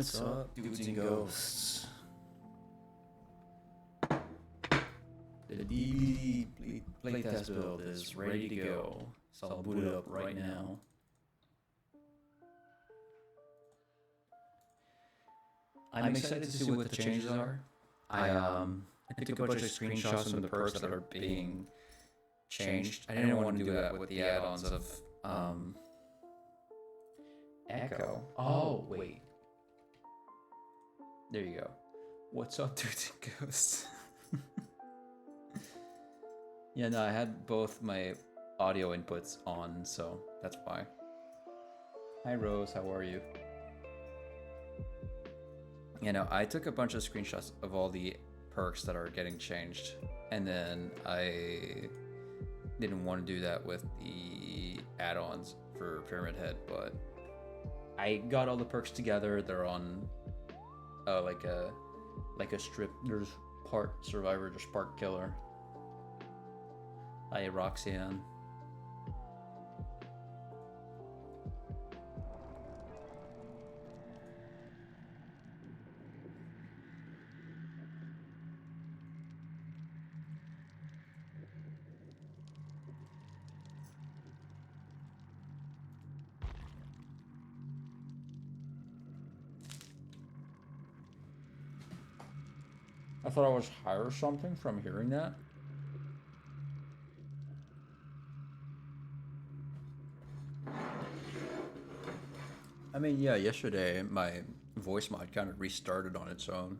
What's up, dudes and ghosts? The DVD playtest build is ready to go, so I'll boot it up right now. I'm excited to see what the changes are. I took a bunch of screenshots from the perks that are being changed. I didn't want to do that with the add-ons of Echo. Oh, wait. There you go. What's up, dudes and ghosts? Yeah, no, I had both my audio inputs on, so that's why. Hi, Rose. How are you? You know, I took a bunch of screenshots of all the perks that are getting changed, and then I didn't want to do that with the add-ons for Pyramid Head, but I got all the perks together. They're on like a strip. There's part survivor, there's part killer. Hi, Roxanne. I thought I was high or something from hearing that. I mean, yeah, yesterday my voice mod kind of restarted on its own.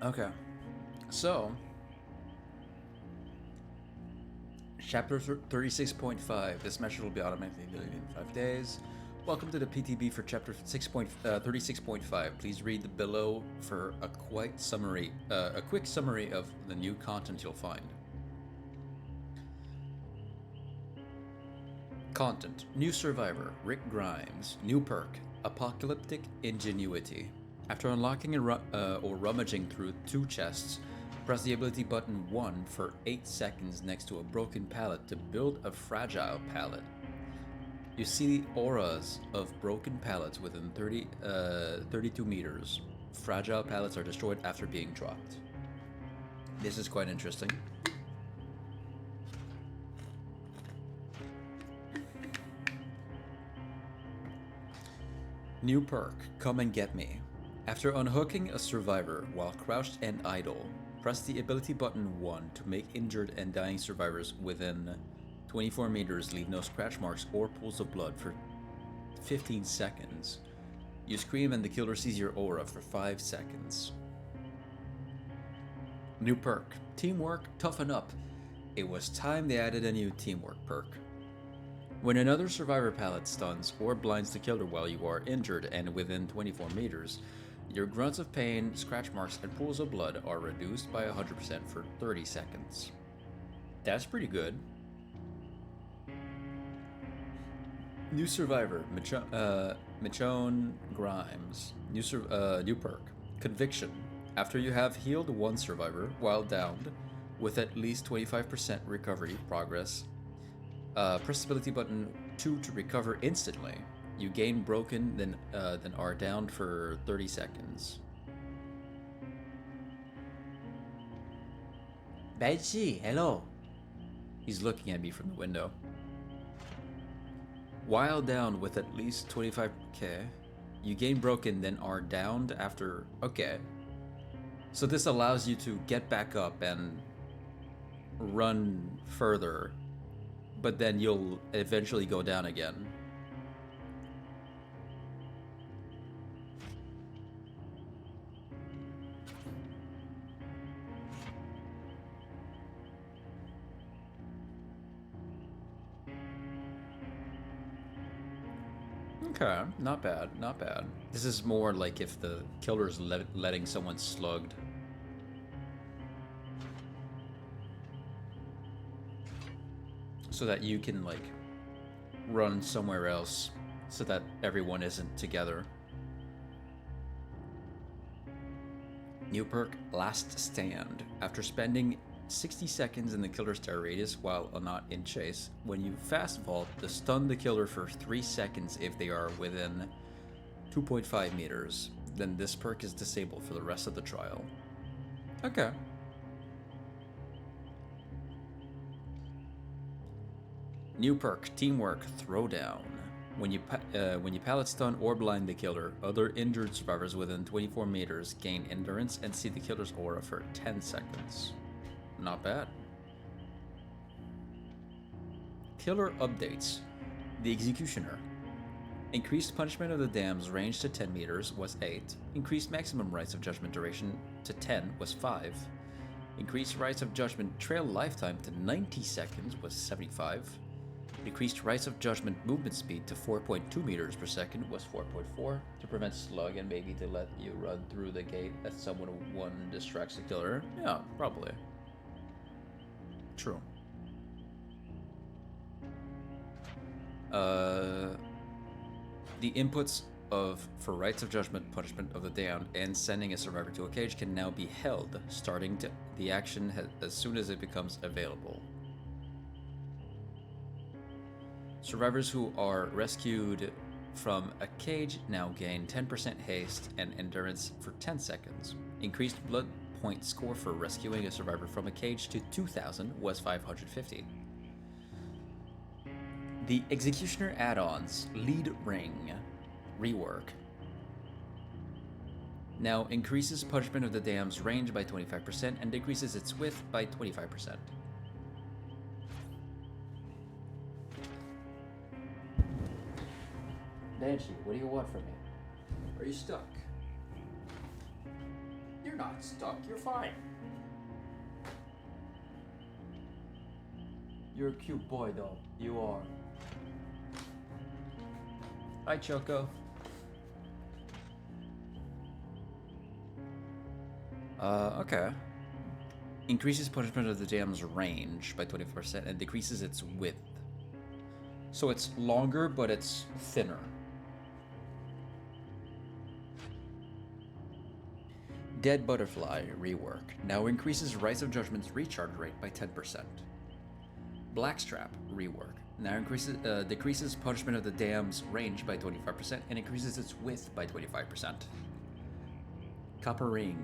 Okay, so chapter 36.5. This measure will be automatically deleted in 5 days. Welcome to the PTB for chapter 36.5. Please read below for a quick summary of the new content you'll find. Content: New survivor, Rick Grimes. New perk, Apocalyptic Ingenuity. After unlocking or rummaging through 2 chests, press the ability button 1 for 8 seconds next to a broken pallet to build a fragile pallet. You see auras of broken pallets within 32 meters. Fragile pallets are destroyed after being dropped. This is quite interesting. New perk, Come and Get Me. After unhooking a survivor while crouched and idle, press the ability button 1 to make injured and dying survivors within 24 meters leave no scratch marks or pools of blood for 15 seconds. You scream and the killer sees your aura for 5 seconds. New perk, Teamwork, Toughen Up. It was time they added a new teamwork perk. When another survivor pallet stuns or blinds the killer while you are injured and within 24 meters, your grunts of pain, scratch marks, and pools of blood are reduced by 100% for 30 seconds. That's pretty good. New survivor, Michonne Grimes. New perk, Conviction. After you have healed 1 survivor while downed with at least 25% recovery progress, press the ability button 2 to recover instantly. You gain broken, then are downed for 30 seconds. Benji, hello. He's looking at me from the window. While down with at least 25k, you gain broken, then are downed after. Okay. So this allows you to get back up and run further, but then you'll eventually go down again. Okay, not bad, not bad. This is more like if the killer's letting someone slugged. So that you can, like, run somewhere else so that everyone isn't together. New perk, Last Stand. After spending 60 seconds in the killer's terror radius while not in chase, when you fast vault, stun the killer for 3 seconds if they are within 2.5 meters. Then this perk is disabled for the rest of the trial. Okay. New perk, Teamwork Throwdown. When you pallet stun or blind the killer, other injured survivors within 24 meters gain endurance and see the killer's aura for 10 seconds. Not bad. Killer updates. The Executioner. Increased punishment of the dam's range to 10 meters was 8. Increased maximum rights of judgment duration to 10 was 5. Increased rights of judgment trail lifetime to 90 seconds was 75. Decreased rights of judgment movement speed to 4.2 meters per second was 4.4 to prevent slug and maybe to let you run through the gate as someone distracts the killer. Yeah, probably. True. The inputs for rights of judgment, punishment of the damned, and sending a survivor to a cage can now be held, starting the action as soon as it becomes available. Survivors who are rescued from a cage now gain 10% haste and endurance for 10 seconds. Increased blood point score for rescuing a survivor from a cage to 2,000 was 550. The Executioner add-ons, Lead Ring, rework. Now increases punishment of the dam's range by 25% and decreases its width by 25%. Banshee, what do you want from me? Are you stuck? You're not stuck, you're fine. You're a cute boy though, you are. Hi Choco. Okay. Increases punishment of the dam's range by 24% and decreases its width. So it's longer, but it's thinner. Dead Butterfly rework now increases Rights of Judgment's recharge rate by 10%. Blackstrap rework now decreases punishment of the dam's range by 25% and increases its width by 25%. Copper Ring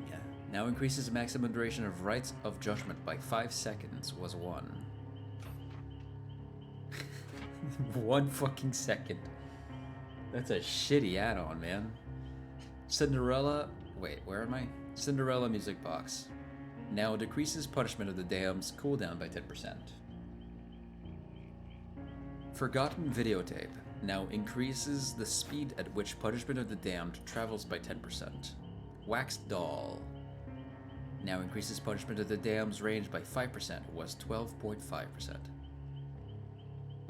now increases maximum duration of Rights of Judgment by 5 seconds was 1. 1 fucking second. That's a shitty add-on, man. Cinderella. Wait, where am I? Cinderella Music Box now decreases punishment of the dam's cooldown by 10%. Forgotten Videotape now increases the speed at which punishment of the damned travels by 10%. Waxed Doll now increases punishment of the damn's range by 5%, was 12.5%.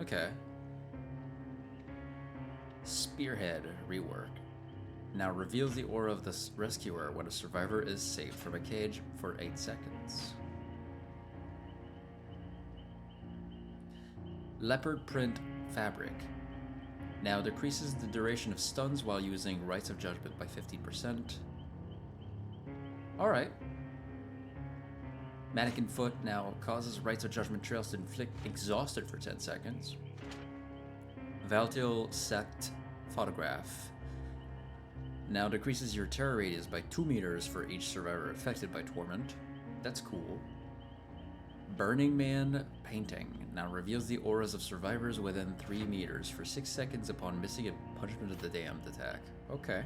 Okay. Spearhead rework now reveals the aura of the rescuer when a survivor is saved from a cage for 8 seconds. Leopard Print Fabric now decreases the duration of stuns while using Rights of Judgment by 15%. Alright. Mannequin Foot now causes Rights of Judgment trails to inflict exhausted for 10 seconds. Valtiel Sect Photograph. Now decreases your terror radius by 2 meters for each survivor affected by Torment. That's cool. Burning Man Painting. Now reveals the auras of survivors within 3 meters for 6 seconds upon missing a Punishment of the Damned attack. Okay.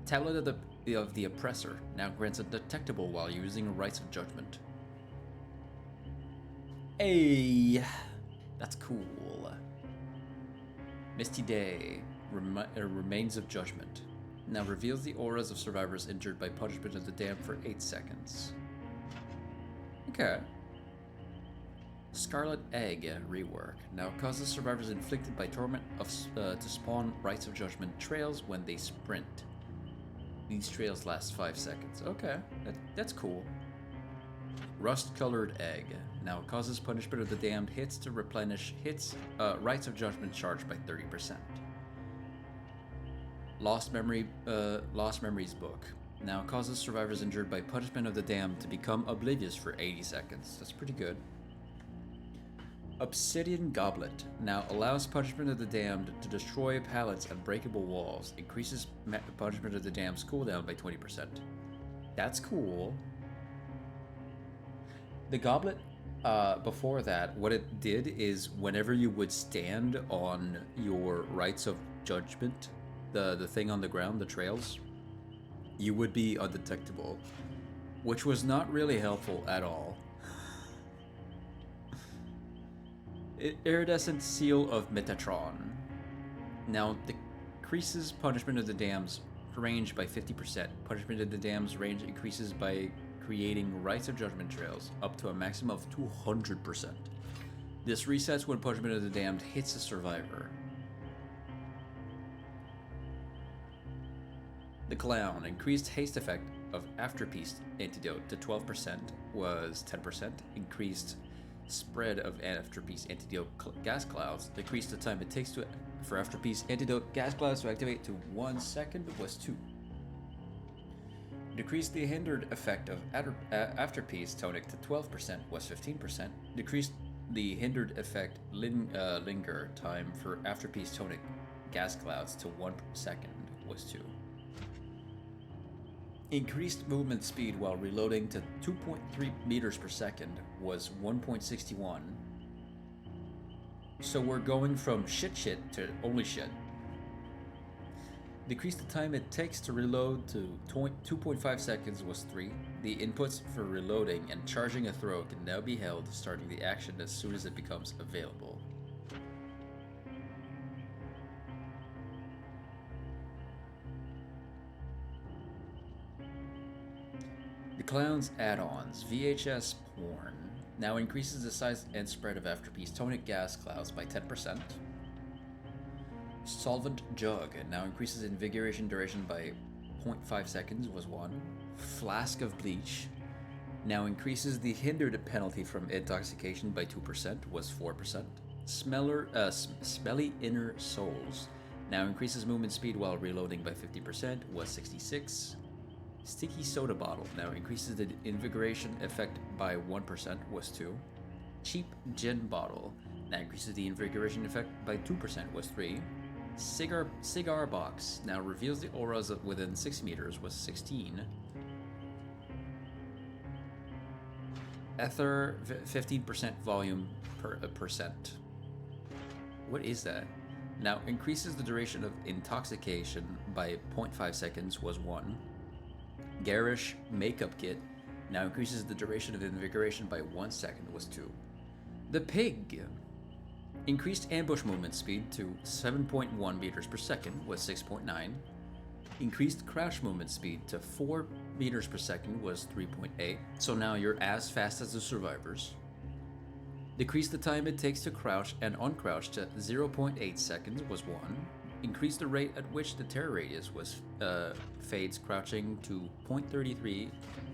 Tablet of the Oppressor. Now grants undetectable while using Rites of Judgment. Hey! That's cool. Misty Day. Remains of Judgment. Now reveals the auras of survivors injured by Punishment of the Damned for 8 seconds. Okay. Scarlet Egg rework. Now causes survivors inflicted by torment to spawn Rites of Judgment trails when they sprint. These trails last 5 seconds. Okay, that's cool. Rust-colored Egg. Now causes Punishment of the Damned hits to replenish Rites of Judgment charged by 30%. Lost Memories book. Now causes survivors injured by Punishment of the Damned to become oblivious for 80 seconds. That's pretty good. Obsidian Goblet. Now allows Punishment of the Damned to destroy pallets and breakable walls. Increases Punishment of the Damned's cooldown by 20%. That's cool. The Goblet, before that, what it did is whenever you would stand on your Rites of Judgment, the thing on the ground, the trails, you would be undetectable, which was not really helpful at all. Iridescent Seal of Metatron. Now decreases Punishment of the Damned's range by 50%. Punishment of the Damned's range increases by creating Rites of Judgment trails up to a maximum of 200%. This resets when Punishment of the Damned hits a survivor. The Clown. Increased haste effect of Afterpiece Antidote to 12% was 10%. Increased spread of Afterpiece Antidote gas clouds. Decreased the time it takes for Afterpiece Antidote gas clouds to activate to 1 second was 2. Decreased the hindered effect of Afterpiece Tonic to 12% was 15%. Decreased the hindered effect linger time for Afterpiece Tonic gas clouds to 1 second was 2. Increased movement speed while reloading to 2.3 meters per second was 1.61. So we're going from shit to only shit. Decreased the time it takes to reload to 2.5 seconds was 3. The inputs for reloading and charging a throw can now be held, starting the action as soon as it becomes available. The Clown's add-ons. VHS Porn. Now increases the size and spread of Afterpiece Tonic gas clouds by 10%. Solvent Jug. Now increases invigoration duration by 0.5 seconds was 1. Flask of Bleach. Now increases the hindered penalty from intoxication by 2% was 4%. Smelly Inner Souls. Now increases movement speed while reloading by 50% was 66. Sticky Soda Bottle. Now increases the invigoration effect by 1% was 2. Cheap Gin Bottle. Now increases the invigoration effect by 2% was 3. Cigar Box. Now reveals the auras within 6 meters was 16. Ether 15% volume percent. What is that? Now increases the duration of intoxication by 0.5 seconds was 1. Garish Makeup Kit. Now increases the duration of invigoration by 1 second was 2. The Pig. Increased ambush movement speed to 7.1 meters per second was 6.9. Increased crouch movement speed to 4 meters per second was 3.8. So now you're as fast as the survivors. Decreased the time it takes to crouch and uncrouch to 0.8 seconds was 1. Increased the rate at which the terror radius was fades crouching to 0.33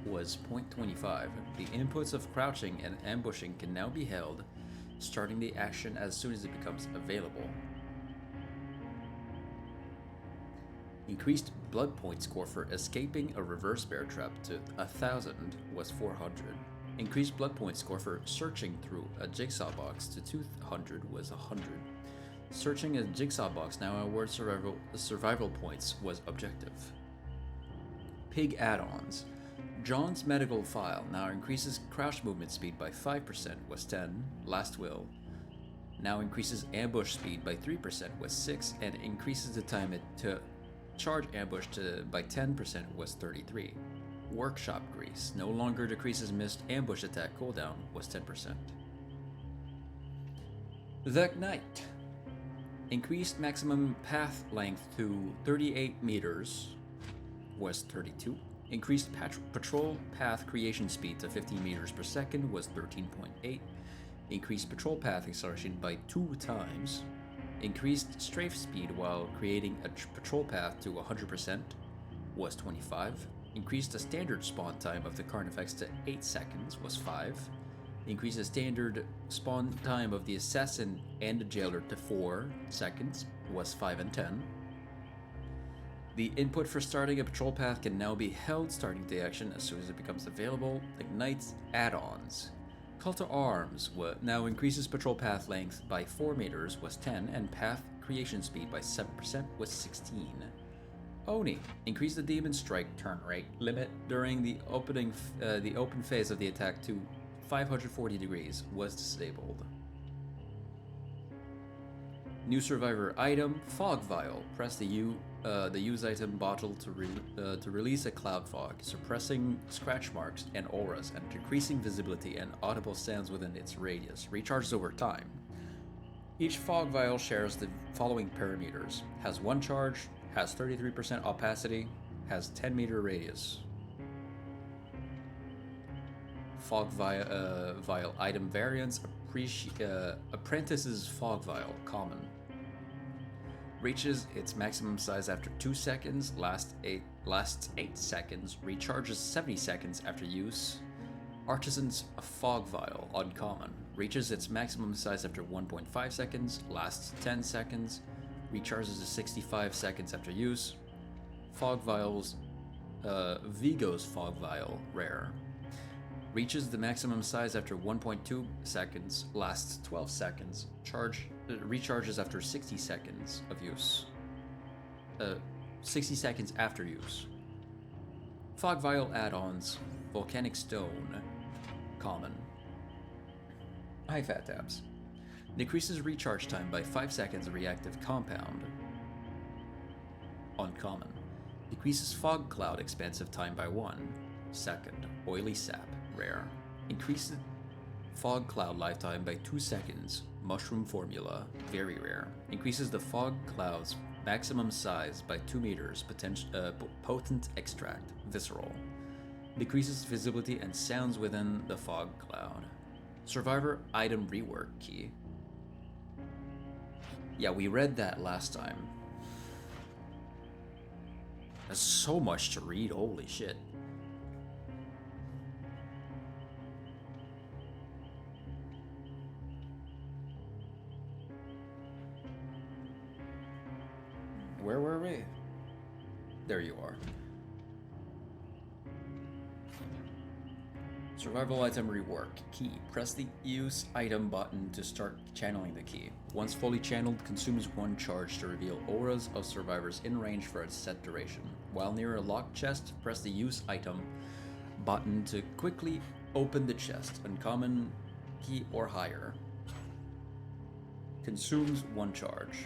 was 0.25. The inputs of crouching and ambushing can now be held, starting the action as soon as it becomes available. Increased blood point score for escaping a reverse bear trap to 1000 was 400. Increased blood point score for searching through a jigsaw box to 200 was 100. Searching a jigsaw box now awards survival points was objective. Pig add-ons. John's medical file now increases crouch movement speed by 5% was 10, last will. Now increases ambush speed by 3% was 6, and increases the time to charge ambush by 10% was 33. Workshop grease no longer decreases missed ambush attack cooldown was 10%. The Knight. Increased maximum path length to 38 meters was 32. Increased patrol path creation speed to 15 meters per second was 13.8. Increased patrol path acceleration by 2 times. Increased strafe speed while creating a patrol path to 100% was 25. Increased the standard spawn time of the Carnifex to 8 seconds was 5. Increased the standard spawn time of the Assassin and the Jailer to 4 seconds was 5 and 10. The input for starting a patrol path can now be held starting the action as soon as it becomes available. The Knight's add-ons. Call to Arms now increases patrol path length by 4 meters was 10 and path creation speed by 7% was 16. Oni. Increase the Demon Strike turn rate limit during the open phase of the attack to 540 degrees was disabled. New survivor item, Fog Vial. Press the use item bottle to release a cloud fog, suppressing scratch marks and auras and decreasing visibility and audible sounds within its radius. Recharges over time. Each Fog Vial shares the following parameters. Has 1 charge, has 33% opacity, has 10 meter radius. Fog Vial item variants. Apprentice's Fog Vial, common. Reaches its maximum size after 2 seconds, lasts 8 seconds, recharges 70 seconds after use. Artisan's Fog Vial, uncommon. Reaches its maximum size after 1.5 seconds, lasts 10 seconds, recharges to 65 seconds after use. Fog Vials, Vigo's Fog Vial, rare. Reaches the maximum size after 1.2 seconds, lasts 12 seconds, recharges after 60 seconds of use. 60 seconds after use. Fog Vial add-ons, Volcanic Stone, common. High Fat Tabs. Decreases recharge time by 5 seconds, reactive compound, uncommon. Decreases fog cloud expansive time by 1 second, oily sap, rare. Increases fog cloud lifetime by 2 seconds, mushroom formula, very rare. Increases the fog cloud's maximum size by 2 meters, potent extract, visceral. Decreases visibility and sounds within the fog cloud. Survivor item rework key. Yeah, we read that last time. There's so much to read, holy shit. Where were we? There you are. Survival item rework. Key. Press the use item button to start channeling the key. Once fully channeled, consumes 1 charge to reveal auras of survivors in range for a set duration. While near a locked chest, press the use item button to quickly open the chest. Uncommon key or higher. Consumes 1 charge.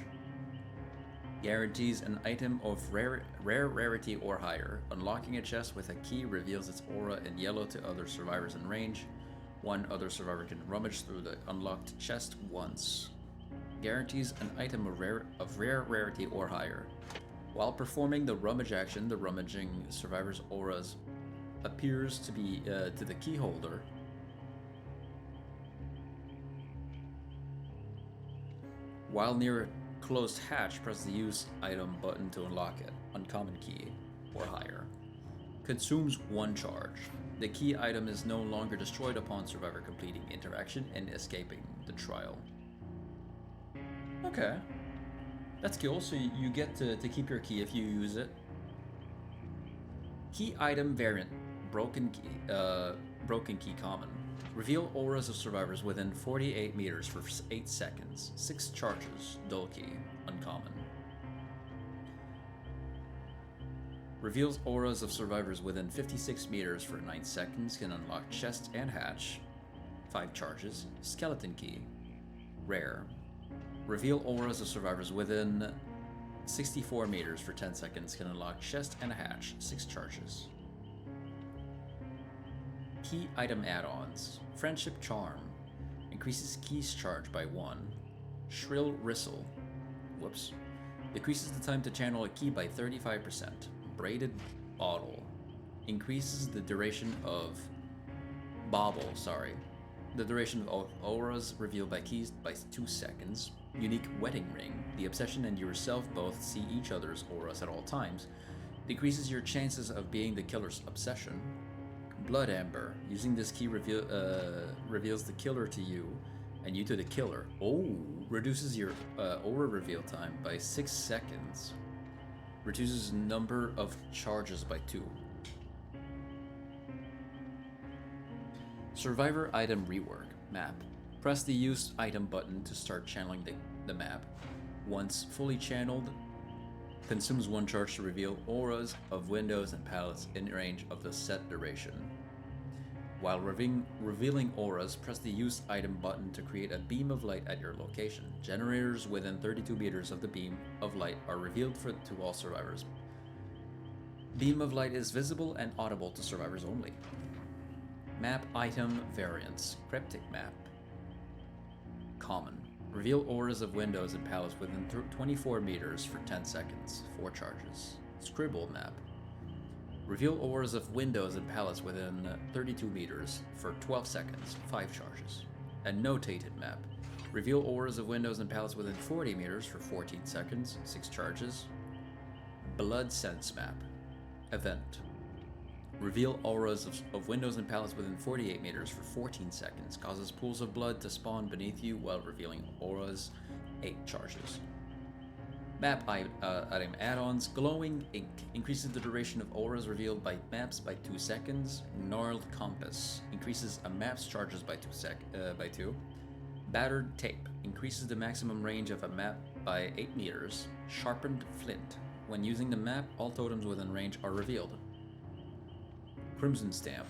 Guarantees an item of rare rarity or higher. Unlocking a chest with a key reveals its aura in yellow to other survivors in range. 1 other survivor can rummage through the unlocked chest once. Guarantees an item of rare rarity or higher. While performing the rummage action, the rummaging survivor's auras appears to be to the key holder. While near a closed hatch, press the use item button to unlock it. Uncommon key or higher. Consumes 1 charge. The key item is no longer destroyed upon survivor completing interaction and escaping the trial. Okay. That's cool, so you get to keep your key if you use it. Key item variant. Broken key common. Reveal auras of survivors within 48 meters for 8 seconds. 6 charges. Dull key. Uncommon. Reveals auras of survivors within 56 meters for 9 seconds. Can unlock chest and hatch. 5 charges. Skeleton key. Rare. Reveal auras of survivors within 64 meters for 10 seconds. Can unlock chest and hatch. 6 charges. Key item add-ons. Friendship Charm. Increases keys charge by 1. Shrill Whistle. Whoops. Decreases the time to channel a key by 35%. Braided Bottle. Increases the duration of... The duration of auras revealed by keys by 2 seconds. Unique Wedding Ring. The Obsession and yourself both see each other's auras at all times. Decreases your chances of being the killer's obsession. Blood Amber. Using this key reveals the killer to you, and you to the killer. Oh, reduces your aura reveal time by 6 seconds. Reduces number of charges by 2. Survivor Item Rework. Map. Press the Use Item button to start channeling the map. Once fully channeled, consumes 1 charge to reveal auras of windows and palettes in range of the set duration. While revealing auras, press the Use Item button to create a beam of light at your location. Generators within 32 meters of the beam of light are revealed to all survivors. Beam of light is visible and audible to survivors only. Map Item Variants. Cryptic Map. Common. Reveal auras of windows and palettes within 24 meters for 10 seconds. 4 charges. Scribble Map. Reveal auras of windows and palettes within 32 meters for 12 seconds. 5 charges. A Notated Map. Reveal auras of windows and palettes within 40 meters for 14 seconds. 6 charges. Blood Sense Map. Event. Reveal auras of windows and palettes within 48 meters for 14 seconds. Causes pools of blood to spawn beneath you while revealing auras. 8 charges. Map item add-ons. Glowing Ink. Increases the duration of auras revealed by maps by 2 seconds. Gnarled Compass. Increases a map's charges by 2. Battered Tape. Increases the maximum range of a map by 8 meters. Sharpened Flint. When using the map, all totems within range are revealed. Crimson Stamp.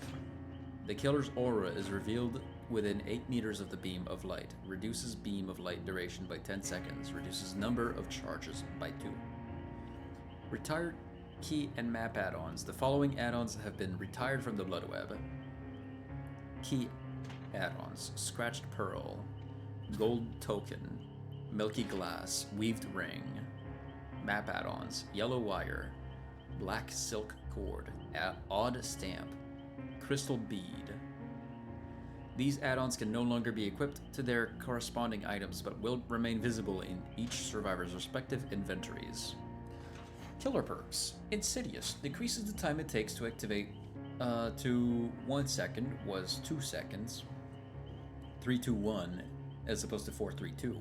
The killer's aura is revealed within 8 meters of the beam of light. Reduces beam of light duration by 10 seconds. Reduces number of charges by 2. Retired key and map add-ons. The following add-ons have been retired from the Bloodweb. Key add-ons. Scratched Pearl. Gold Token. Milky Glass. Weaved Ring. Map add-ons. Yellow Wire. Black Silk Cord. Odd Stamp. Crystal Bead. These add-ons can no longer be equipped to their corresponding items, but will remain visible in each survivor's respective inventories. Killer perks. Insidious. Decreases the time it takes to activate to 1 second was 2 seconds. 3-2-1 as opposed to 4-3-2.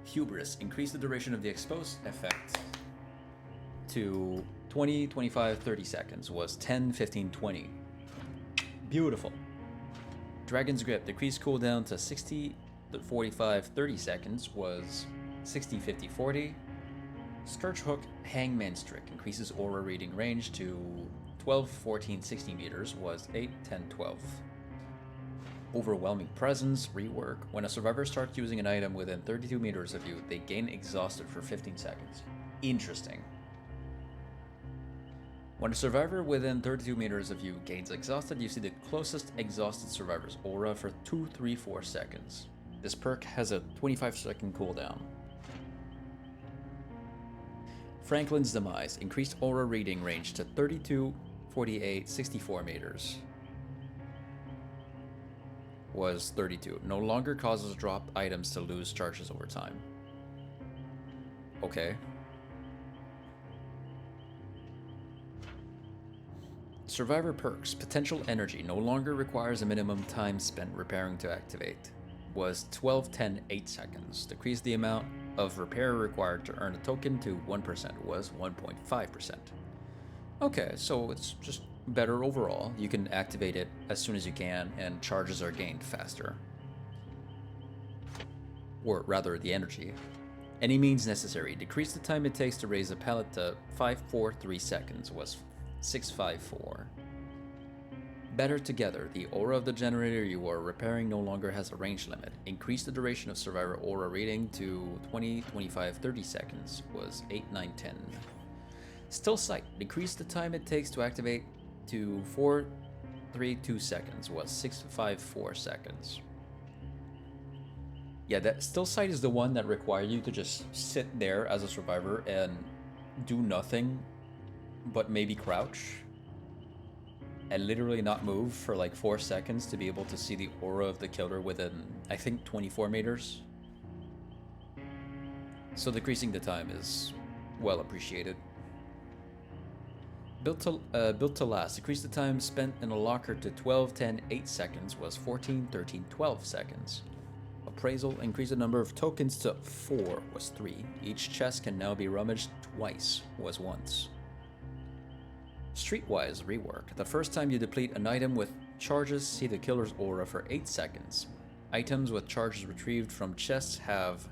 Hubris. Increase the duration of the exposed effect to 20, 25, 30 seconds was 10, 15, 20. Beautiful. Dragon's Grip. Decreased cooldown to 60, 45, 30 seconds was 60, 50, 40. Scourge Hook Hangman's Trick. Increases aura reading range to 12, 14, 60 meters was 8, 10, 12. Overwhelming Presence Rework. When a survivor starts using an item within 32 meters of you, they gain exhausted for 15 seconds. Interesting. When a survivor within 32 meters of you gains exhausted, you see the closest exhausted survivor's aura for 2, 3, 4 seconds. This perk has a 25-second cooldown. Franklin's Demise. Increased aura reading range to 32, 48, 64 meters. Was 32. No longer causes dropped items to lose charges over time. Okay. Survivor perks. Potential Energy. No longer requires a minimum time spent repairing to activate. Was 12, 10, 8 seconds. Decrease the amount of repair required to earn a token to 1%. Was 1.5%. Okay, so it's just better overall. You can activate it as soon as you can, and charges are gained faster. Or rather, the energy. Any means necessary. Decrease the time it takes to raise a pallet to 543 seconds was 654. Better together. The aura of the generator you are repairing no longer has a range limit. Increase the duration of survivor aura reading to 20, 25, 30 seconds was 8, 9, 10. Still sight. Decrease the time it takes to activate to 432 seconds was 654 seconds. Yeah, that still sight is the one that requires you to just sit there as a survivor and do nothing but maybe crouch and literally not move for like 4 seconds to be able to see the aura of the killer within, I think, 24 meters. So decreasing the time is well appreciated. Built to last. Decrease the time spent in a locker to 12, 10, 8 seconds was 14, 13, 12 seconds. Appraisal. Increase the number of tokens to 4 was 3. Each chest can now be rummaged twice was once. Streetwise rework. The first time you deplete an item with charges, see the killer's aura for 8 seconds. Items with charges retrieved from chests have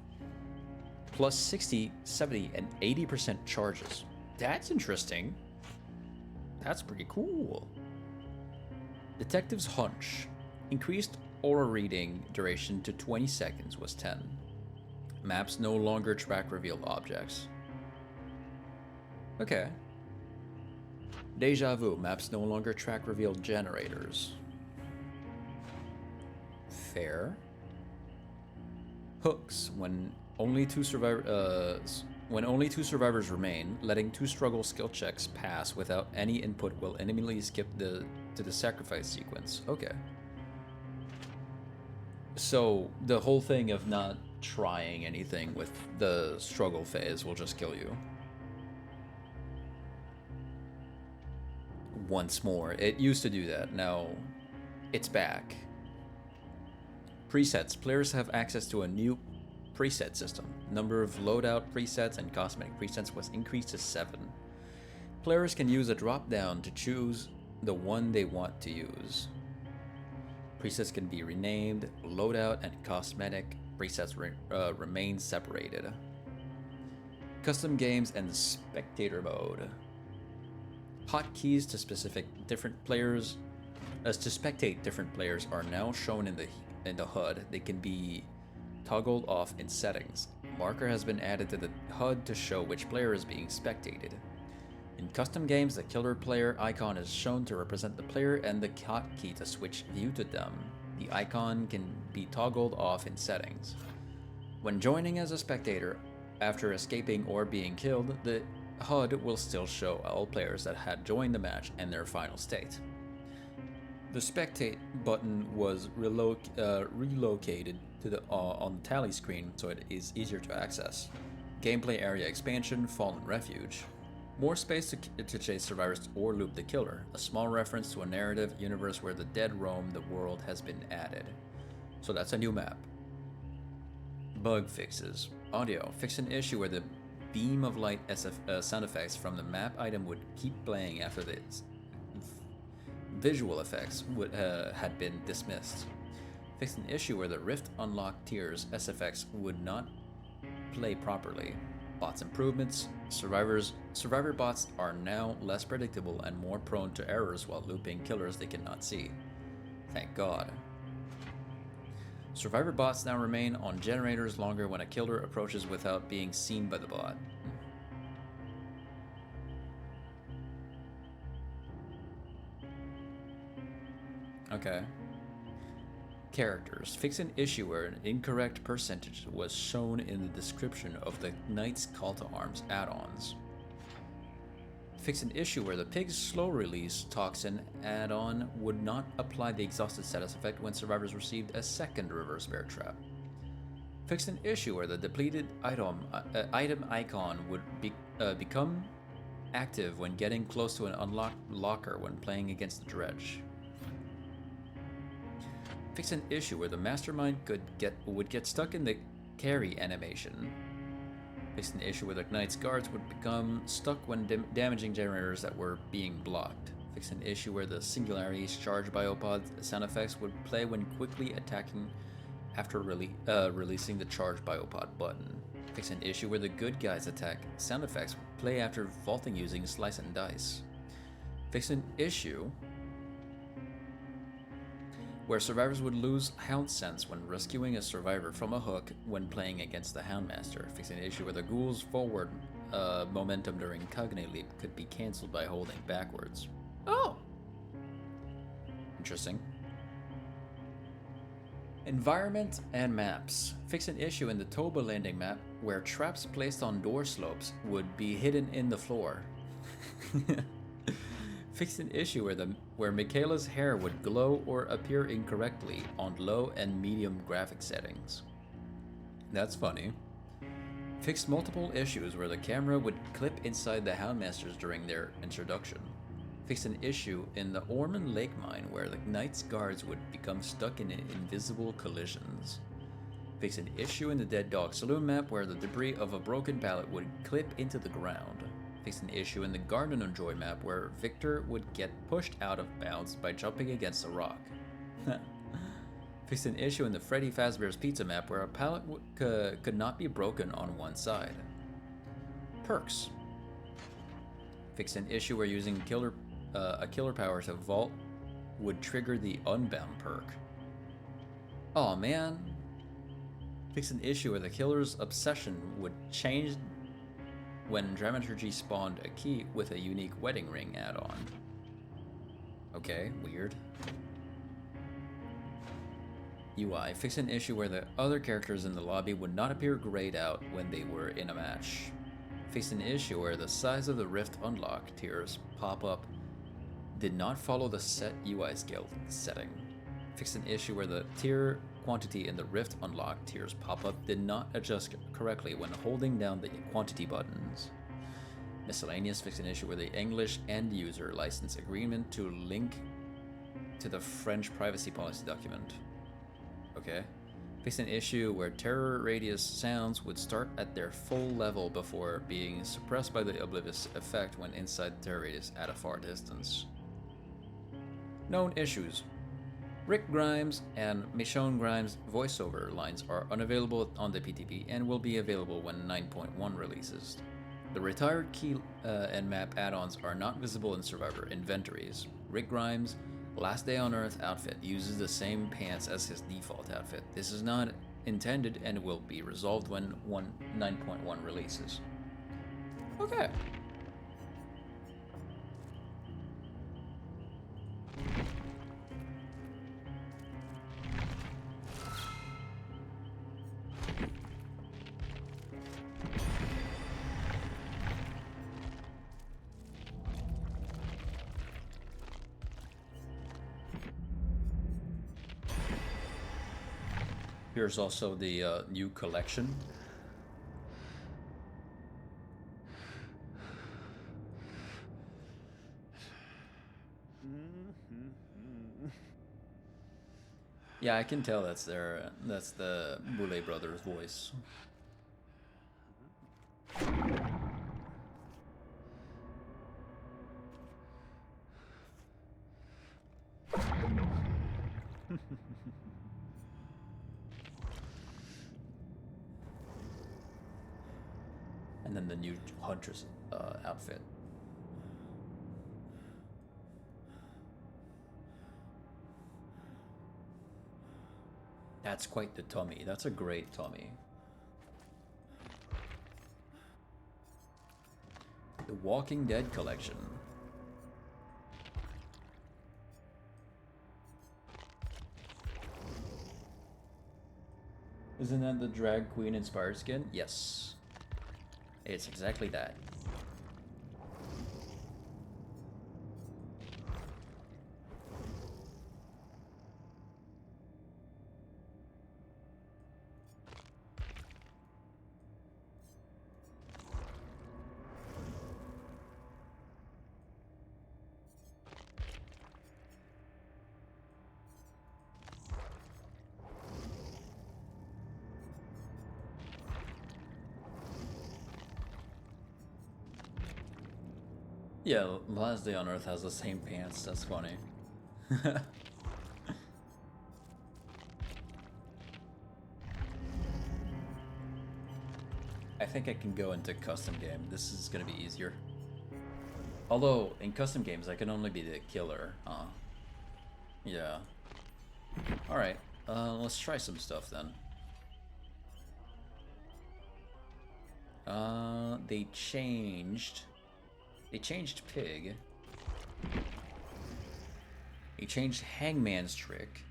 plus 60, 70, and 80% charges. That's interesting. That's pretty cool. Detective's hunch. Increased aura reading duration to 20 seconds was 10. Maps no longer track revealed objects. Okay. Deja vu. Maps no longer track revealed generators. Fair. Hooks. When only two survivors remain, letting 2 struggle skill checks pass without any input will immediately skip to the sacrifice sequence. Okay. So the whole thing of not trying anything with the struggle phase will just kill you. Once more. It used to do that. Now it's back. Presets. Players have access to a new preset system. Number of loadout presets and cosmetic presets was increased to 7. Players can use a drop down to choose the one they want to use. Presets can be renamed. Loadout and cosmetic presets remain separated. Custom games and spectator mode. Hotkeys to spectate different players are now shown in the HUD. They can be toggled off in settings. Marker has been added to the HUD to show which player is being spectated. In custom games, the killer player icon is shown to represent the player and the hotkey to switch view to them. The icon can be toggled off in settings. When joining as a spectator, after escaping or being killed, the HUD will still show all players that had joined the match and their final state. The spectate button was relocated to the on the tally screen so it is easier to access. Gameplay area expansion, Fallen Refuge. More space to chase survivors or loop the killer. A small reference to a narrative universe where the dead roam the world has been added. So that's a new map. Bug fixes. Audio. Fix an issue where the beam of light sound effects from the map item would keep playing after the visual effects had been dismissed. Fix an issue where the Rift Unlocked Tiers SFX would not play properly. Bots improvements. Survivor bots are now less predictable and more prone to errors while looping killers they cannot see. Thank God. Survivor bots now remain on generators longer when a killer approaches without being seen by the bot. Okay. Characters. Fix an issue where an incorrect percentage was shown in the description of the Knight's Call to Arms add-ons. Fix an issue where the Pig's Slow Release Toxin add-on would not apply the Exhausted status effect when survivors received a second reverse bear trap. Fix an issue where the depleted item icon would become active when getting close to an unlocked locker when playing against the Dredge. Fix an issue where the Mastermind would get stuck in the carry animation. Fix an issue where the Knight's Guards would become stuck when damaging generators that were being blocked. Fix an issue where the Singularity's charged biopod sound effects would play when quickly attacking after releasing the charged biopod button. Fix an issue where the good guys attack sound effects would play after vaulting using slice and dice. Fix an issue where survivors would lose hound sense when rescuing a survivor from a hook when playing against the Houndmaster. Fix an issue where the ghoul's forward momentum during Cognate Leap could be cancelled by holding backwards. Oh! Interesting. Environment and maps. Fix an issue in the Toba landing map where traps placed on door slopes would be hidden in the floor. Fix an issue where Michaela's hair would glow or appear incorrectly on low and medium graphic settings. That's funny. Fix multiple issues where the camera would clip inside the Houndmasters during their introduction. Fix an issue in the Orman Lake mine where the Knight's guards would become stuck in invisible collisions. Fix an issue in the Dead Dog Saloon map where the debris of a broken pallet would clip into the ground. Fix an issue in the Garden of Joy map where Victor would get pushed out of bounds by jumping against a rock. Fix an issue in the Freddy Fazbear's Pizza map where a pallet could not be broken on one side. Perks. Fix an issue where using a killer power to vault would trigger the Unbound perk. Aw man. Fix an issue where the killer's obsession would change when Dramaturgy spawned a key with a unique wedding ring add-on. Okay, weird. UI. Fix an issue where the other characters in the lobby would not appear grayed out when they were in a match. Fix an issue where the size of the Rift Unlock tiers pop-up did not follow the set UI scale setting. Fix an issue where the tier quantity in the Rift Unlock tiers pop-up did not adjust correctly when holding down the quantity buttons. Miscellaneous. Fix an issue where the English end user license agreement to link to the French privacy policy document. Okay. Fix an issue where terror radius sounds would start at their full level before being suppressed by the oblivious effect when inside the terror radius at a far distance. Known issues. Rick Grimes and Michonne Grimes' voiceover lines are unavailable on the PTP and will be available when 9.1 releases. The retired key and map add-ons are not visible in Survivor inventories. Rick Grimes' Last Day on Earth outfit uses the same pants as his default outfit. This is not intended and will be resolved when 9.1 releases. Okay. Here's also the new collection. Yeah, I can tell that's the Boulet brothers' voice. And then the new Huntress outfit. That's quite the tummy. That's a great tummy. The Walking Dead collection. Isn't that the drag queen inspired skin? Yes. It's exactly that. Yeah, Last Day on Earth has the same pants. That's funny. I think I can go into custom game. This is gonna be easier. Although, in custom games, I can only be the killer. Yeah. Alright, let's try some stuff then. They changed... They changed Pig. They changed Hangman's Trick.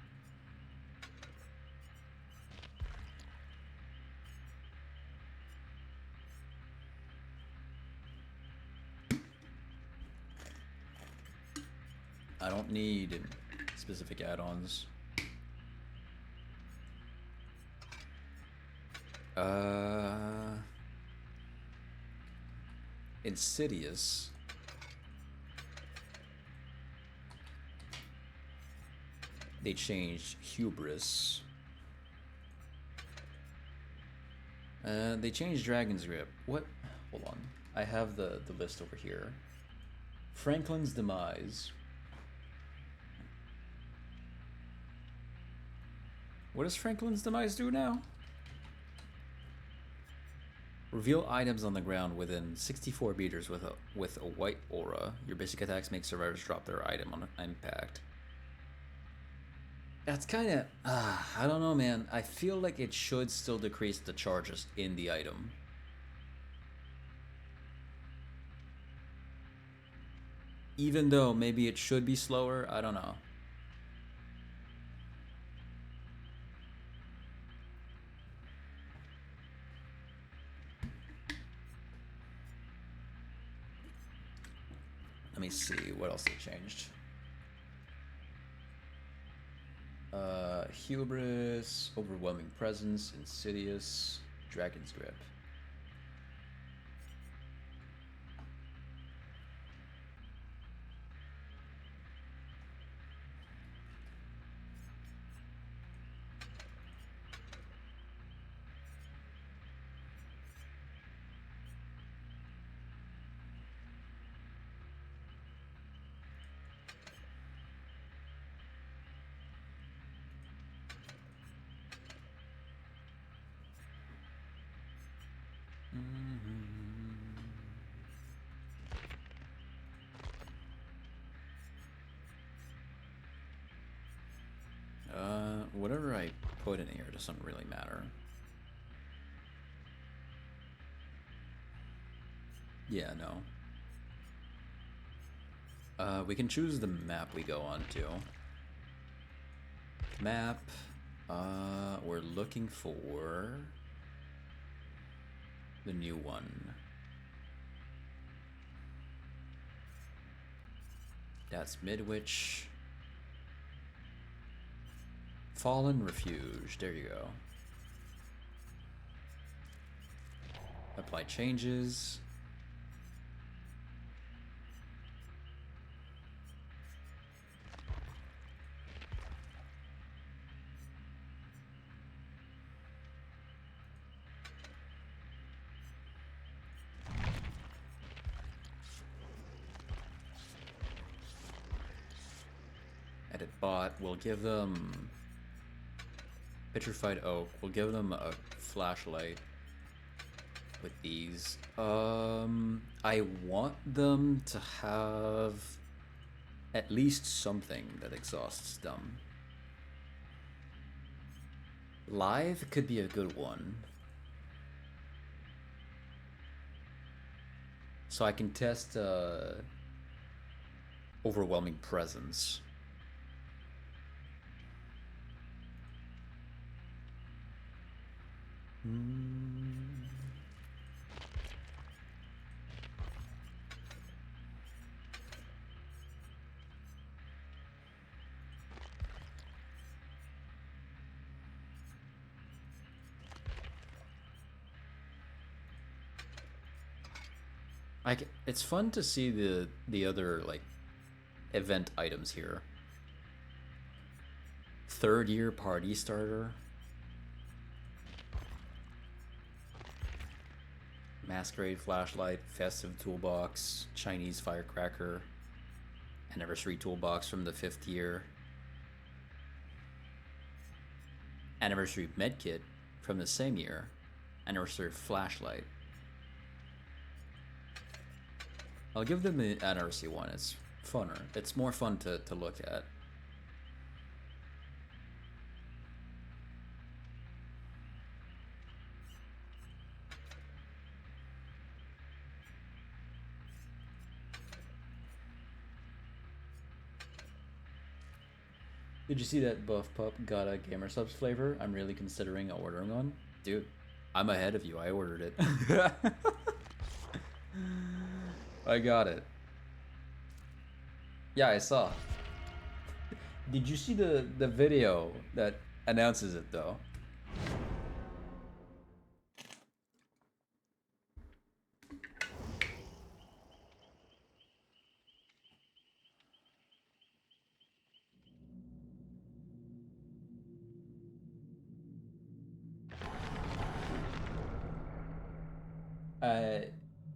I don't need specific add-ons. Insidious. They changed Hubris. They changed Dragon's Grip. What? Hold on. I have the list over here. Franklin's Demise. What does Franklin's Demise do now? Reveal items on the ground within 64 meters with a white aura. Your basic attacks make survivors drop their item on impact. That's kind of... I don't know, man. I feel like it should still decrease the charges in the item. Even though maybe it should be slower, I don't know. Let me see what else they changed. Hubris, Overwhelming Presence, Insidious, Dragon's Grip. Whatever I put in here doesn't really matter. Yeah, no. We can choose the map we go on to. Map. We're looking for the new one. That's Midwich. Fallen Refuge. There you go. Apply changes. Edit bot. We'll give them Petrified Oak. We'll give them a flashlight with these. I want them to have at least something that exhausts them. Live could be a good one. So I can test Overwhelming Presence. It's fun to see the other like event items here. 3rd year party starter. Masquerade Flashlight, Festive Toolbox, Chinese Firecracker, Anniversary Toolbox from the 5th year, Anniversary Medkit from the same year, Anniversary Flashlight. I'll give them the Anniversary one. It's funner. It's more fun to look at. Did you see that Buff Pup got a Gamer Subs flavor? I'm really considering ordering one. Dude, I'm ahead of you. I ordered it. I got it. Yeah, I saw. Did you see the video that announces it though?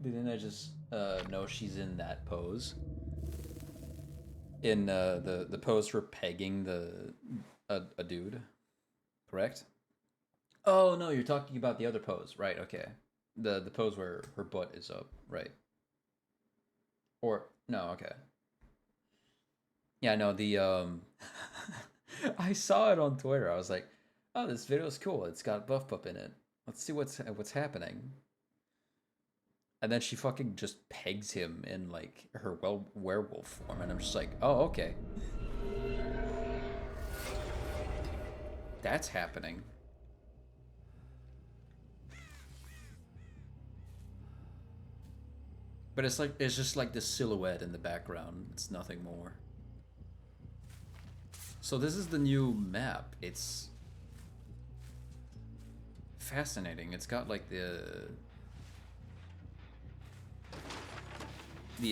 Didn't I just know she's in that pose? In the pose for pegging a dude, correct? Oh no, you're talking about the other pose, right? Okay, the pose where her butt is up, right? Or no, okay. Yeah, no, the I saw it on Twitter. I was like, oh, this video is cool. It's got Buff Pup in it. Let's see what's happening. And then she fucking just pegs him in like her werewolf form, and I'm just like, oh, okay. That's happening. But it's just like the silhouette in the background. It's nothing more. So this is the new map. It's fascinating. It's got like the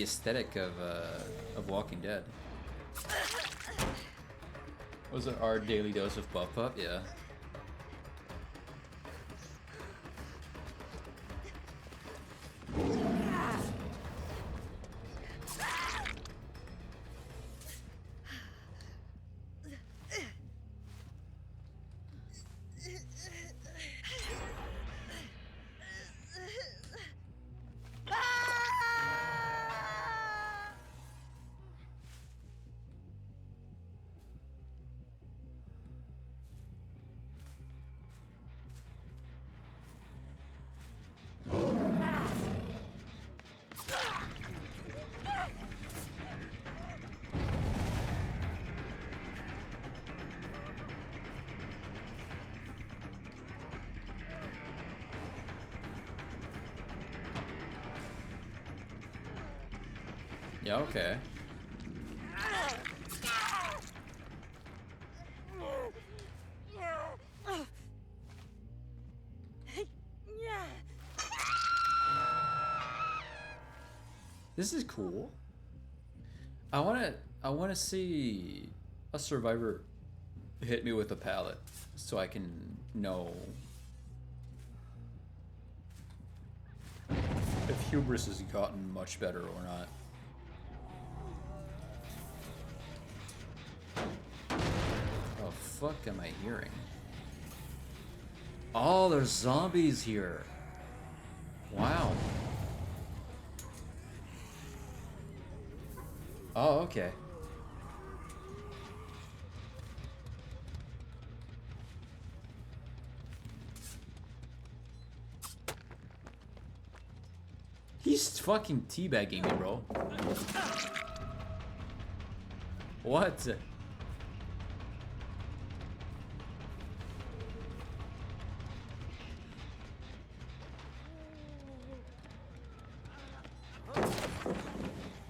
aesthetic of Walking Dead. Was it our daily dose of Buff Pup? Yeah. Yeah, okay. This is cool. I wanna see a survivor hit me with a pallet so I can know if hubris has gotten much better or not. Oh, fuck am I hearing? Oh, there's zombies here. Wow. Oh, okay. He's fucking teabagging me, bro. What?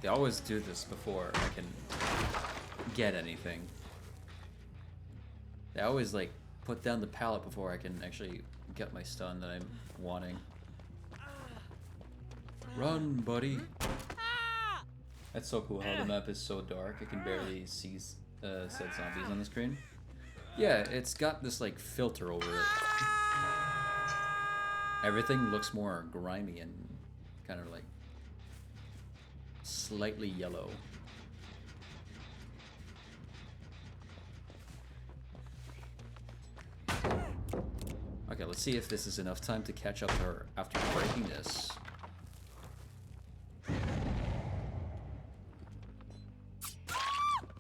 They always do this before I can get anything. They always like put down the pallet before I can actually get my stun that I'm wanting. Run, buddy. That's so cool how the map is so dark. I can barely see said zombies on the screen. Yeah, it's got this like filter over it. Everything looks more grimy and kind of like slightly yellow. Okay, let's see if this is enough time to catch up to her after breaking this.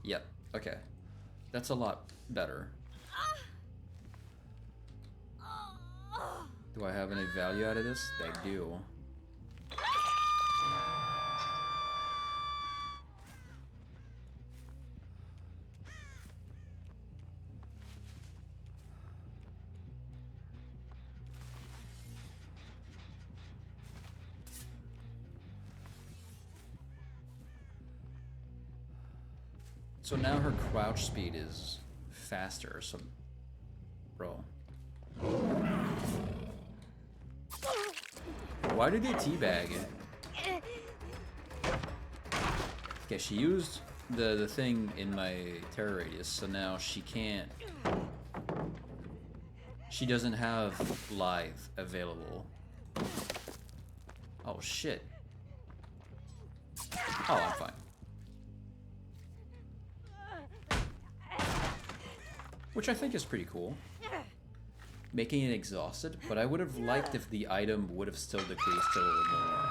Yep, okay. That's a lot better. Do I have any value out of this? I do. So now her crouch speed is faster, so... Bro. Why did they teabag? Okay, she used the thing in my terror radius, so now she can't... She doesn't have Lithe available. Oh, shit. Oh, I'm fine. Which I think is pretty cool. Making it exhausted, but I would have liked if the item would have still decreased a little more.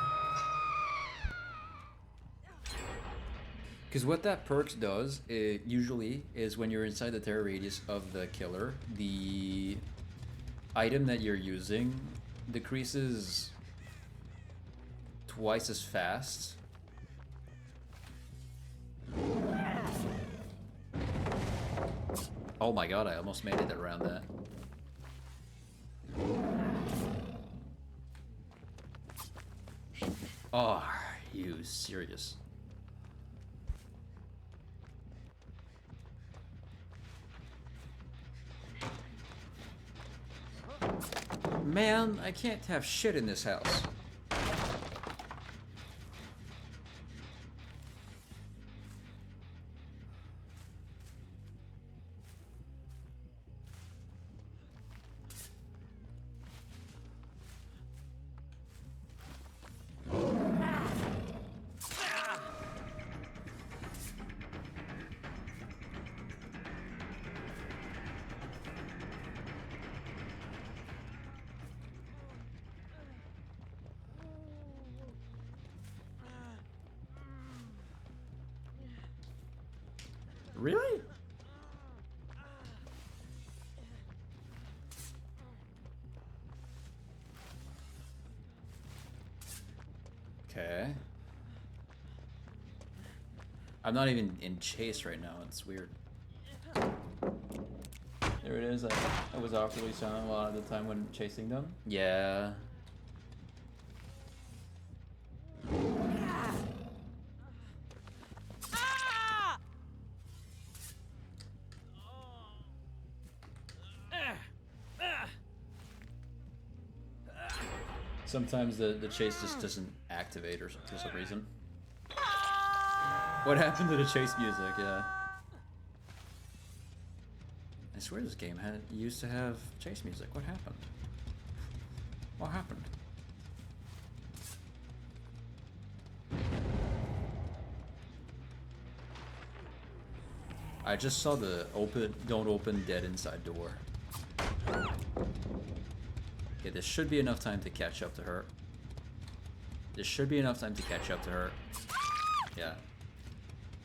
Because what that perk does, usually, is when you're inside the terror radius of the killer, the item that you're using decreases twice as fast. Oh my god, I almost made it around that. Oh, are you serious? Man, I can't have shit in this house. Really? Okay. I'm not even in chase right now, it's weird. There it is, I was awkwardly silent a lot of the time when chasing them. Yeah. Sometimes the chase just doesn't activate or for some reason. What happened to the chase music? Yeah. I swear this game used to have chase music. What happened? What happened? I just saw the don't open dead inside door. Okay, this should be enough time to catch up to her. This should be enough time to catch up to her. Yeah.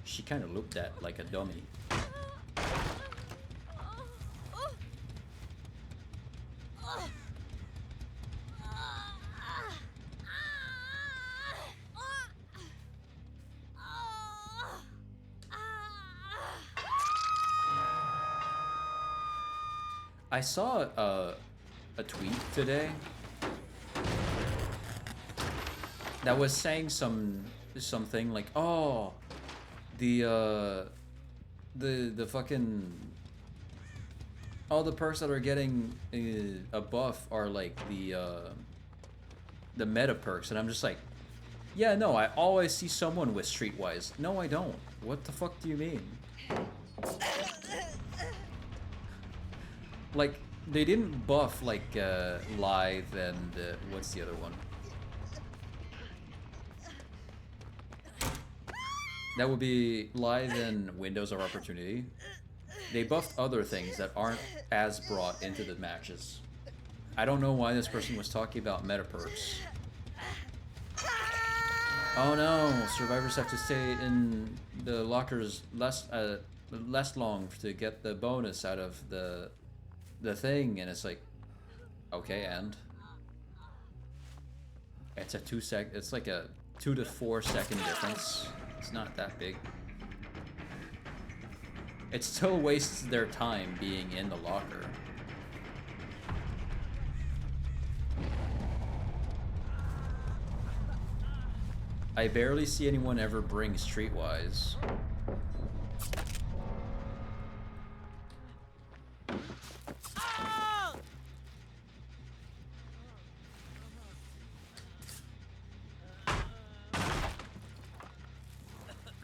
She kind of looked at like a dummy. I saw a tweet today that was saying something like, oh, the fucking all the perks that are getting a buff are like the meta perks, and I'm just like, yeah, no, I always see someone with Streetwise. No, I don't. What the fuck do you mean? Like, They didn't buff like Lithe and what's the other one? That would be Lithe and Windows of Opportunity. They buffed other things that aren't as brought into the matches. I don't know why this person was talking about meta perks. Oh no, survivors have to stay in the lockers less long to get the bonus out of the thing, and it's like, okay, and it's a it's like a 2 to 4 second difference. It's not that big. It still wastes their time being in the locker. I barely see anyone ever bring Streetwise.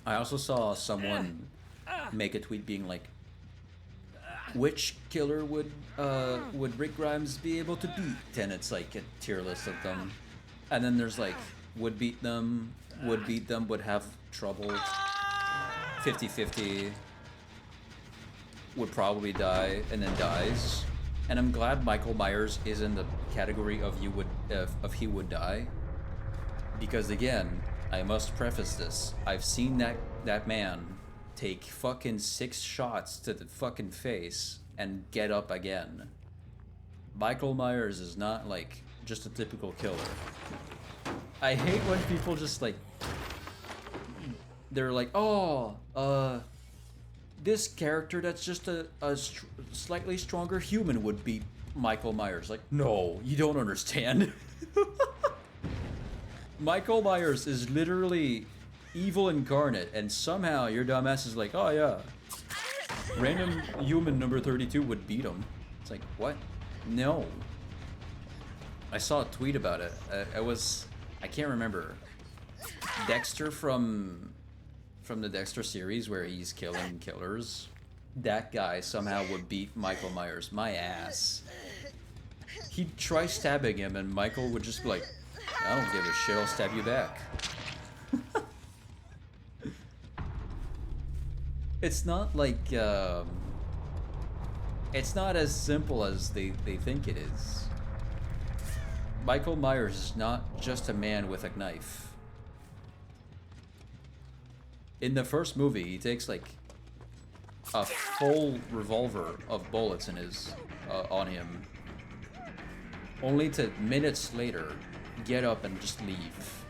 I also saw someone make a tweet being like, which killer would Rick Grimes be able to beat? And it's like a tier list of them. And then there's like, would beat them, would have trouble, 50-50, would probably die, and then dies. And I'm glad Michael Myers is in the category of he would die. Because again, I must preface this. I've seen that man take fucking 6 shots to the fucking face and get up again. Michael Myers is not like just a typical killer. I hate when people just like, they're like, oh, this character that's just a slightly stronger human would beat Michael Myers. Like, no, you don't understand. Michael Myers is literally evil incarnate, and somehow your dumbass is like, oh yeah, random human number 32 would beat him. It's like, what? No. I saw a tweet about it. I can't remember. Dexter from the Dexter series where he's killing killers. That guy somehow would beat Michael Myers. My ass. He'd try stabbing him and Michael would just be like, I don't give a shit, I'll stab you back. It's not like, it's not as simple as they think it is. Michael Myers is not just a man with a knife. In the first movie, he takes like a full revolver of bullets in his on him, only to minutes later get up and just leave.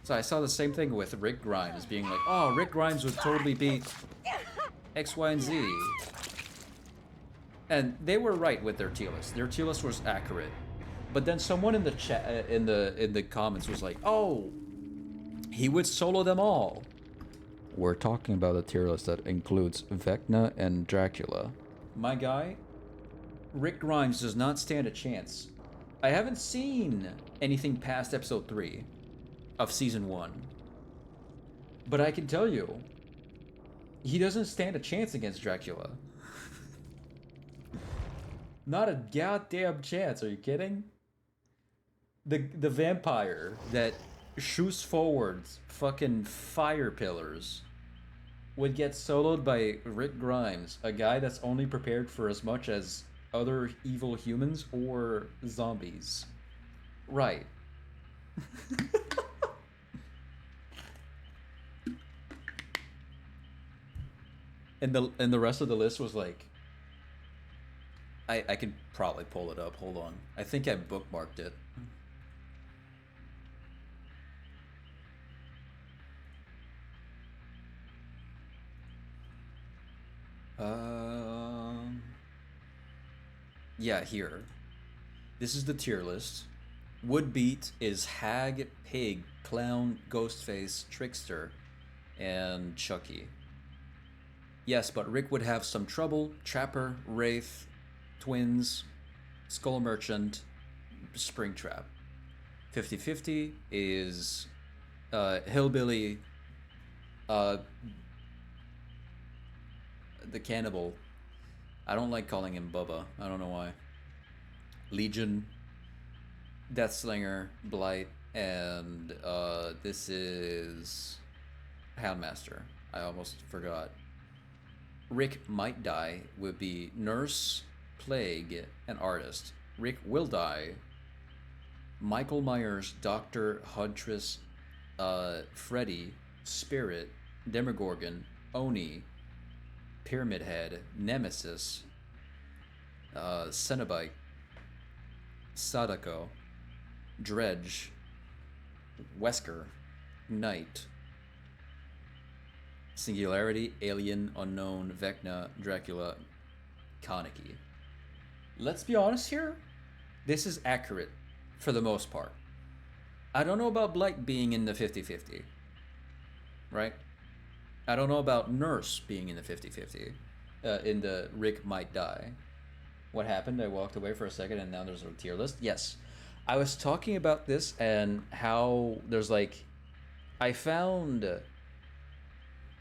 So I saw the same thing with Rick Grimes, being like, oh, Rick Grimes would totally beat X, Y, and Z. And they were right with their tier list. Their tier list was accurate. But then someone in the chat, in the comments was like, oh, he would solo them all. We're talking about a tier list that includes Vecna and Dracula. My guy, Rick Grimes does not stand a chance. I haven't seen anything past episode 3 of season 1. But I can tell you, he doesn't stand a chance against Dracula. Not a goddamn chance, are you kidding? The vampire that shoots forwards fucking fire pillars would get soloed by Rick Grimes, a guy that's only prepared for as much as other evil humans or zombies. Right. And the rest of the list was like, I could probably pull it up. Hold on. I think I bookmarked it. Yeah, here. This is the tier list. Would beat is Hag, Pig, Clown, Ghostface, Trickster, and Chucky. Yes, but Rick would have some trouble. Trapper, Wraith, Twins, Skull Merchant, Springtrap. 50-50 is Hillbilly, the cannibal. I don't like calling him Bubba. I don't know why. Legion, Deathslinger, Blight, and this is Houndmaster. I almost forgot. Rick might die would be Nurse, Plague, and Artist. Rick will die. Michael Myers, Doctor, Huntress, Freddy, Spirit, Demogorgon, Oni, Pyramid Head, Nemesis, Cenobite, Sadako, Dredge, Wesker, Knight, Singularity, Alien, Unknown, Vecna, Dracula, Kaneki. Let's be honest here. This is accurate for the most part. I don't know about Blight being in the 50-50. Right? I don't know about Nurse being in the 50-50. In the Rick might die. What happened? I walked away for a second and now there's a tier list. Yes. I was talking about this and how there's like... I found...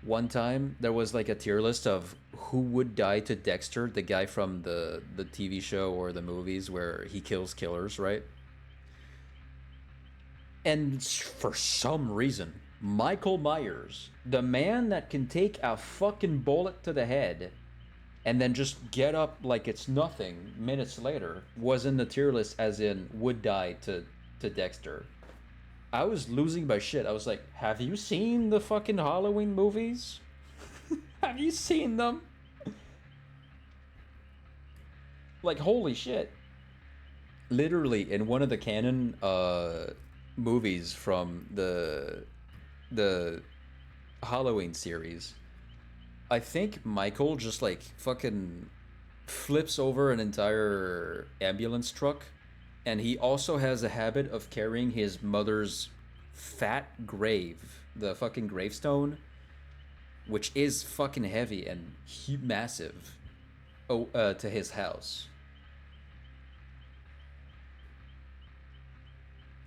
One time there was like a tier list of who would die to Dexter, the guy from the TV show or the movies where he kills killers, right? And for some reason, Michael Myers, the man that can take a fucking bullet to the head and then just get up like it's nothing minutes later, was in the tier list as in would die to Dexter. I was losing my shit. I was like, have you seen the fucking Halloween movies? Have you seen them? Like, holy shit. Literally, in one of the canon movies from the Halloween series, I think Michael just like fucking flips over an entire ambulance truck, and he also has a habit of carrying his mother's fat grave, the fucking gravestone, which is fucking heavy and massive, to his house.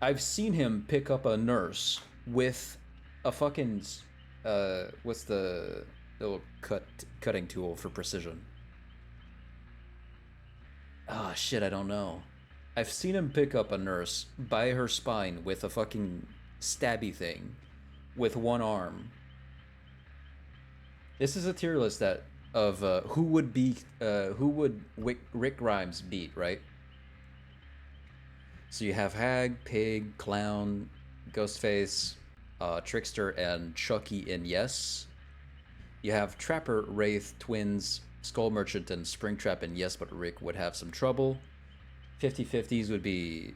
I've seen him pick up a nurse with a fucking what's the little cutting tool for precision? Ah, shit, I don't know. I've seen him pick up a nurse by her spine with a fucking stabby thing with one arm. This is a tier list that of who would Rick Grimes beat, right? So you have Hag, Pig, Clown, Ghostface, Trickster, and Chucky in Yes. You have Trapper, Wraith, Twins, Skull Merchant, and Springtrap in Yes, but Rick would have some trouble. 50-50s would be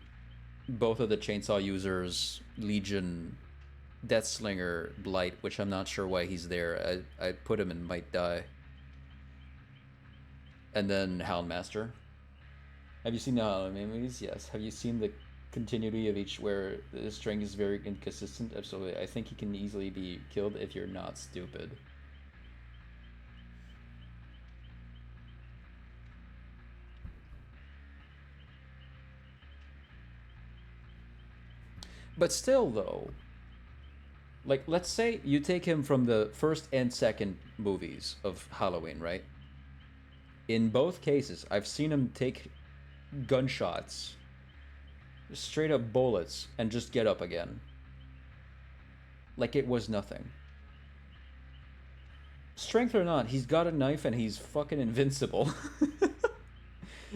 both of the Chainsaw Users, Legion, Deathslinger, Blight, which I'm not sure why he's there. I put him in Might Die. And then Houndmaster. Have you seen the Halloween movies? Yes. Have you seen the continuity of each where the string is very inconsistent? Absolutely. I think he can easily be killed if you're not stupid. But still, though, like, let's say you take him from the first and second movies of Halloween, right? In both cases, I've seen him take gunshots, straight up bullets, and just get up again. Like it was nothing. Strength or not, he's got a knife and he's fucking invincible.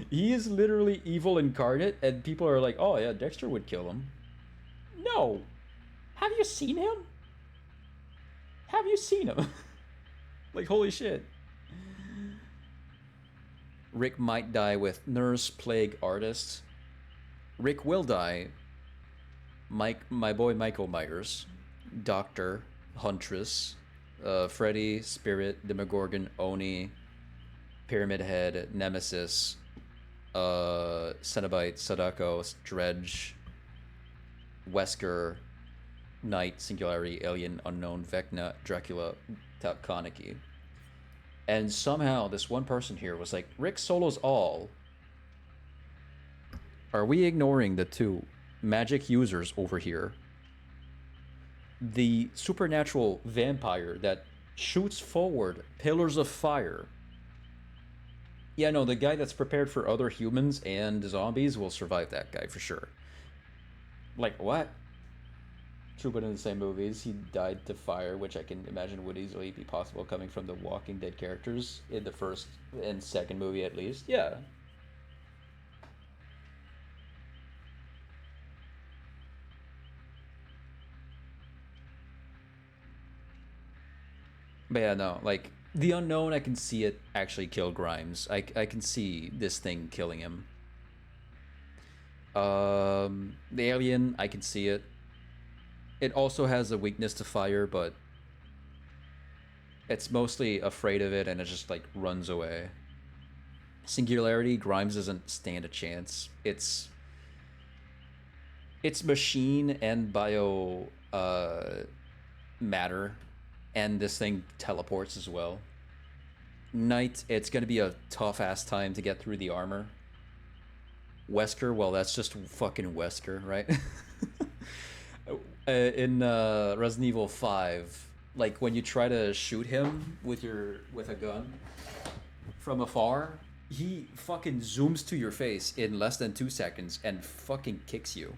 He is literally evil incarnate, and people are like, oh yeah, Dexter would kill him. No! Have you seen him? Have you seen him? Like, holy shit. Rick might die with Nurse, Plague, Artist. Rick will die. My boy Michael Myers. Doctor, Huntress, Freddy, Spirit, Demogorgon, Oni, Pyramid Head, Nemesis, Cenobite, Sadako, Dredge, Wesker, Knight, Singularity, Alien, Unknown, Vecna, Dracula, Kaneki. And somehow this one person here was like, Rick solos all. Are we ignoring the two magic users over here? The supernatural vampire that shoots forward pillars of fire Yeah, no, the guy that's prepared for other humans and zombies will survive that guy for sure. Like, what? True, but in the same movies, he died to fire, which I can imagine would easily be possible coming from the Walking Dead characters in the first and second movie at least. Yeah. But yeah, no, like, the unknown, I can see it actually kill Grimes. I can see this thing killing him. The alien, I can see it. It also has a weakness to fire, but it's mostly afraid of it and it just like runs away. Singularity, Grimes doesn't stand a chance. It's machine and bio matter, and this thing teleports as well. Knight, it's gonna be a tough ass time to get through the armor. Wesker, well, that's just fucking Wesker, right? In Resident Evil 5, like when you try to shoot him with a gun from afar, he fucking zooms to your face in less than 2 seconds and fucking kicks you.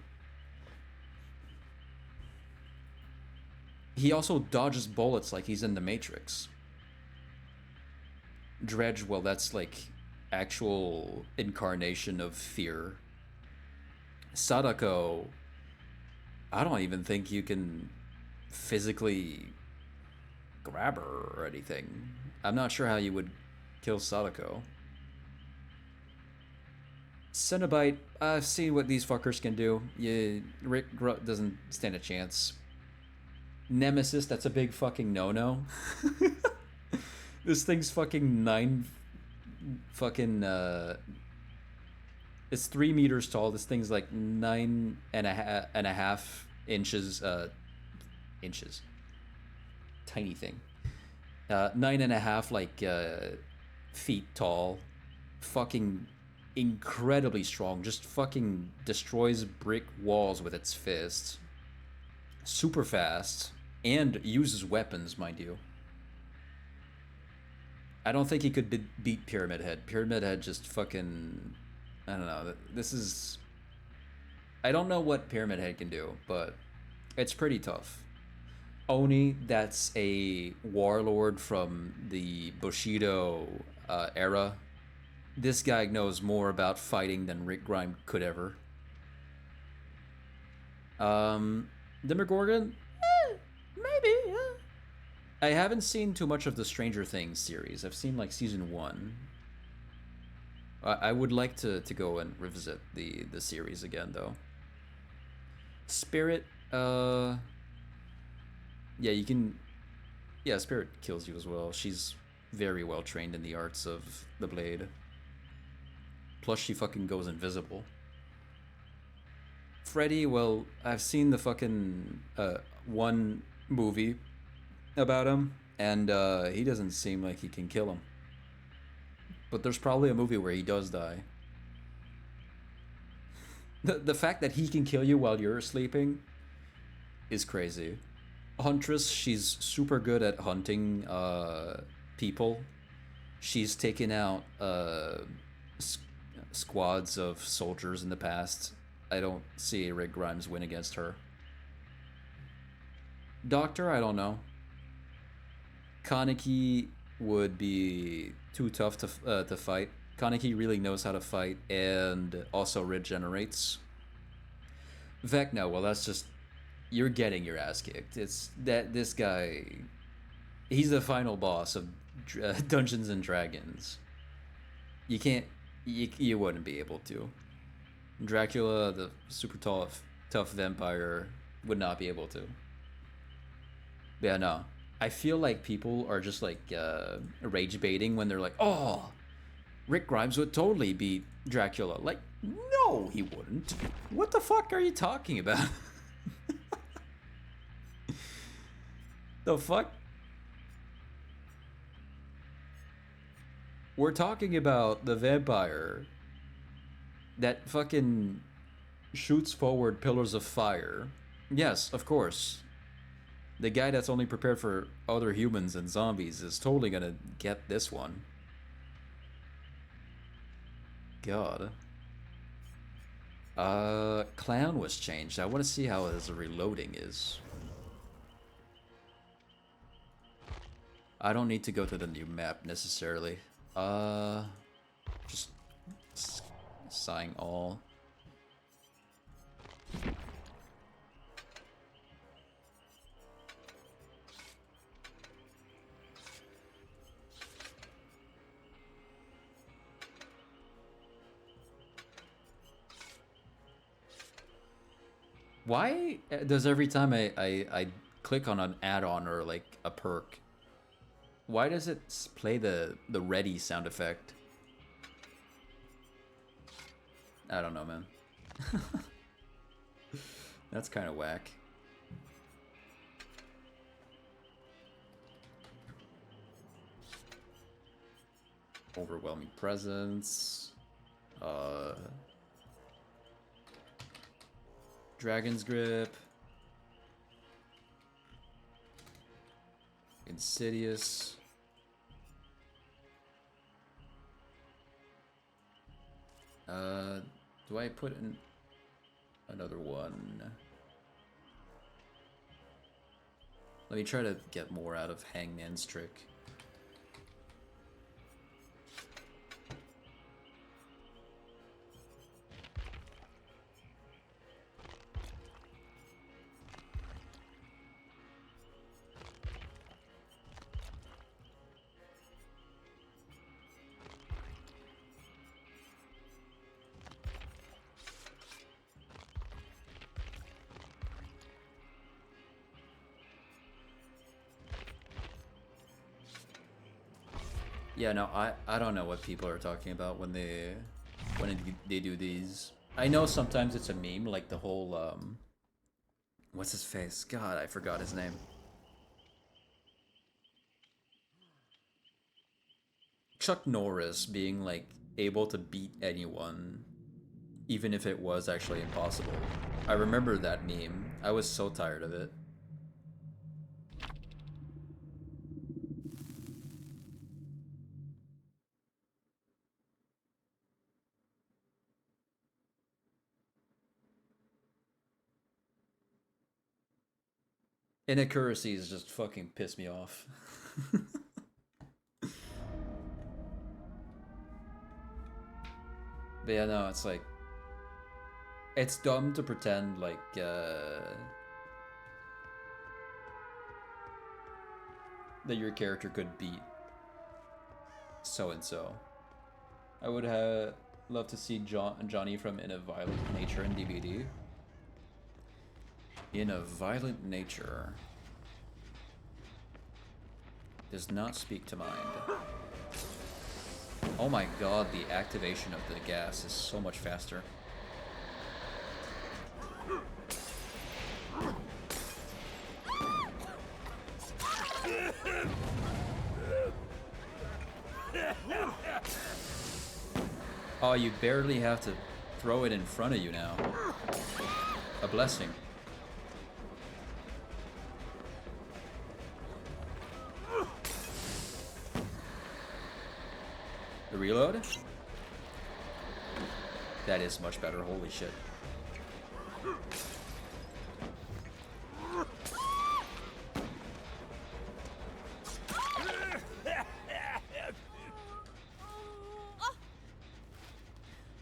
He also dodges bullets like he's in the Matrix. Dredge, well, that's like actual incarnation of fear. Sadako, I don't even think you can physically grab her or anything. I'm not sure how you would kill Sadako. Cenobite, I've seen what these fuckers can do. Rick doesn't stand a chance. Nemesis, that's a big fucking no-no. This thing's fucking nine fucking it's 3 meters tall. This thing's like nine and a half inches inches. Tiny thing. Nine and a half like feet tall. Fucking incredibly strong. Just fucking destroys brick walls with its fists. Super fast and uses weapons, mind you. I don't think he could beat Pyramid Head. Pyramid Head just fucking. I don't know. This is. I don't know what Pyramid Head can do, but it's pretty tough. Oni, that's a warlord from the Bushido era. This guy knows more about fighting than Rick Grimes could ever. Demogorgon? Maybe, yeah. I haven't seen too much of the Stranger Things series. I've seen like season 1. I would like to go and revisit the series again though. Spirit, yeah, you can. Yeah, Spirit kills you as well. She's very well trained in the arts of the blade. Plus, she fucking goes invisible. Freddy, well, I've seen the fucking one movie about him, and he doesn't seem like he can kill him. But there's probably a movie where he does die. The fact that he can kill you while you're sleeping is crazy. Huntress, she's super good at hunting people. She's taken out squads of soldiers in the past. I don't see Rick Grimes win against her. Doctor, I don't know. Kaneki would be too tough to fight. Kaneki really knows how to fight and also regenerates. Vecna, well, that's just you're getting your ass kicked. It's that this guy, he's the final boss of Dungeons and Dragons. You can't, you wouldn't be able to. Dracula, the super tough vampire, would not be able to. Yeah, no. I feel like people are just like rage baiting when they're like, "Oh, Rick Grimes would totally beat Dracula." Like, no, he wouldn't. What the fuck are you talking about? The fuck? We're talking about the vampire that fucking shoots forward pillars of fire. Yes, of course. The guy that's only prepared for other humans and zombies is totally gonna get this one. god. Clown was changed. I want to see how his reloading is. I don't need to go to the new map necessarily. Just assign all. Why does every time I click on an add-on or like a perk, why does it play the ready sound effect? I don't know, man. That's kind of whack. Overwhelming presence. Dragon's Grip. Insidious. Do I put in another one? Let me try to get more out of Hangman's trick. Yeah, no, I don't know what people are talking about when they do these. I know sometimes it's a meme, like the whole what's his face? God, I forgot his name. Chuck Norris being like able to beat anyone, even if it was actually impossible. I remember that meme. I was so tired of it. Inaccuracies just fucking piss me off. But yeah, no, it's like, it's dumb to pretend like that your character could beat so and so. I would have loved to see Johnny from In a Violent Nature in DVD. In a Violent Nature does not speak to mind. Oh my god, the activation of the gas is so much faster. Oh, you barely have to throw it in front of you now. A blessing. The reload? That is much better, holy shit.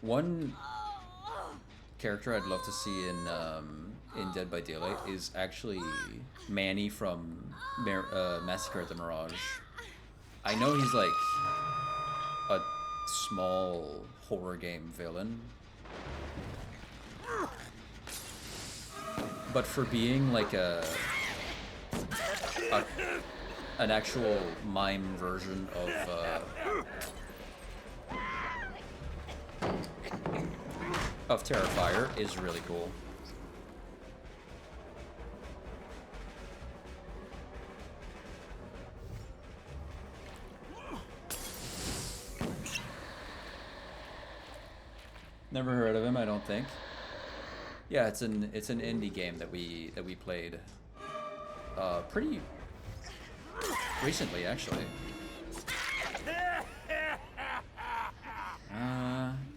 One character I'd love to see in Dead by Daylight is actually Manny from Massacre at the Mirage. I know he's like a small horror game villain, but for being like an actual mime version of Terrifier is really cool. Never heard of him, I don't think. Yeah, it's an indie game that we played pretty recently, actually.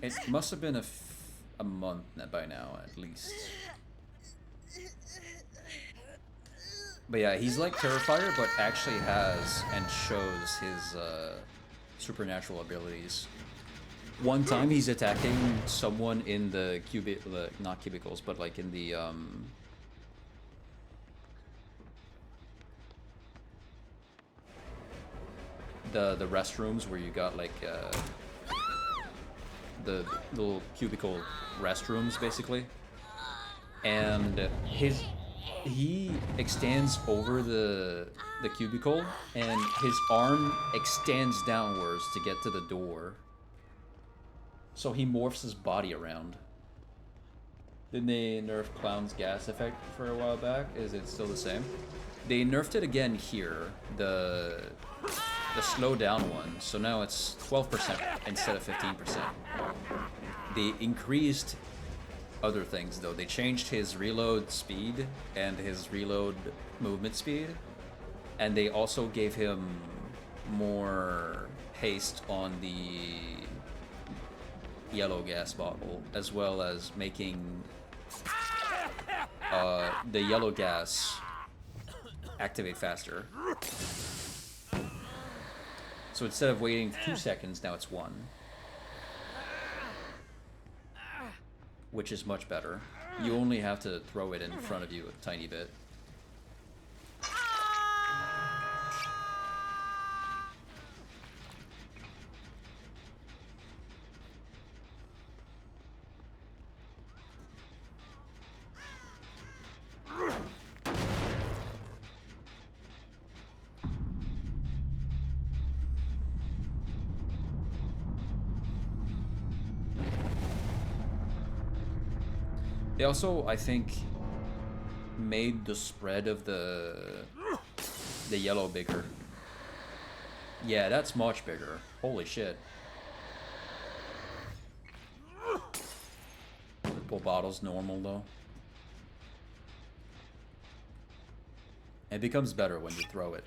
It must have been a month by now, at least. But yeah, he's like Terrifier, but actually has and shows his supernatural abilities. One time he's attacking someone in the not cubicles, but like in the restrooms where you got like the little cubicle restrooms basically, and he extends over the cubicle and his arm extends downwards to get to the door. So he morphs his body around. Didn't they nerf Clown's gas effect for a while back? Is it still the same? They nerfed it again here, the slow down one, so now it's 12% instead of 15%. They increased other things though. They changed his reload speed and his reload movement speed, and they also gave him more haste on the yellow gas bottle, as well as making the yellow gas activate faster. So instead of waiting 2 seconds, now it's 1. Which is much better. You only have to throw it in front of you a tiny bit. They also, I think, made the spread of the yellow bigger. Yeah, that's much bigger. Holy shit. Purple bottle's normal though. It becomes better when you throw it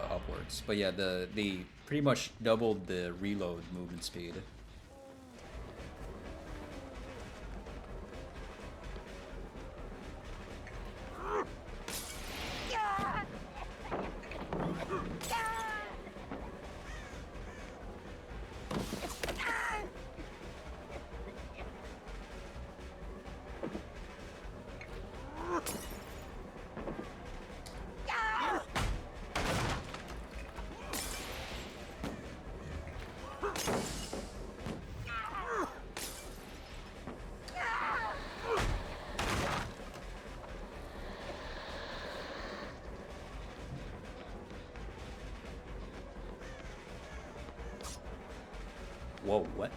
upwards. But yeah, they pretty much doubled the reload movement speed. Whoa, what?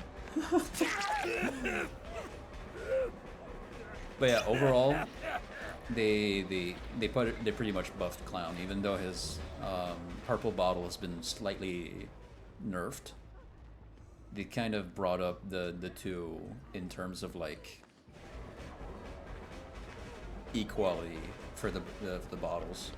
But yeah, overall, they pretty much buffed Clown, even though his purple bottle has been slightly nerfed. They kind of brought up the two in terms of like equality for the bottles.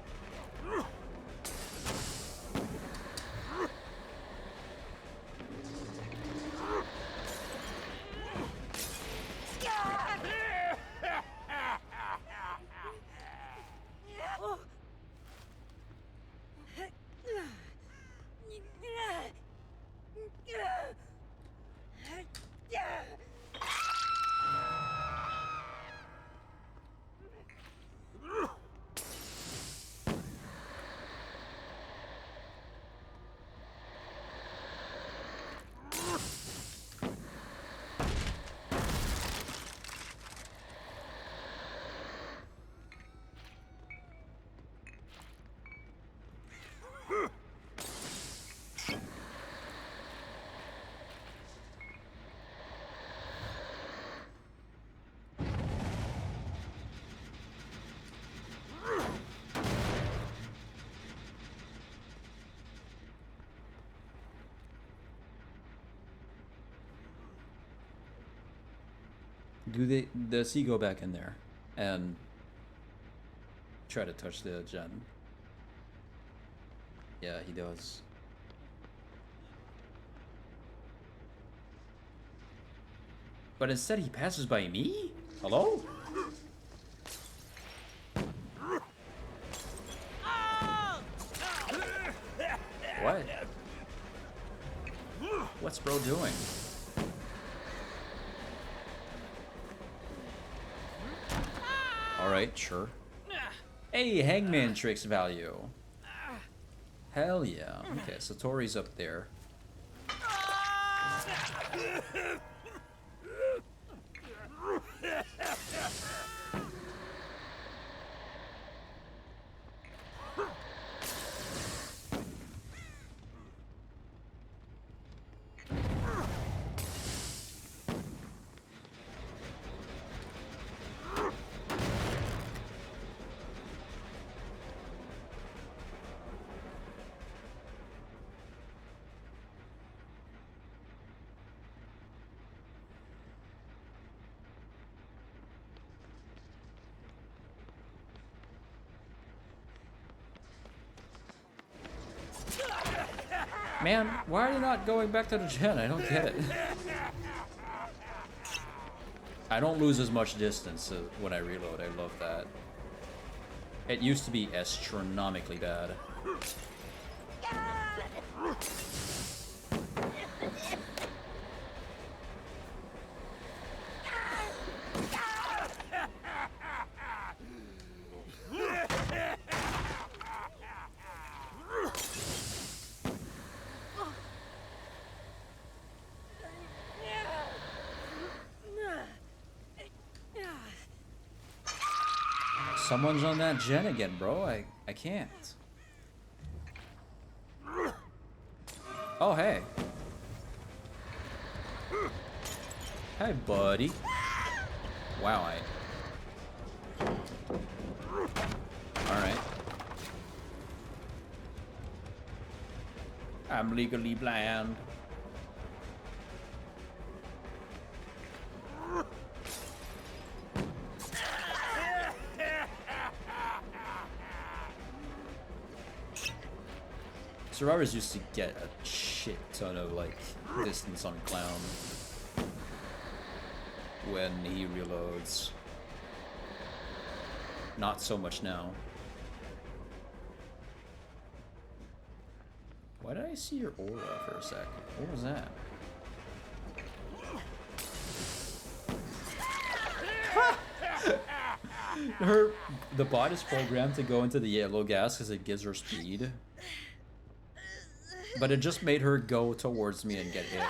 Does he go back in there and try to touch the gen? Yeah, he does. But instead he passes by me? Hello? What? What's bro doing? Alright, sure. Hey, hangman tricks value. Hell yeah. Okay, so Tori's up there. Man, why are you not going back to the gen? I don't get it. I don't lose as much distance when I reload. I love that. It used to be astronomically bad. Someone's on that gen again, bro. I can't. Oh, hey. Hey, buddy. Wow, Alright. I'm legally blind. Survivors used to get a shit ton of, like, distance on Clown when he reloads. Not so much now. Why did I see your aura for a sec? What was that? The bot is programmed to go into the yellow gas because it gives her speed. But it just made her go towards me and get hit.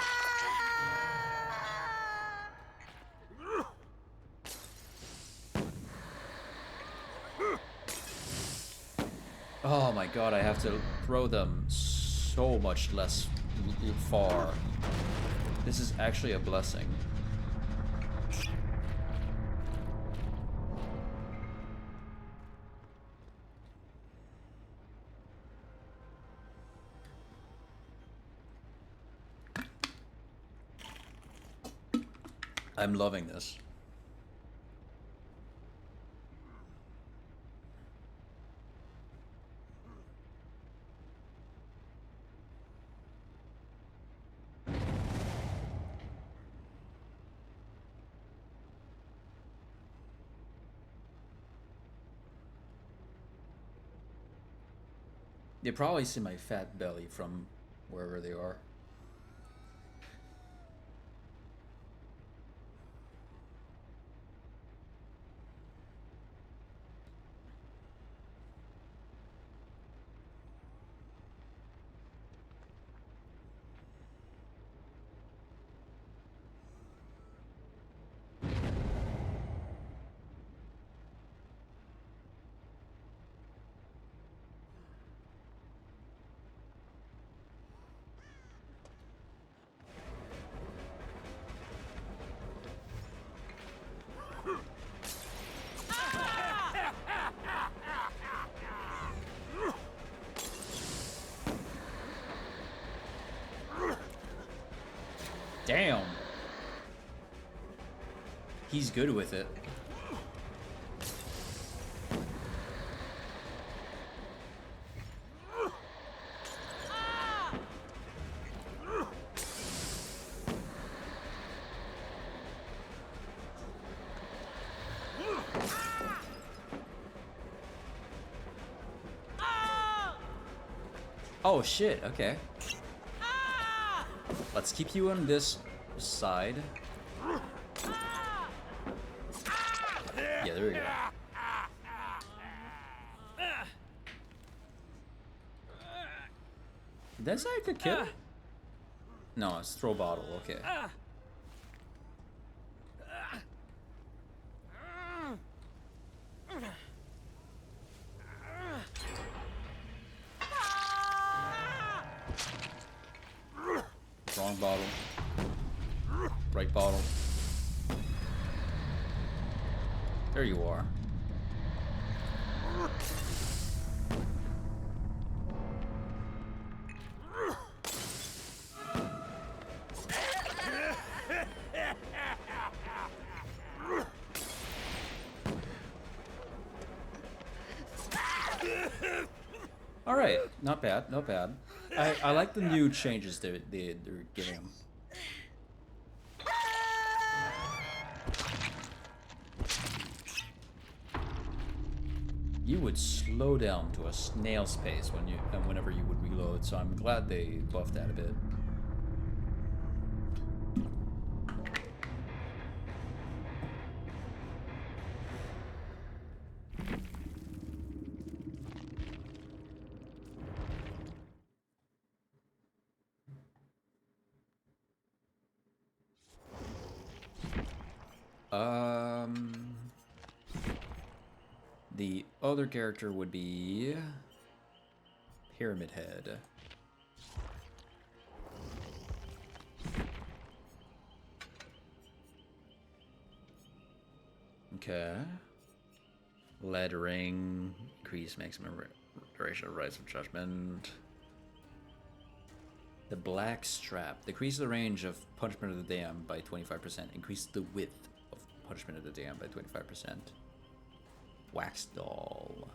Oh my god, I have to throw them so much less far. This is actually a blessing. I'm loving this. They probably see my fat belly from wherever they are. Damn. He's good with it. Oh shit, okay. Let's keep you on this side. Yeah, there we go. That's how you could kill? No, it's throw bottle, okay. Wrong bottle. Right bottle. There you are. All right, not bad, not bad. I like the new changes they're giving them. You would slow down to a snail's pace whenever you would reload, so I'm glad they buffed that a bit. The other character would be Pyramid Head. Okay. Lead ring, increase maximum duration of Rise of Judgment. The black strap, decrease the range of Punishment of the Damned by 25%. Increase the width of Punishment of the Damned by 25%. Wax doll.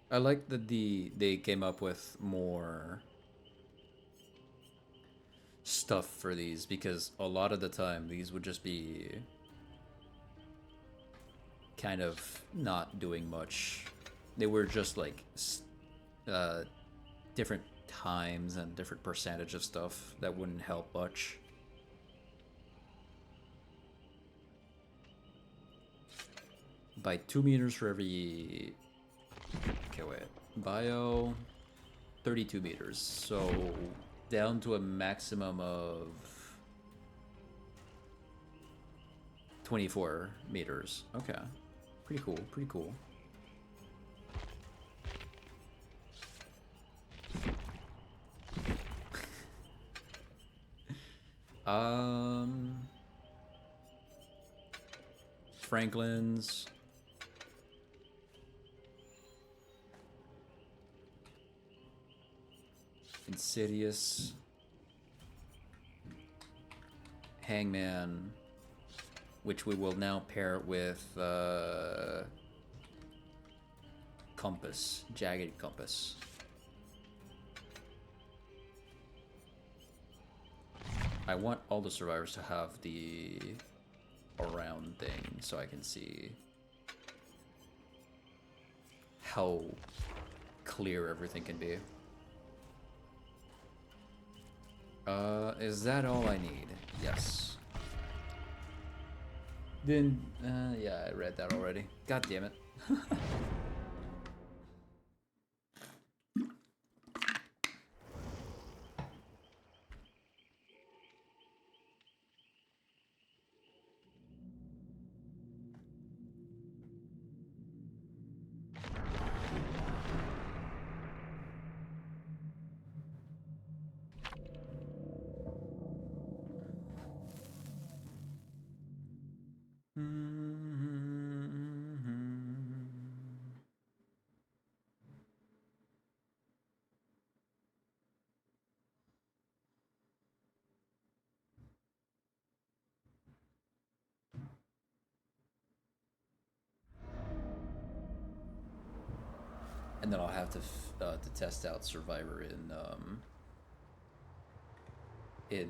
I like that they came up with more stuff for these, because a lot of the time these would just be kind of not doing much. They were just like different times and different percentage of stuff that wouldn't help much. By 2 meters for every... Okay, wait. Bio, 32 meters. So down to a maximum of 24 meters. Okay. Pretty cool, pretty cool. Franklin's. Insidious. Hangman. Which we will now pair with Compass. Jagged Compass. I want all the survivors to have the around thing so I can see how clear everything can be. Is that all I need? Yes. Then, yeah, I read that already. God damn it. And then I'll have to test out Survivor in...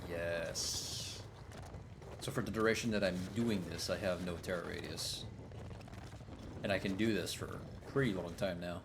Yes. So for the duration that I'm doing this, I have no terror radius. And I can do this for a pretty long time now.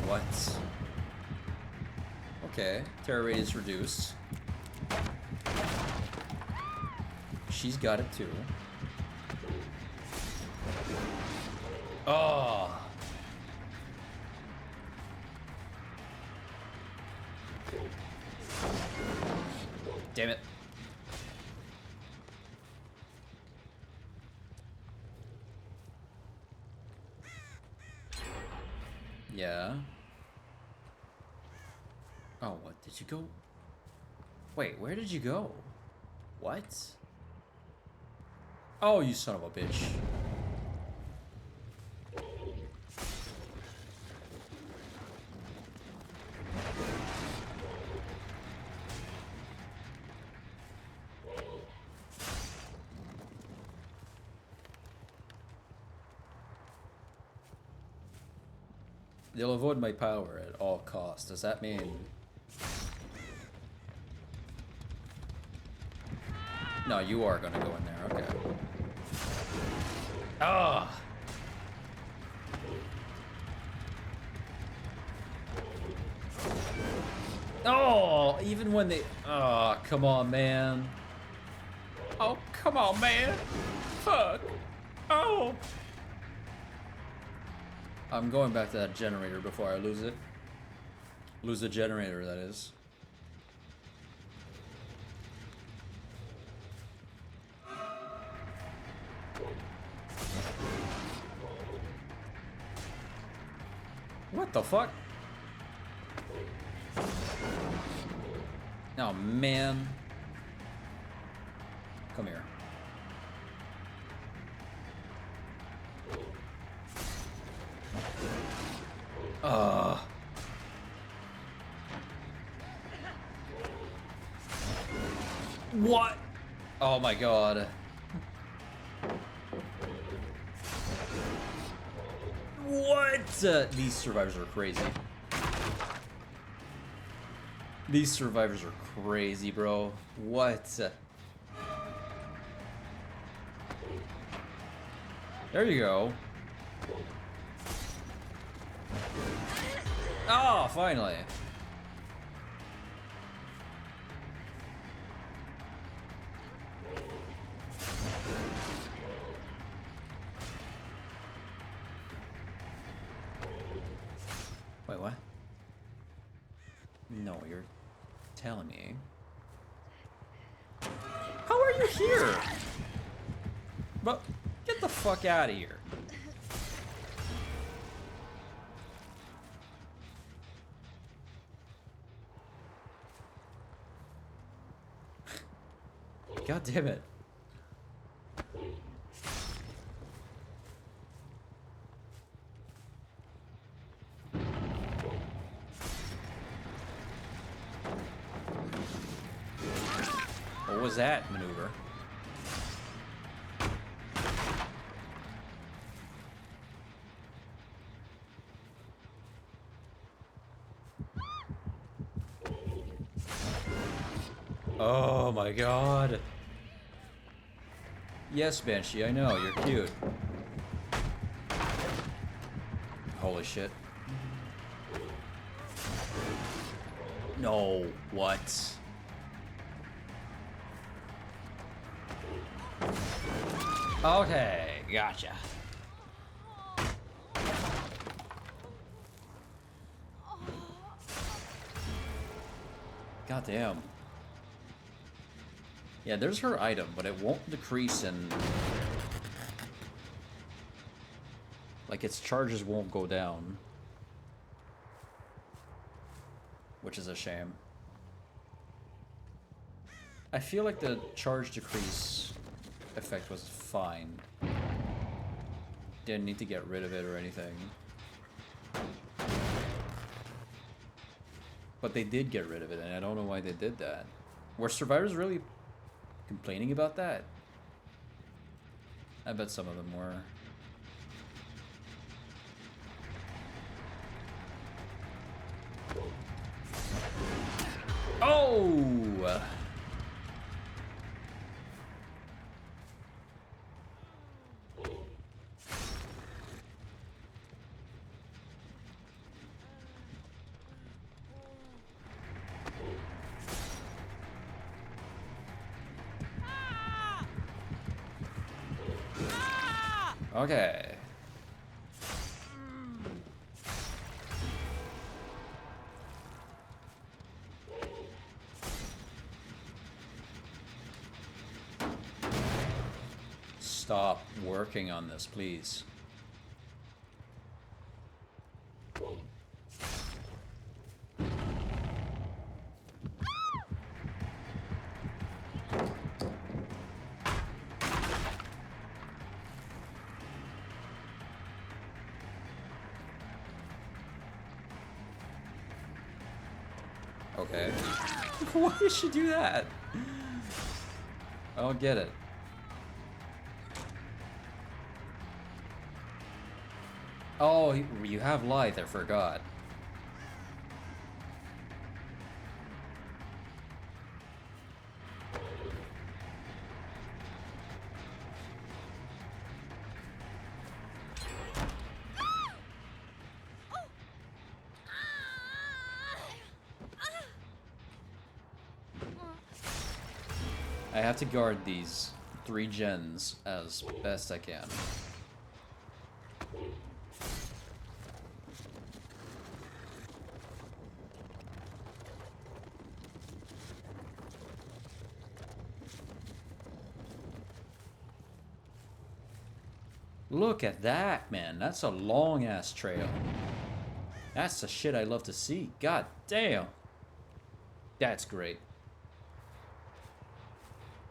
What? Okay, terror radius reduced. She's got it too. Oh! Damn it. Yeah. Oh, what? Did you go? Wait, where did you go? What? Oh, you son of a bitch. They'll avoid my power at all costs. Does that mean... No, you are gonna go in there, okay. Ah! Oh, even when they... Oh, come on, man. Oh, come on, man. Fuck. Oh. I'm going back to that generator before I lose it. Lose the generator, that is. What the fuck? Oh, man. Come here. What? Oh my god. What? These survivors are crazy. These survivors are crazy, bro. What? There you go. Oh, finally. Wait, what? No, you're telling me. How are you here? But get the fuck out of here. God damn it. What was that maneuver? Oh my god. Yes, Banshee, I know, you're cute. Holy shit. No, what? Okay, gotcha. God damn. Yeah, there's her item, but it won't decrease in... Like, its charges won't go down. Which is a shame. I feel like the charge decrease effect was fine. Didn't need to get rid of it or anything. But they did get rid of it, and I don't know why they did that. Were survivors really complaining about that? I bet some of them were. Oh! Okay. Stop working on this, please. Okay. Why did she do that? I don't get it. Oh, you have light, I forgot. I have to guard these 3 gens as best I can. Look at that, man. That's a long-ass trail. That's the shit I love to see. God damn. That's great.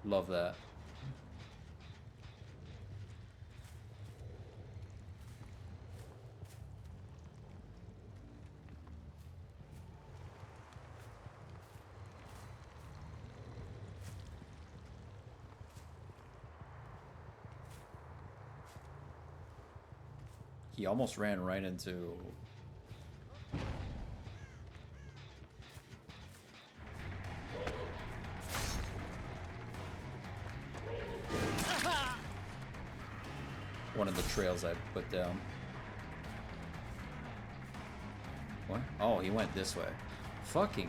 Love that. He almost ran right into... one of the trails I put down. What? Oh, he went this way. Fucking...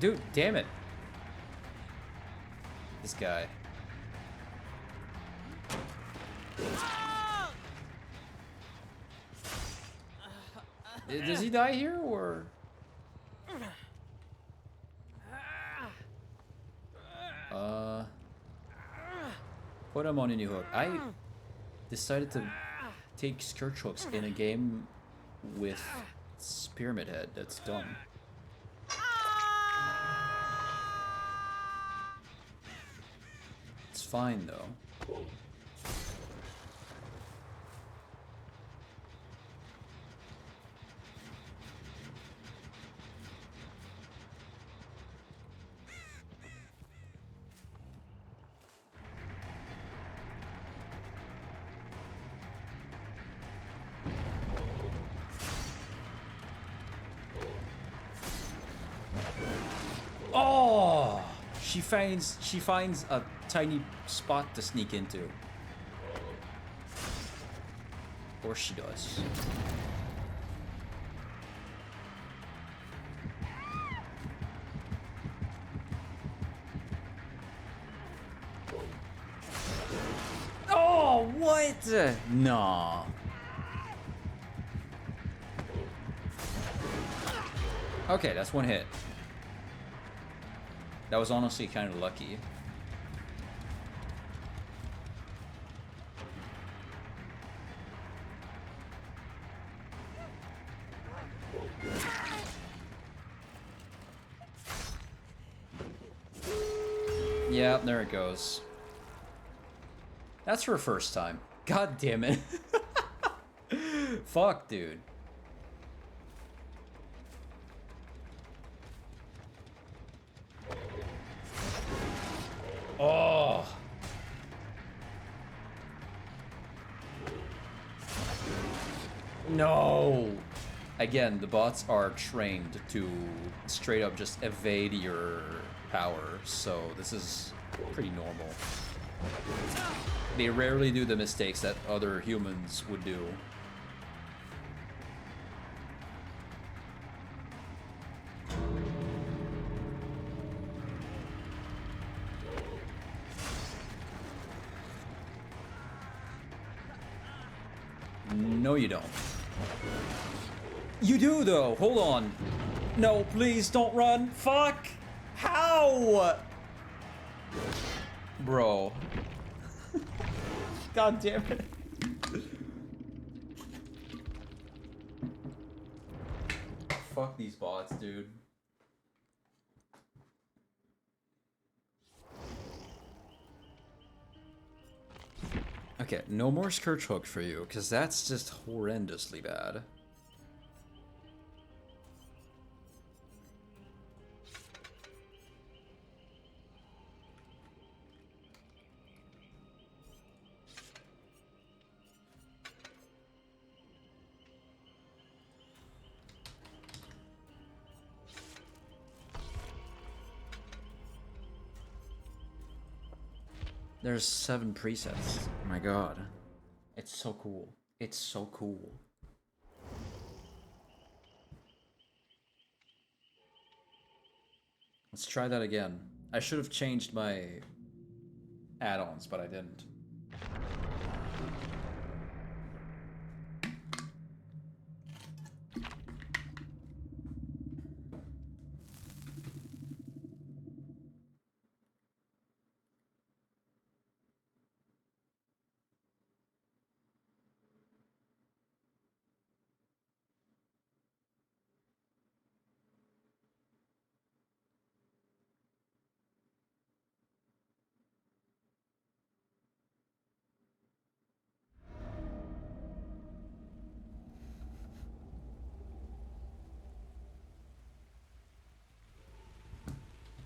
Dude, damn it. This guy. Does he die here, or...? Put him on a new hook. I decided to take Scourge hooks in a game with Pyramid Head. That's dumb. It's fine, though. Oh! She finds a tiny spot to sneak into. Of course she does. Oh, what? Nah. Okay, that's one hit. That was honestly kind of lucky. Yeah, there it goes. That's her first time. God damn it. Fuck, dude. Oh. No. Again, the bots are trained to straight up just evade your power, so this is pretty normal. They rarely do the mistakes that other humans would do. No, you don't. You do, though. Hold on. No, please don't run. Fuck. How? Bro. God damn it. Fuck these bots, dude. Okay, no more Scourge Hook for you, because that's just horrendously bad. There's 7 presets. Oh my god. It's so cool. It's so cool. Let's try that again. I should have changed my add-ons, but I didn't.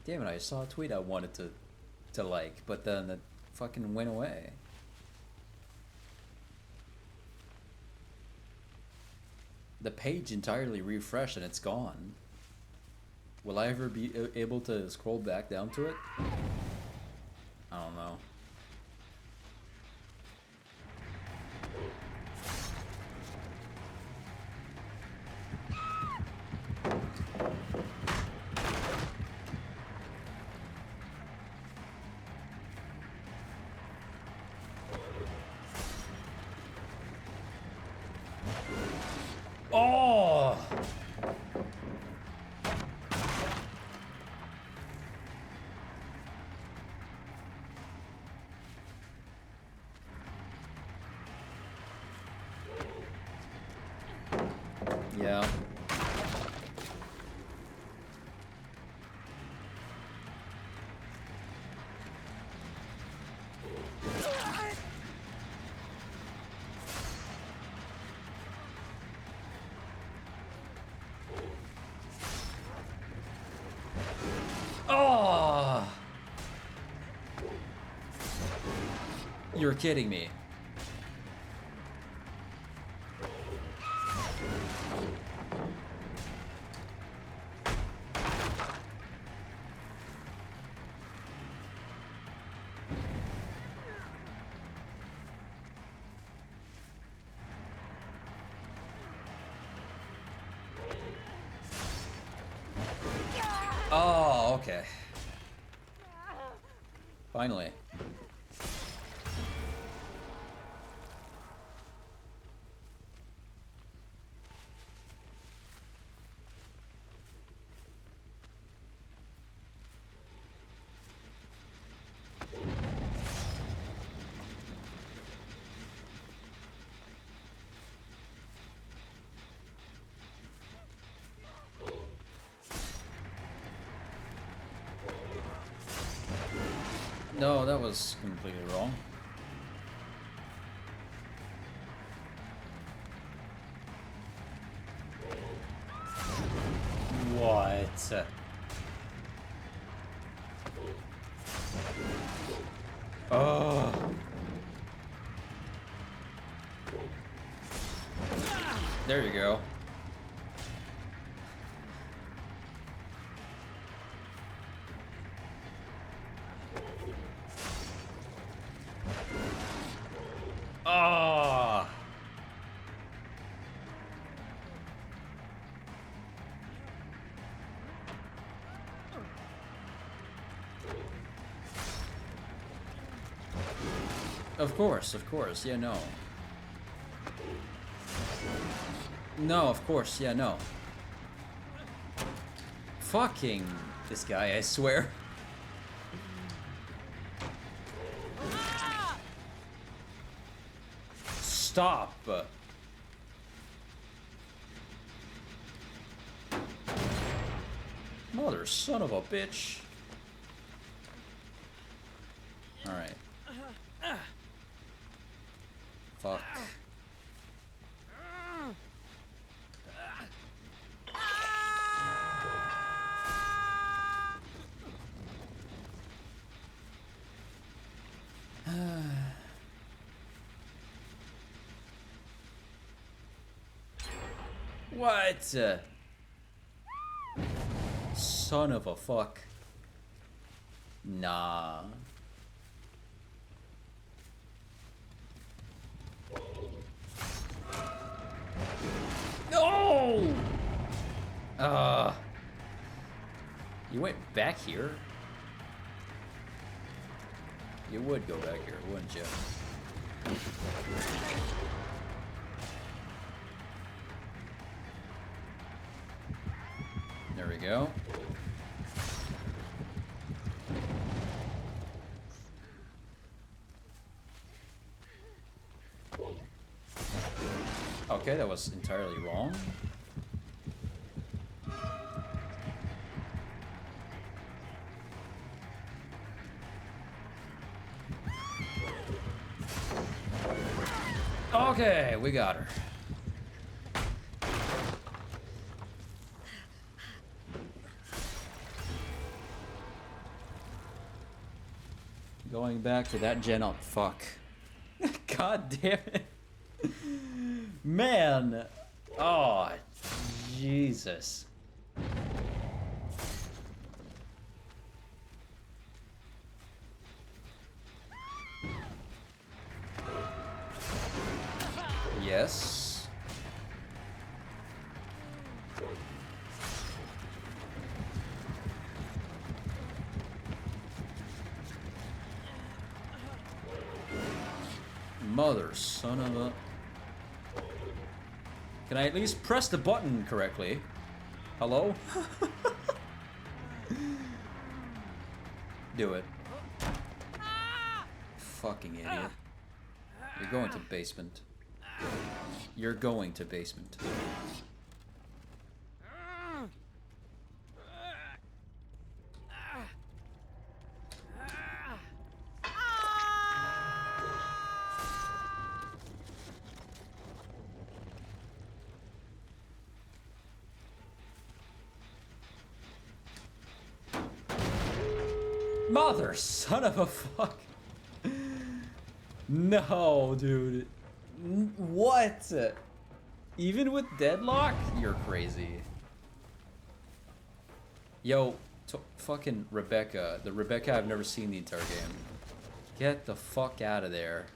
Damn it, I saw a tweet I wanted to like, but then it fucking went away. The page entirely refreshed and it's gone. Will I ever be able to scroll back down to it? I don't know. Oh! Yeah. Oh! You're kidding me. Oh, okay. Finally. No, that was completely wrong. What? Oh. There you go. Ah. Of course, yeah, no. No, of course, yeah, no. Fucking this guy, I swear. Stop. Mother son of a bitch. Alright. Fuck. What? Son of a fuck. Nah. No! You went back here? You would go back here, wouldn't you? There we go. Okay, that was entirely wrong. Okay, we got her. Going back to that gen up. Fuck. God damn it. Man. Oh, Jesus. Yes. Mother son of a... Can I at least press the button correctly? Hello? Do it. Fucking idiot. You're going to basement. You're going to basement. Mother son of a fuck. No, dude. What? Even with deadlock? You're crazy. Yo, fucking Rebecca. The Rebecca I've never seen the entire game. Get the fuck out of there.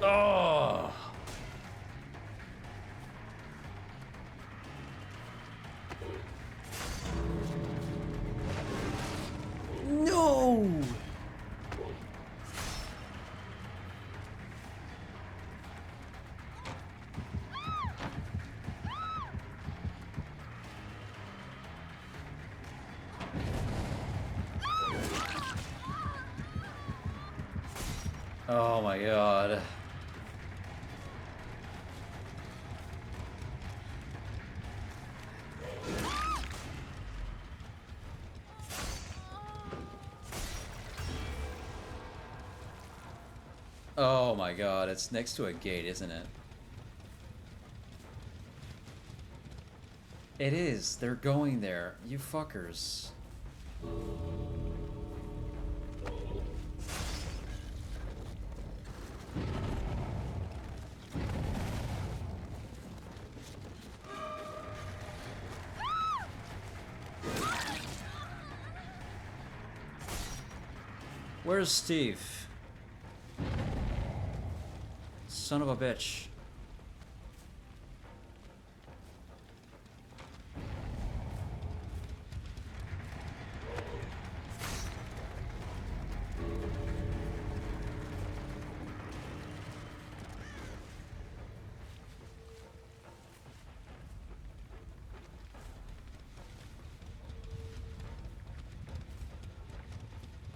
Oh. No! Oh my god. Oh my god, it's next to a gate, isn't it? It is. They're going there. You fuckers. Where's Steve? Son of a bitch.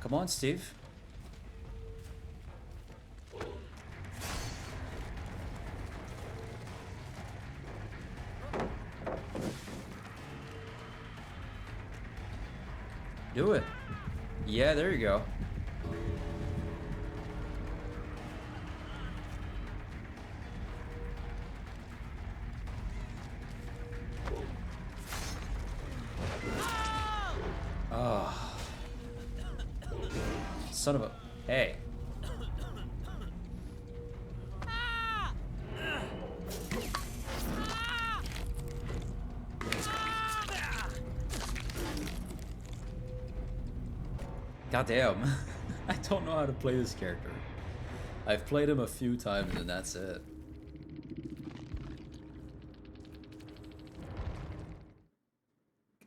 Come on, Steve. Do it. Yeah, there you go. Oh. Son of a... Hey. Goddamn. I don't know how to play this character. I've played him a few times and that's it.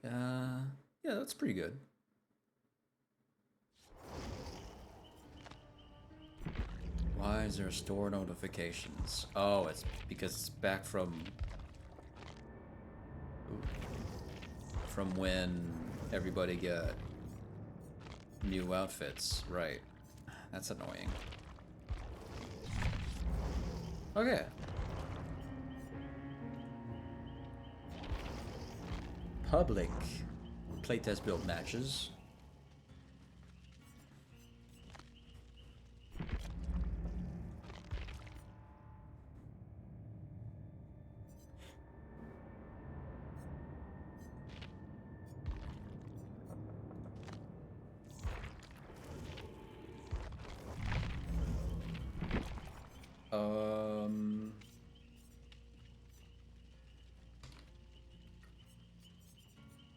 Yeah, that's pretty good. Why is there store notifications? Oh, it's because it's back from when everybody got new outfits, right? That's annoying. Okay. Public playtest build matches.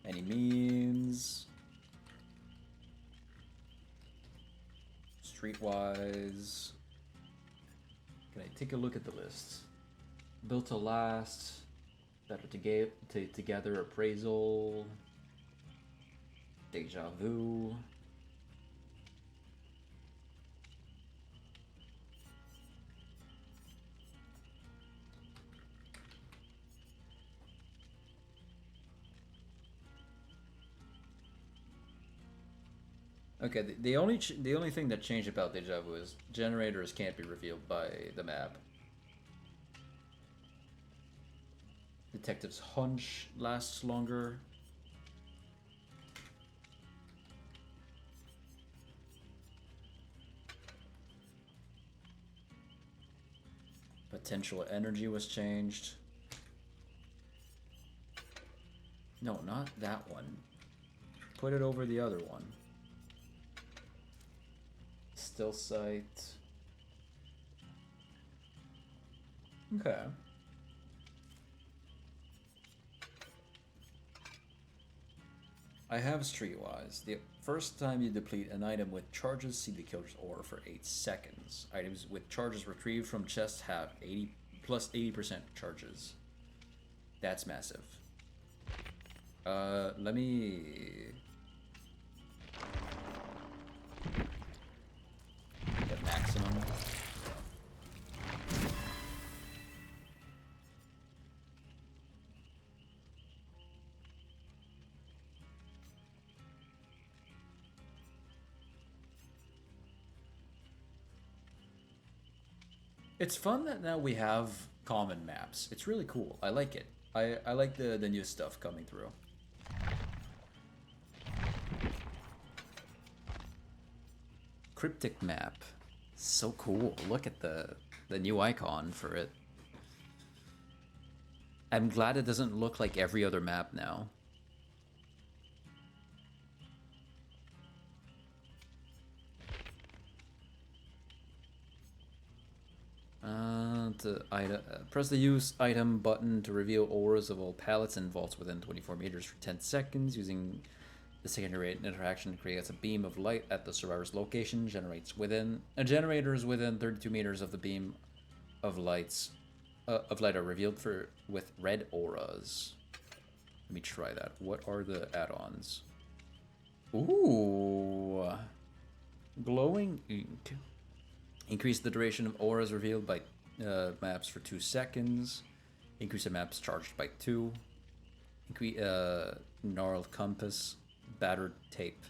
Any memes? Streetwise. Can I take a look at the list? Built to last. Better together appraisal. Deja vu. Okay, the only thing that changed about Deja Vu is generators can't be revealed by the map. Detective's hunch lasts longer. Potential energy was changed. No, not that one. Put it over the other one. Still sight. Okay. I have Streetwise. The first time you deplete an item with charges, see the killer's aura for 8 seconds. Items with charges retrieved from chests have 80% charges. That's massive. Let me... get maximum. It's fun that now we have common maps. It's really cool. I like it. I like the new stuff coming through. Cryptic map. So cool. Look at the new icon for it. I'm glad it doesn't look like every other map now. Press the use item button to reveal auras of all pallets and vaults within 24 meters for 10 seconds. Using the secondary interaction creates a beam of light at the survivor's location. A generator is within 32 meters of the beam of light are revealed with red auras. Let me try that. What are the add-ons? Ooh, glowing ink. Increase the duration of auras revealed by maps for 2 seconds. Increase the maps charged by 2. Increase gnarled compass. Battered tape.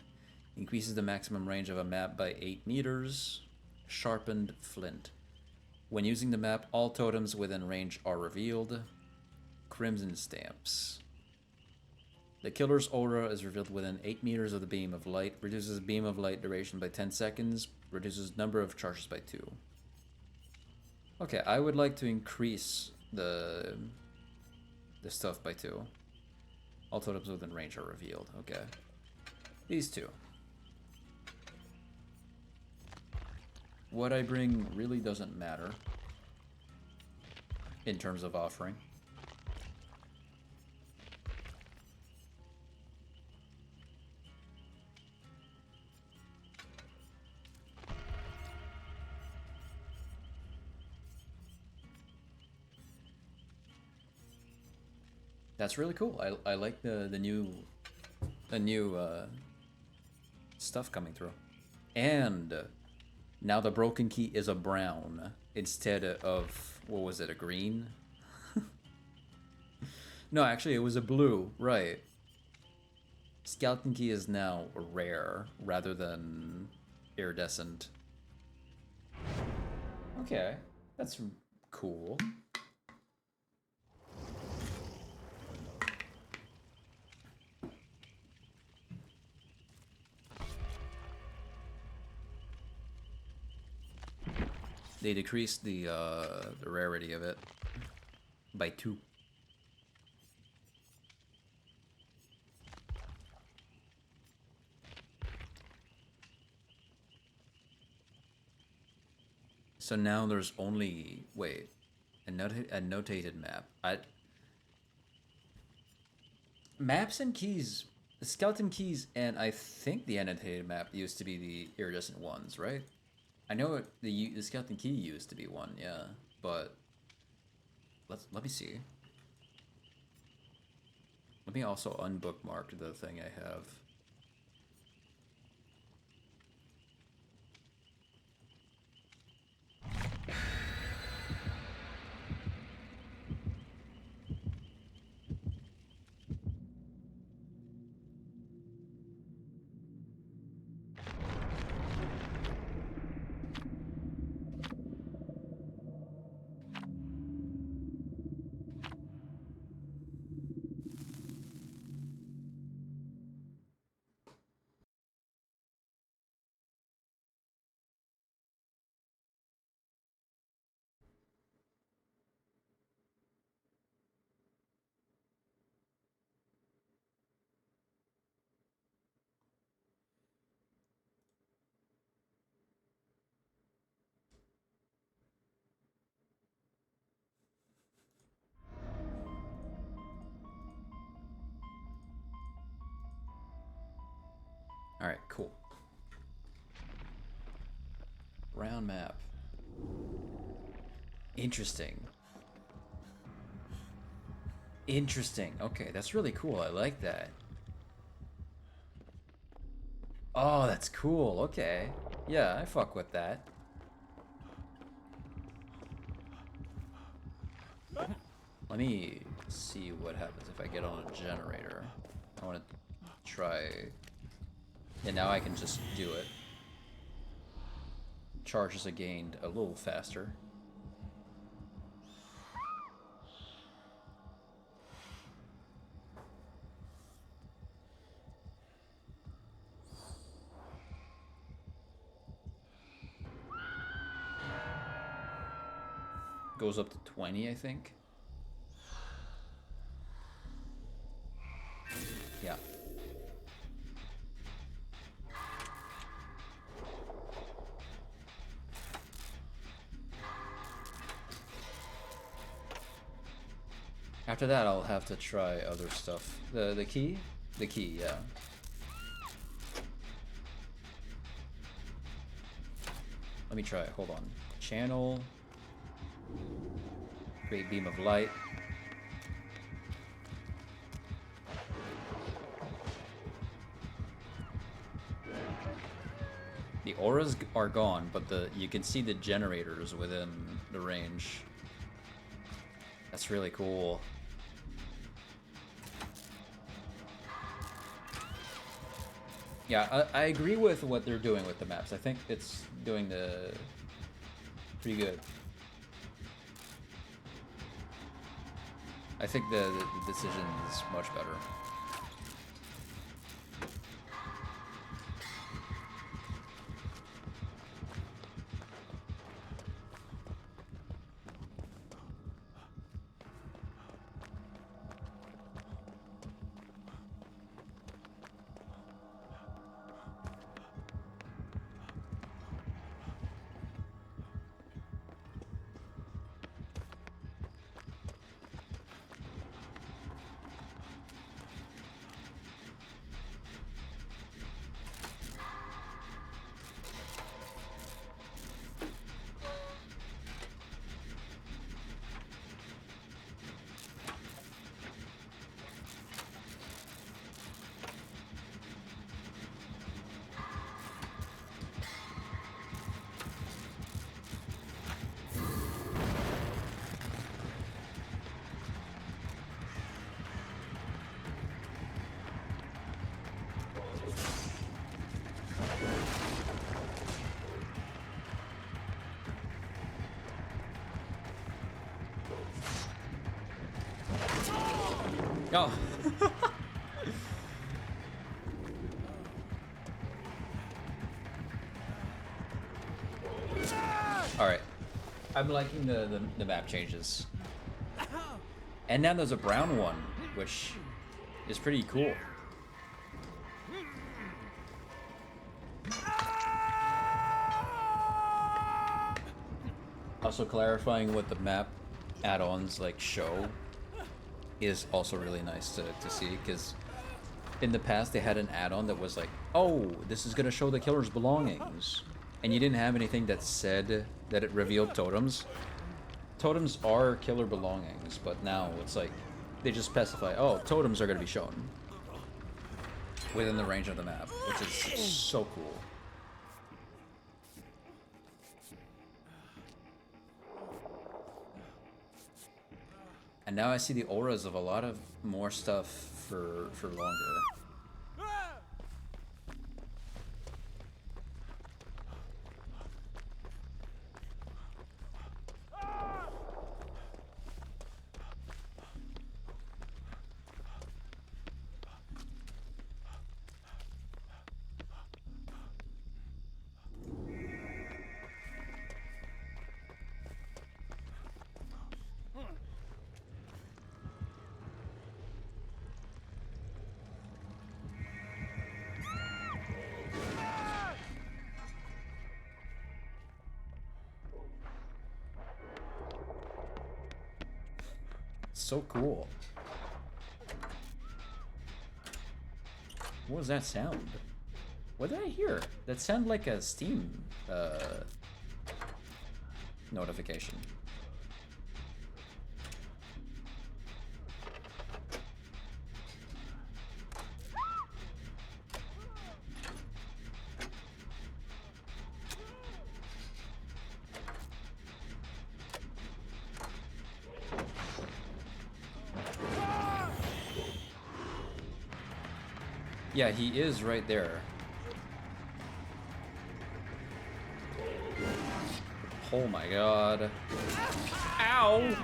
Increases the maximum range of a map by 8 meters. Sharpened flint. When using the map, all totems within range are revealed. Crimson stamps. The killer's aura is revealed within 8 meters of the beam of light. Reduces beam of light duration by 10 seconds. Reduces number of charges by 2. Okay, I would like to increase the stuff by 2. All totems within range are revealed. Okay. These two. What I bring really doesn't matter in terms of offering. That's really cool. I like the new stuff coming through. And now the broken key is a brown instead of, what was it, a green? No, actually it was a blue, right. Skeleton key is now rare rather than iridescent. Okay, that's cool. They decreased the rarity of it by 2. So now there's only, wait, a notated map. Maps and keys, the skeleton keys, and I think the annotated map used to be the iridescent ones, right? I know the skeleton key used to be one, yeah, but let me see. Let me also unbookmark the thing I have. All right, cool. Round map. Interesting. Interesting. Okay, that's really cool. I like that. Oh, that's cool. Okay. Yeah, I fuck with that. Let me see what happens if I get on a generator. I want to try... Yeah, now I can just do it. Charges are gained a little faster. Goes up to 20, I think. Yeah. After that, I'll have to try other stuff. The key? The key, yeah. Let me try it. Hold on. Channel. Great beam of light. The auras are gone, but you can see the generators within the range. That's really cool. Yeah, I agree with what they're doing with the maps. I think it's doing the pretty good. I think the decision is much better. Oh. Alright. I'm liking the map changes. And now there's a brown one, which is pretty cool. Also clarifying what the map add-ons like show is also really nice to see, because in the past they had an add-on that was like, oh, this is gonna show the killer's belongings, and you didn't have anything that said that it revealed totems. Totems are killer belongings, but now it's like they just specify, oh, totems are gonna be shown within the range of the map, which is so cool. And now I see the auras of a lot of more stuff for longer. So cool. What was that sound? What did I hear? That sounded like a Steam notification. Yeah, he is right there. Oh my god. Ow!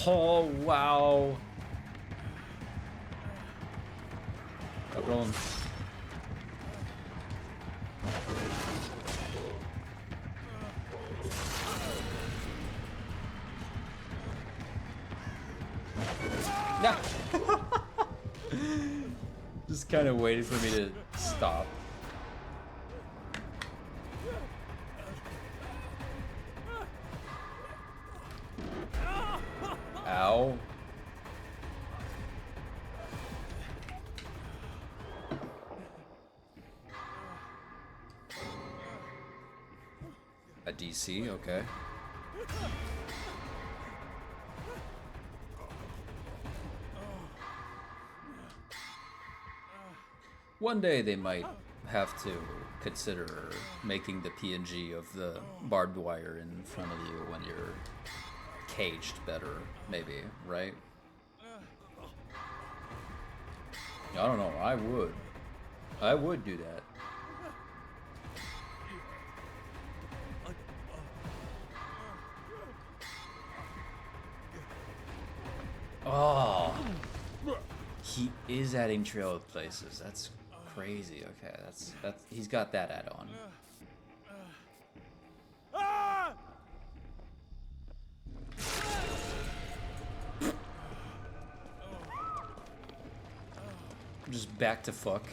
Oh, wow. Cabrón. No. Just kind of waited for me to stop. Ow. A DC, okay. One day they might have to consider making the PNG of the barbed wire in front of you when you're caged better, maybe, right? I don't know, I would. I would do that. Oh, he is adding trail of places. That's crazy. Okay, that's he's got that add-on. Just back to fuck.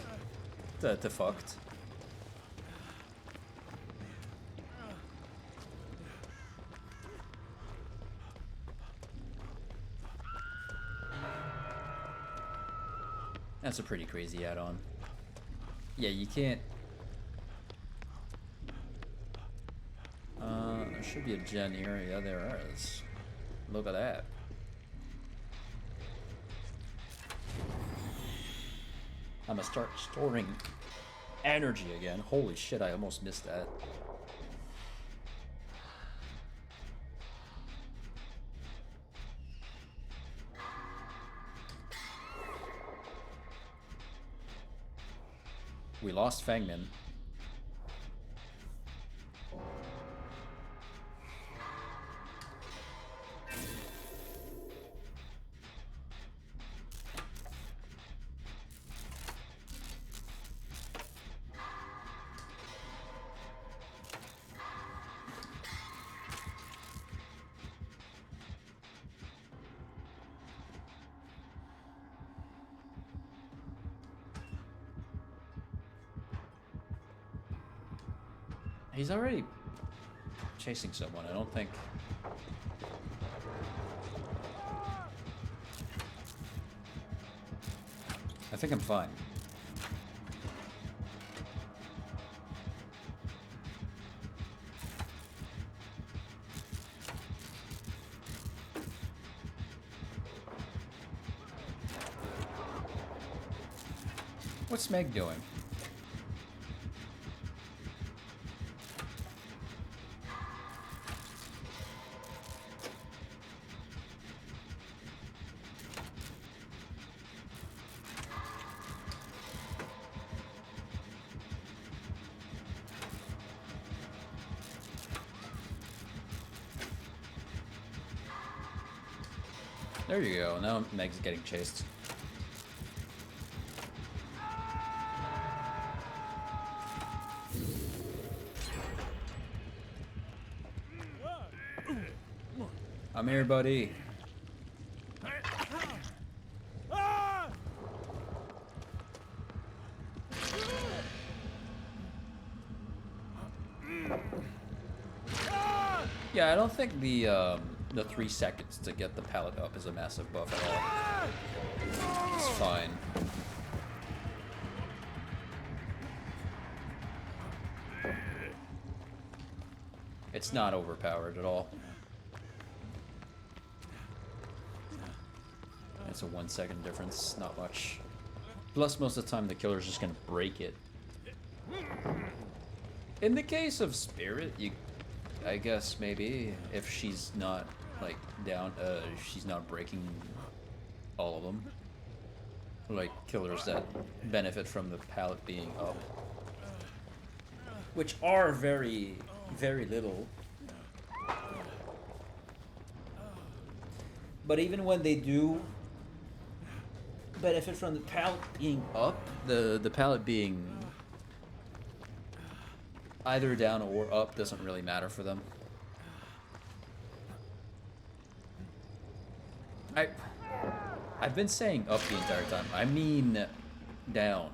To fucked. That's a pretty crazy add-on. Yeah, you can't... there should be a gen area. There is. Look at that. I'm gonna start storing energy again. Holy shit, I almost missed that. We lost Fangman. He's already chasing someone, I don't think. I think I'm fine. What's Meg doing? There you go. Now Meg's getting chased. I'm here, buddy. Yeah, I don't think the 3 seconds to get the pallet up is a massive buff at all. It's fine. It's not overpowered at all. It's a 1 second difference, not much. Plus, most of the time the killer's just gonna break it. In the case of Spirit, I guess maybe if she's not like down, she's not breaking all of them. Like killers that benefit from the pallet being up, which are very, very little. But even when they do benefit from the pallet being up, the pallet being either down or up doesn't really matter for them. I've been saying up the entire time. I mean down.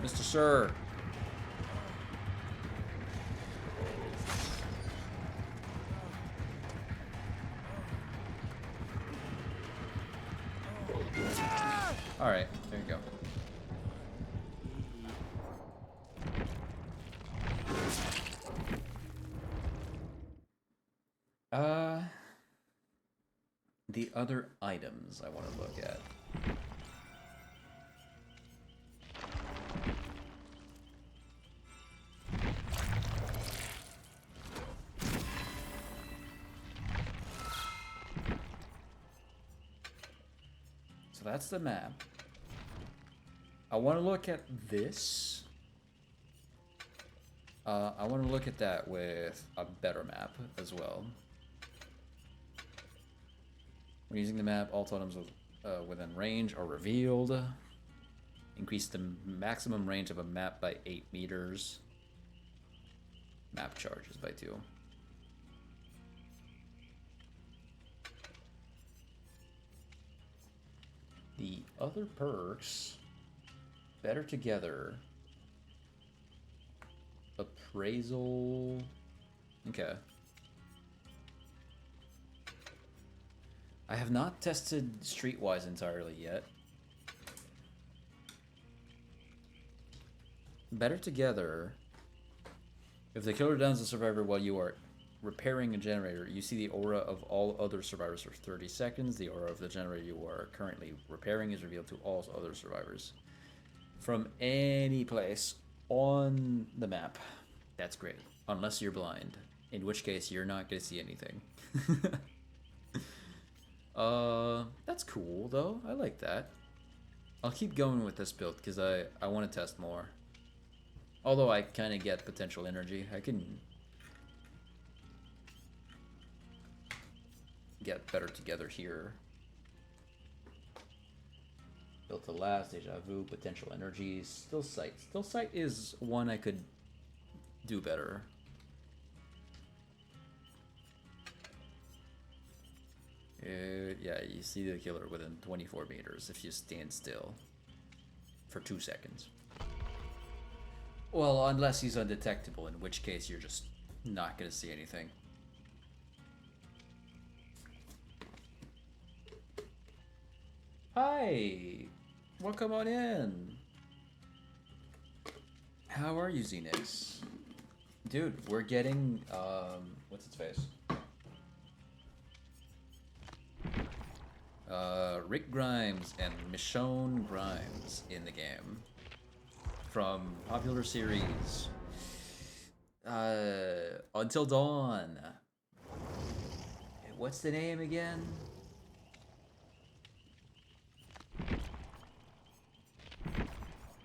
Mr. Sir. Alright, there you go. The other items I want to look at. So that's the map. I want to look at this. I want to look at that with a better map as well. When using the map, all items within range are revealed. Increase the maximum range of a map by 8 meters. Map charges by 2. The other perks, better together. Appraisal. Okay. I have not tested Streetwise entirely yet. Better together. If the killer downs the survivor while you are repairing a generator, you see the aura of all other survivors for 30 seconds. The aura of the generator you are currently repairing is revealed to all other survivors from any place on the map. That's great. Unless you're blind, in which case you're not going to see anything. That's cool though. I like that. I'll keep going with this build because I want to test more. Although I kind of get potential energy. I can get better together here. Built to last, deja vu, potential energies, still sight. Still sight is one I could do better. Yeah, you see the killer within 24 meters if you stand still for 2 seconds. Well, unless he's undetectable, in which case you're just not gonna see anything. Hi! Welcome on in! How are you, Xenix? Dude, we're getting, what's its face? Rick Grimes and Michonne Grimes in the game. From popular series. Until Dawn. What's the name again?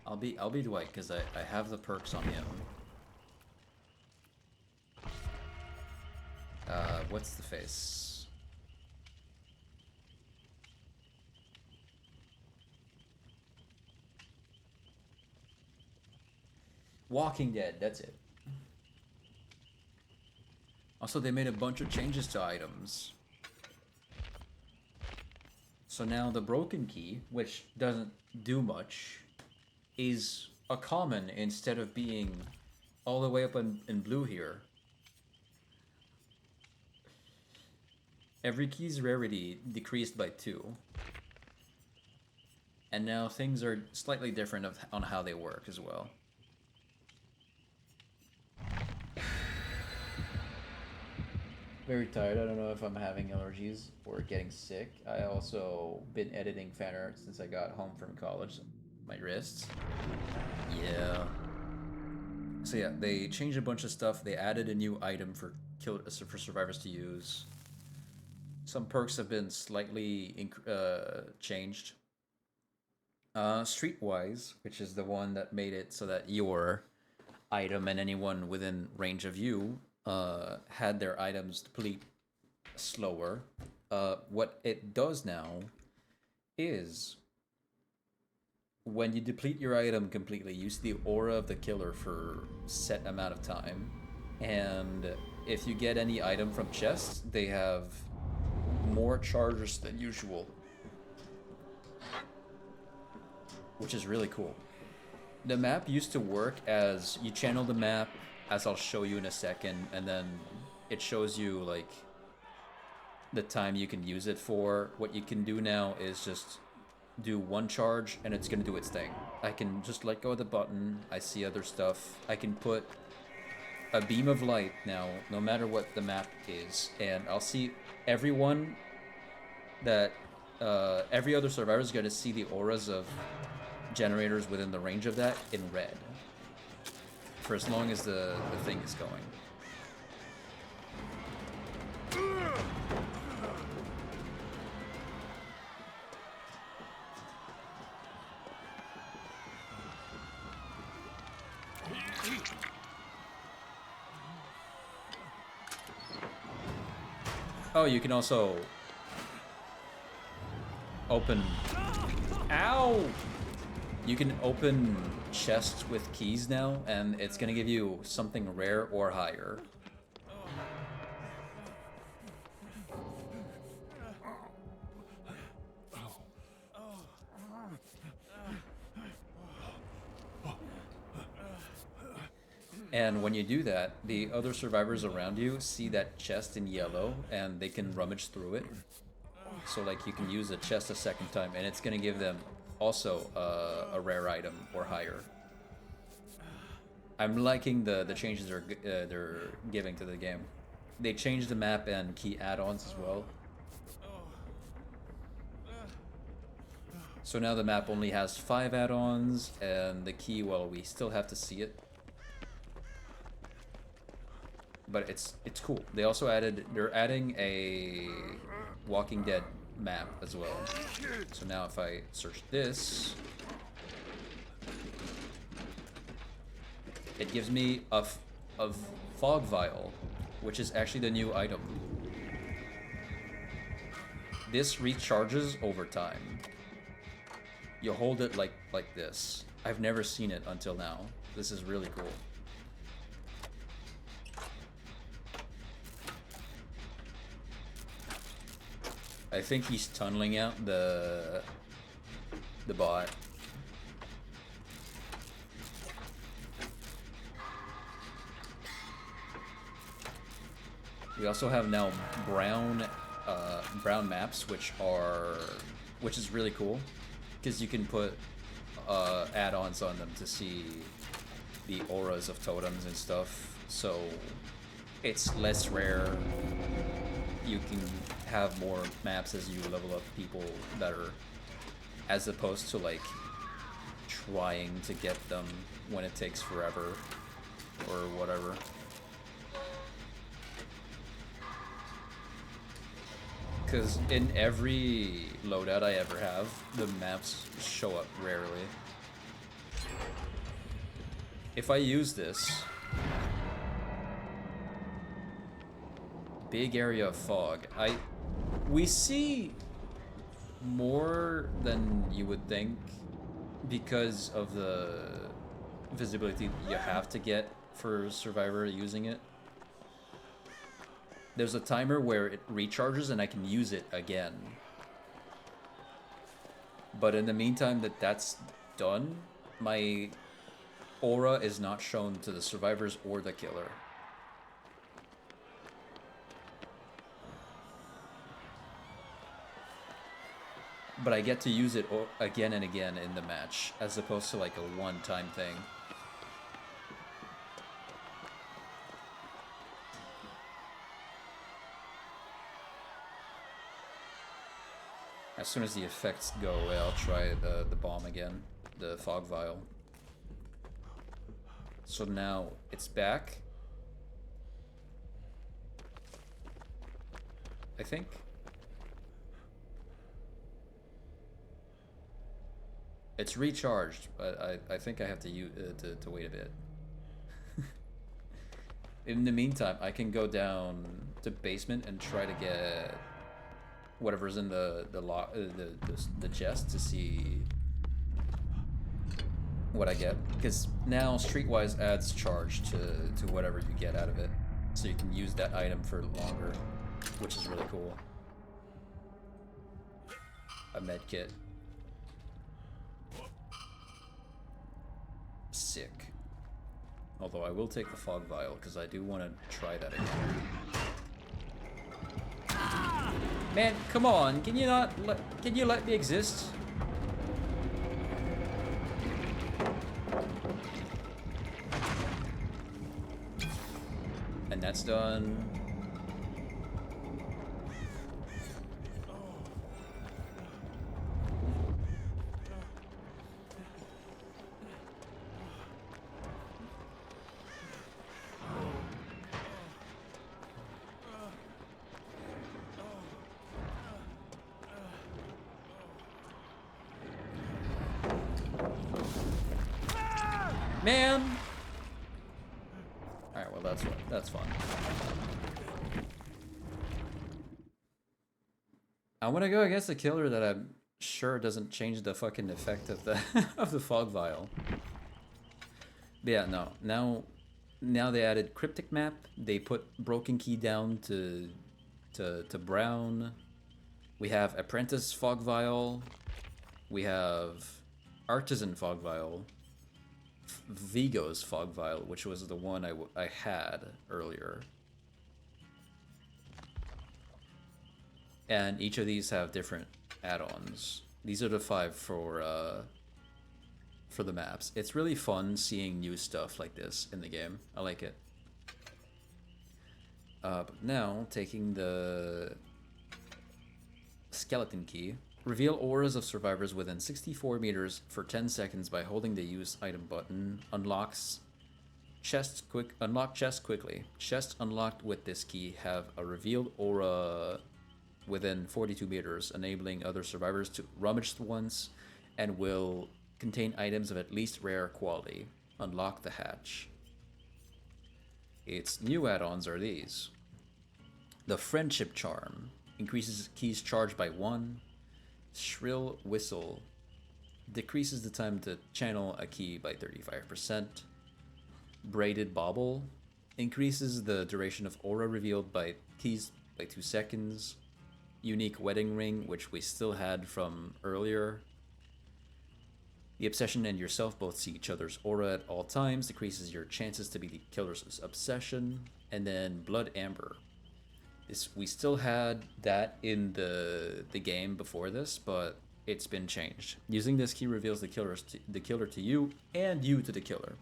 I'll be Dwight because I have the perks on him. What's the face? Walking Dead, that's it. Also, they made a bunch of changes to items. So now the broken key, which doesn't do much, is a common instead of being all the way up in blue here. Every key's rarity decreased by 2. And now things are slightly different on how they work as well. Very tired. I don't know if I'm having allergies or getting sick. I also been editing fan art since I got home from college. My wrists. Yeah. So yeah, they changed a bunch of stuff. They added a new item for survivors to use. Some perks have been slightly changed. Streetwise, which is the one that made it so that your item and anyone within range of you had their items deplete slower. What it does now is When you deplete your item completely, use the aura of the killer for set amount of time. And if you get any item from chests, they have more charges than usual, which is really cool. The map used to work as you channel the map, as I'll show you in a second, and then it shows you like the time you can use it for. What you can do now is just do one charge and it's gonna do its thing. I can just let go of the button, I see other stuff. I can put a beam of light now, no matter what the map is, and I'll see everyone that, every other survivor is gonna see the auras of generators within the range of that in red. For as long as the thing is going. Oh, you can also open... Ow! You can open chests with keys now, and it's gonna give you something rare or higher. And when you do that, the other survivors around you see that chest in yellow, and they can rummage through it. So like you can use a chest a second time, and it's gonna give them also a rare item or higher. I'm liking the changes they're giving to the game. They changed the map and key add-ons as well. So now the map only has 5 add-ons, and the key, well, we still have to see it. But it's cool. They also they're adding a Walking Dead map as well. So now if I search this, it gives me a fog vial, which is actually the new item. This recharges over time. You hold it like this. I've never seen it until now. This is really cool. I think he's tunneling out the bot. We also have now brown maps, which is really cool, because you can put add-ons on them to see the auras of totems and stuff. So it's less rare. You can have more maps as you level up people better, as opposed to like trying to get them when it takes forever or whatever. Because in every loadout I ever have, the maps show up rarely. If I use this, big area of fog, we see more than you would think because of the visibility you have to get for Survivor using it. There's a timer where it recharges and I can use it again. But in the meantime that's done, my aura is not shown to the survivors or the killer. But I get to use it again and again in the match, as opposed to like a one-time thing. As soon as the effects go away, I'll try the bomb again, the fog vial. So now it's back, I think. It's recharged, but I think I have to wait a bit. In the meantime, I can go down to basement and try to get whatever's in the chest to see what I get, because now Streetwise adds charge to whatever you get out of it, so you can use that item for longer, which is really cool. A med kit. Sick. Although I will take the fog vial because I do want to try that again. Man, come on! Can you not can you let me exist? And that's done. Man! Alright, well that's fun. I want to go against a killer that I'm sure doesn't change the fucking effect of the of the fog vial. But yeah, no. Now they added cryptic map. They put broken key down to brown. We have apprentice fog vial. We have artisan fog vial. Vigo's fog vial, which was the one I had earlier. And each of these have different add-ons. These are the 5 for the maps. It's really fun seeing new stuff like this in the game. I like it. But now, taking the skeleton key. Reveal auras of survivors within 64 meters for 10 seconds by holding the use item button. Unlock chests quickly. Chests unlocked with this key have a revealed aura within 42 meters, enabling other survivors to rummage the ones, and will contain items of at least rare quality. Unlock the hatch. Its new add-ons are these. The Friendship Charm increases keys charged by 1. Shrill Whistle decreases the time to channel a key by 35%. Braided Bauble increases the duration of aura revealed by keys by 2 seconds. Unique Wedding Ring, which we still had from earlier. The Obsession and yourself both see each other's aura at all times, decreases your chances to be the killer's obsession. And then Blood Amber. We still had that in the game before this, but it's been changed. Using this key reveals the killer to you and you to the killer.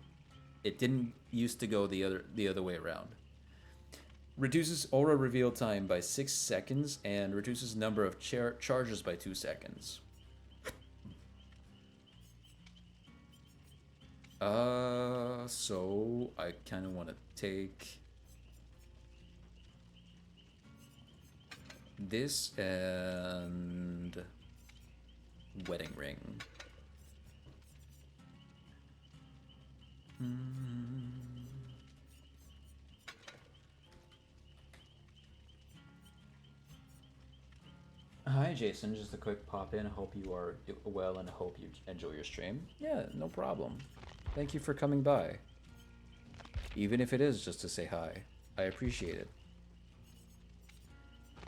It didn't used to go the other way around. Reduces aura reveal time by 6 seconds and reduces number of charges by 2 seconds. So I kind of want to take this and Wedding Ring. Hi Jason, just a quick pop in. I hope you are well and I hope you enjoy your stream. Yeah, no problem. Thank you for coming by. Even if it is just to say hi. I appreciate it.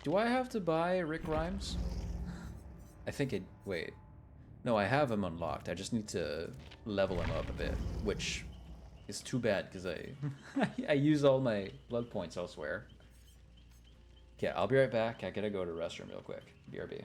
Do I have to buy Rick Grimes? I think it... Wait. No, I have him unlocked. I just need to level him up a bit, which is too bad because I use all my blood points elsewhere. Okay, I'll be right back. I gotta go to the restroom real quick. BRB.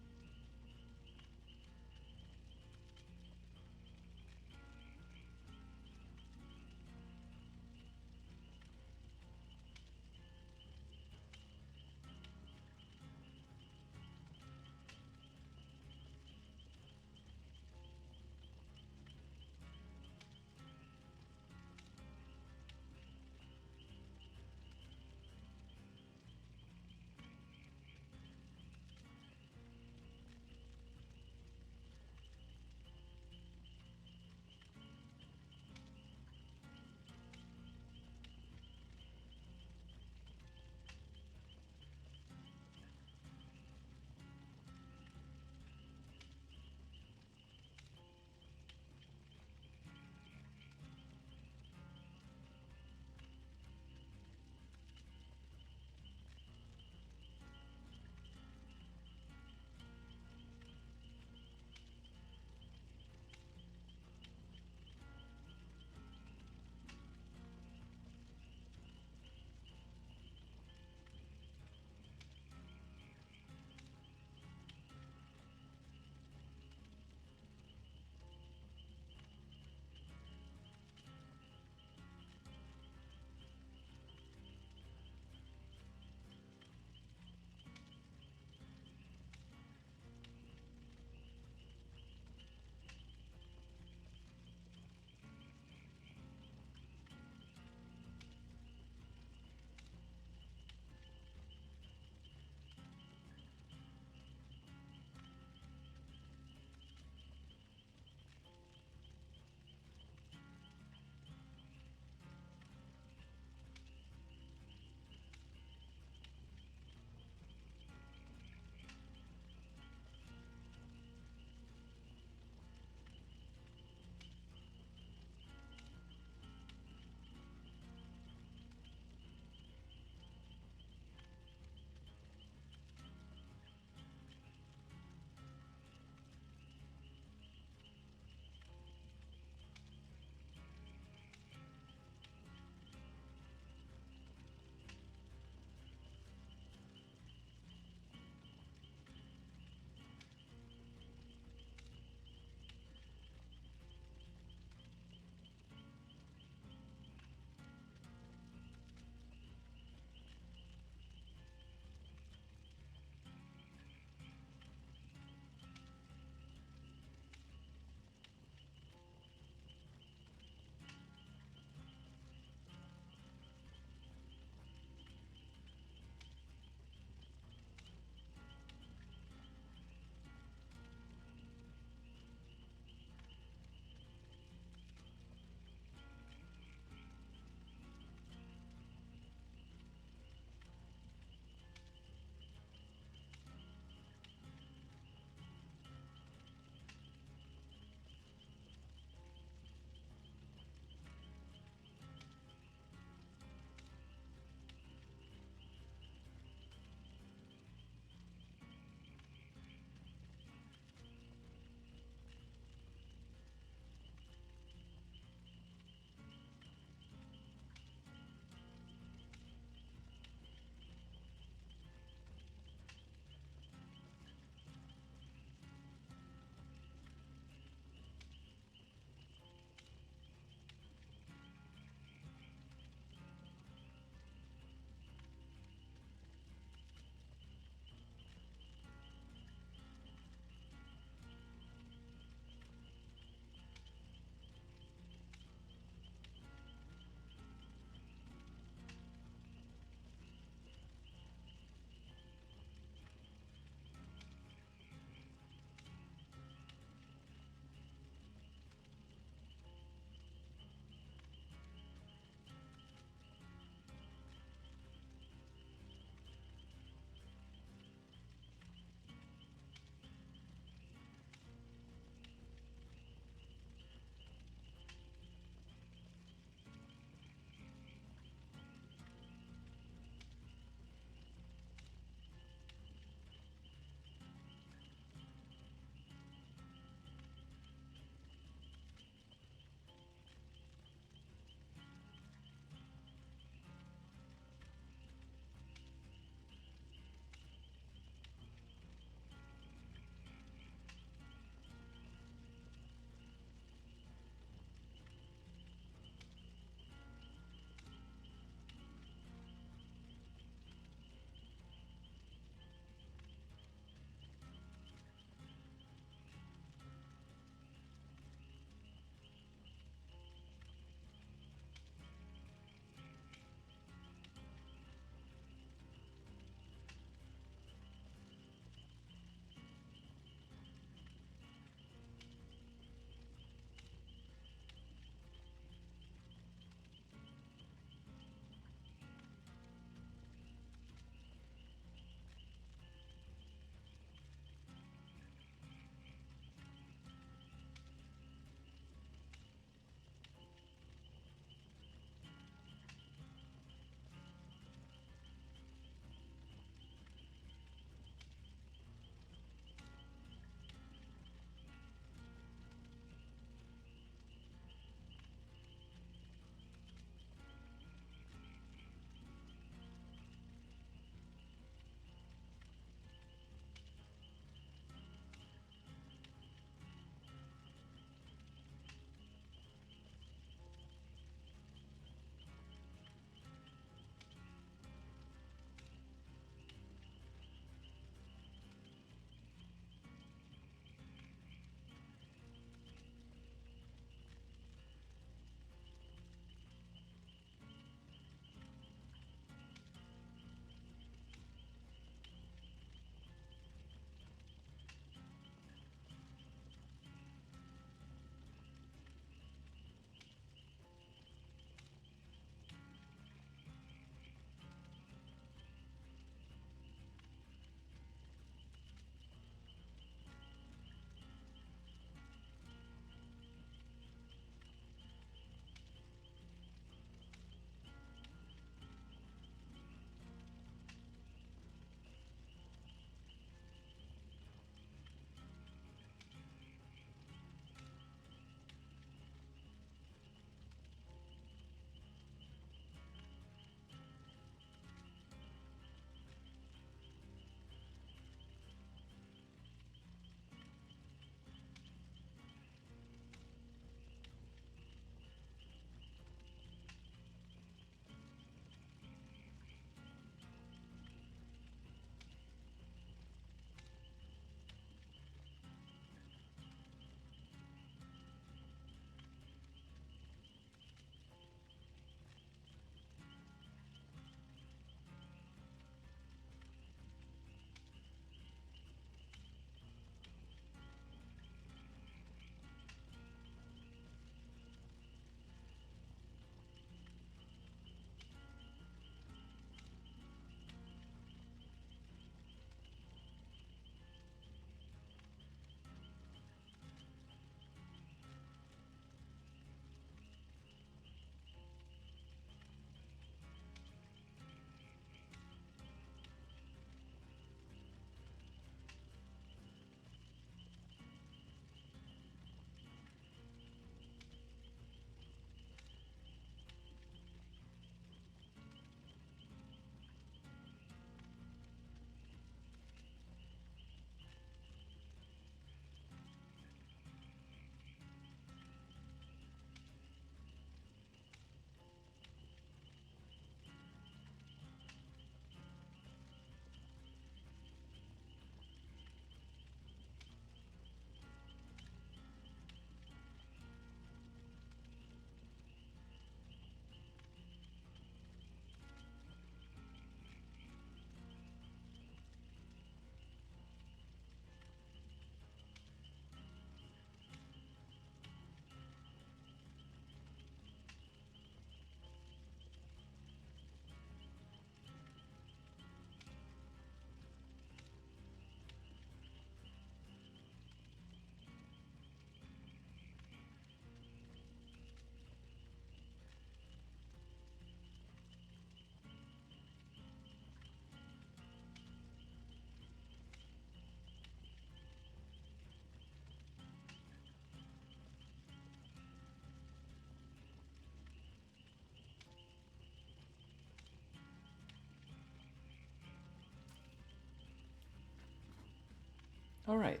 All right.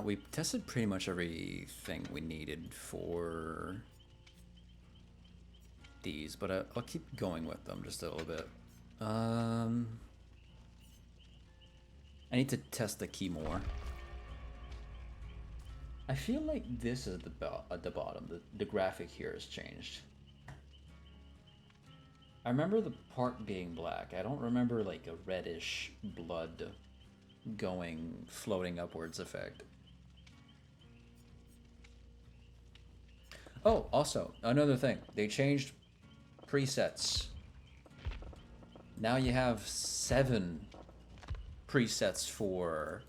We tested pretty much everything we needed for these, but I'll keep going with them just a little bit. I need to test the key more. I feel like this is at the bottom. The graphic here has changed. I remember the part being black. I don't remember like a reddish blood floating upwards effect. Oh, also, another thing. They changed presets. Now you have 7 presets for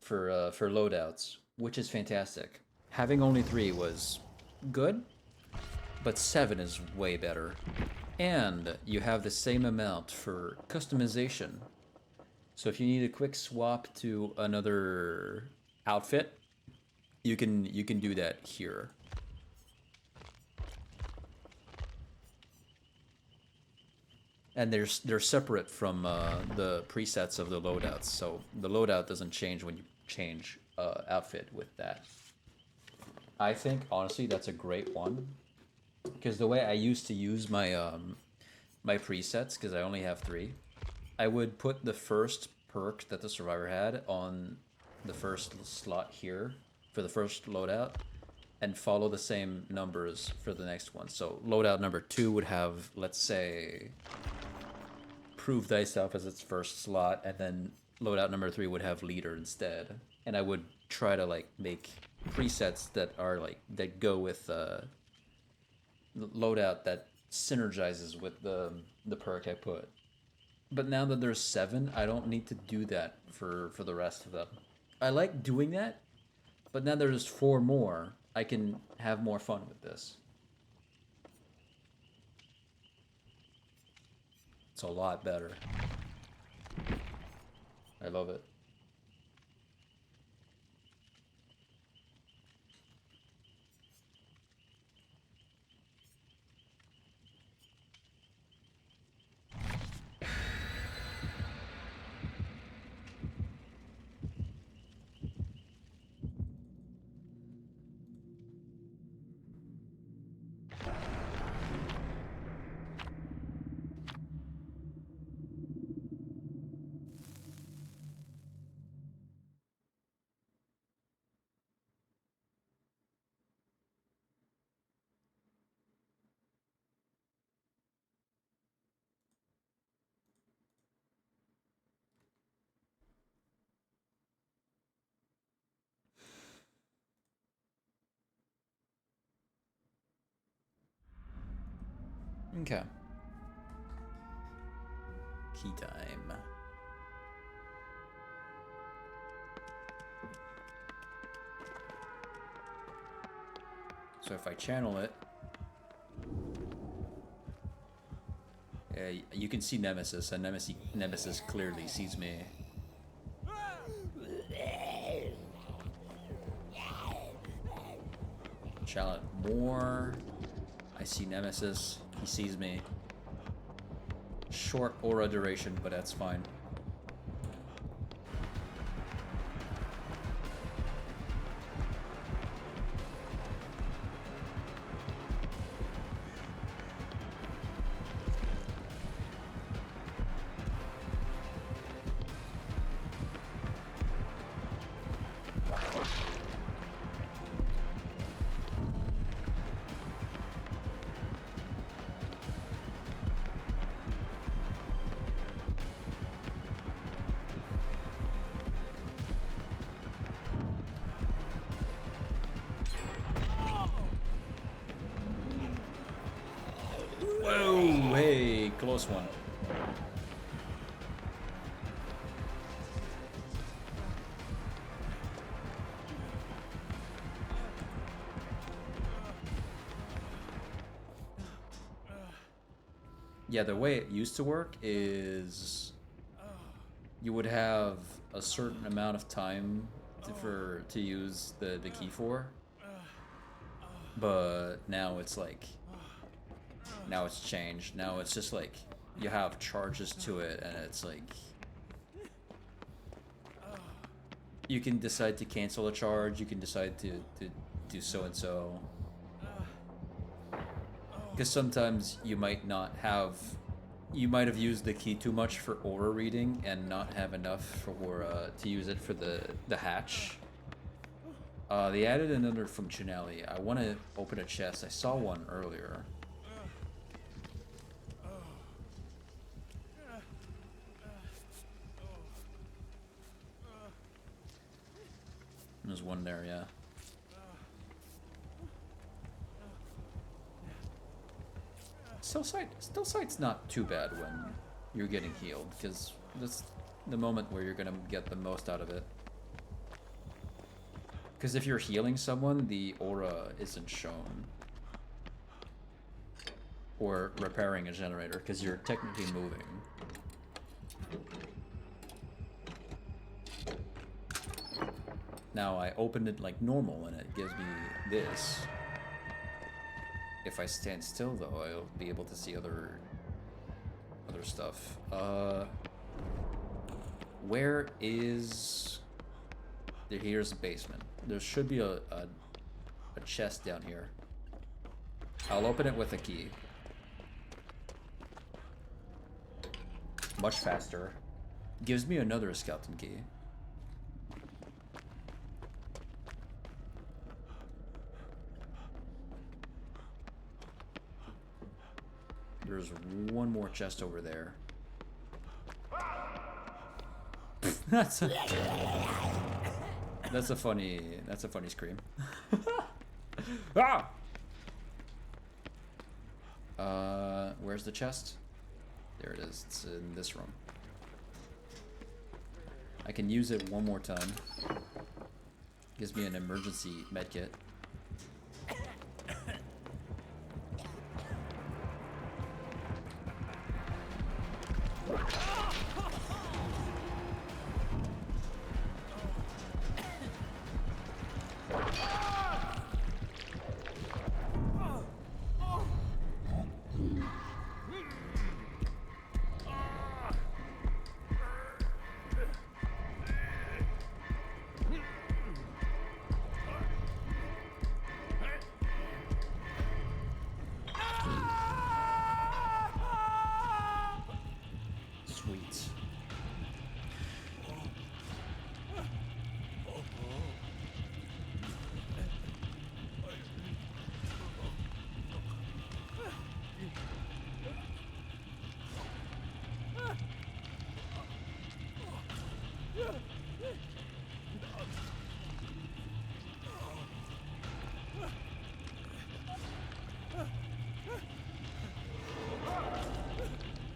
loadouts, which is fantastic. Having only 3 was good, but 7 is way better. And you have the same amount for customization. So if you need a quick swap to another outfit, you can do that here. And they're separate from the presets of the loadouts, so the loadout doesn't change when you change outfit with that. I think honestly that's a great one, because the way I used to use my my presets, because I only have 3, I would put the first perk that the survivor had on the first slot here for the first loadout, and follow the same numbers for the next one. So loadout number 2 would have, let's say, prove thyself as its first slot, and then loadout number 3 would have leader instead. And I would try to like make presets that are like that go with loadout that synergizes with the perk I put. But now that there's 7, I don't need to do that for the rest of them. I like doing that, but now there's 4 more. I can have more fun with this. It's a lot better. I love it. Okay. Key time. So if I channel it, you can see Nemesis, and Nemesis clearly sees me. Channel it more. I see Nemesis. He sees me. Short aura duration, but that's fine. Whoa, hey, close one. Yeah, the way it used to work is you would have a certain amount of time to use the key for, but now it's like, now it's changed. Now it's just like you have charges to it, and it's like you can decide to cancel a charge, you can decide to do so and so. Because sometimes you might not have, you might have used the key too much for aura reading and not have enough for to use it for the hatch. They added another functionality. I want to open a chest. I saw one earlier. There's one there, yeah. Still sight's not too bad when you're getting healed, because that's the moment where you're gonna get the most out of it. Because if you're healing someone, the aura isn't shown. Or repairing a generator, because you're technically moving. Now I opened it like normal and it gives me this. If I stand still though, I'll be able to see other stuff. Where is... Here's the basement. There should be a chest down here. I'll open it with a key. Much faster. Gives me another skeleton key. There's one more chest over there. That's a funny scream. Ah! Where's the chest? There it is. It's in this room. I can use it one more time. Gives me an emergency medkit.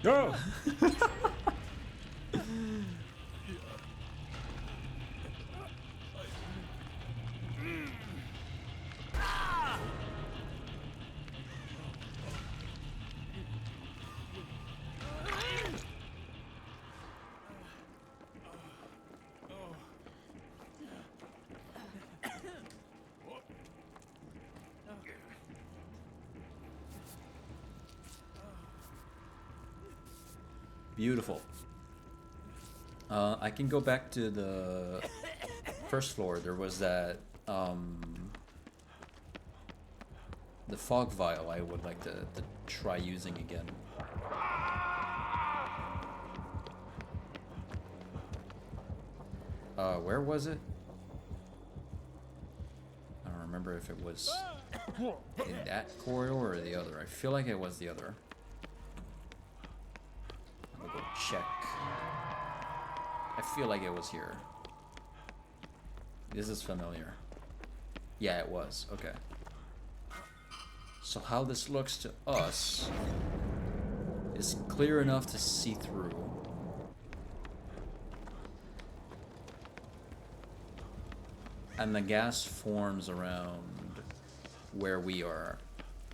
Go! Beautiful. I can go back to the first floor. There was that, the fog vial I would like to try using again. Where was it? I don't remember if it was in that corridor or the other. I feel like it was the other. I'll go check. I feel like it was here. This is familiar. Yeah, it was. Okay. So how this looks to us is clear enough to see through. And the gas forms around where we are,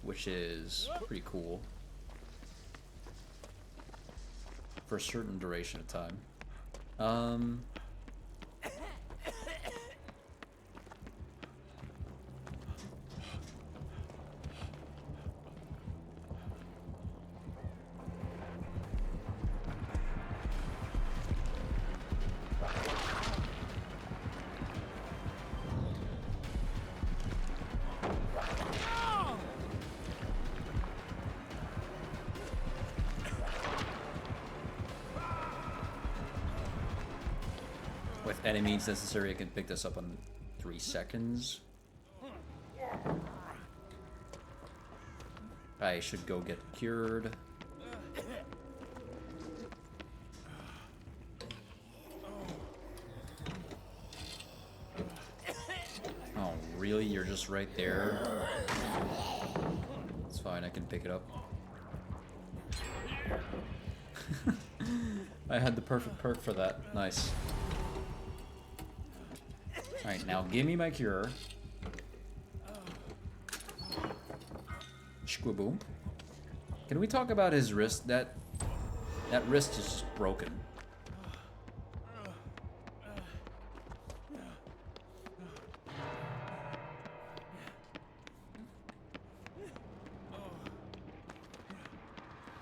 which is pretty cool. For a certain duration of time. any means necessary, I can pick this up in 3 seconds. I should go get cured. Oh, really? You're just right there? It's fine, I can pick it up. I had the perfect perk for that. Nice. Alright, now give me my cure. Squiboom. Can we talk about his wrist? That wrist is just broken.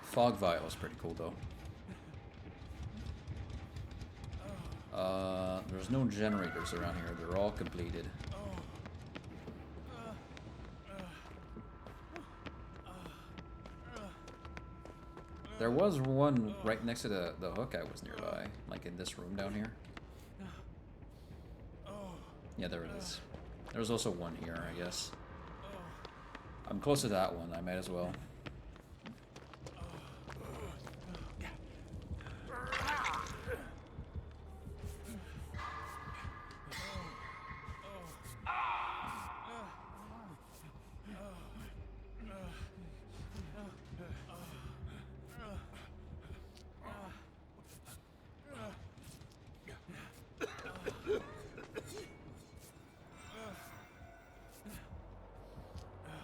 Fog vial is pretty cool though. There's no generators around here. They're all completed. There was one right next to the hook I was nearby, like in this room down here. Yeah, there it is. There's also one here, I guess. I'm close to that one, I might as well.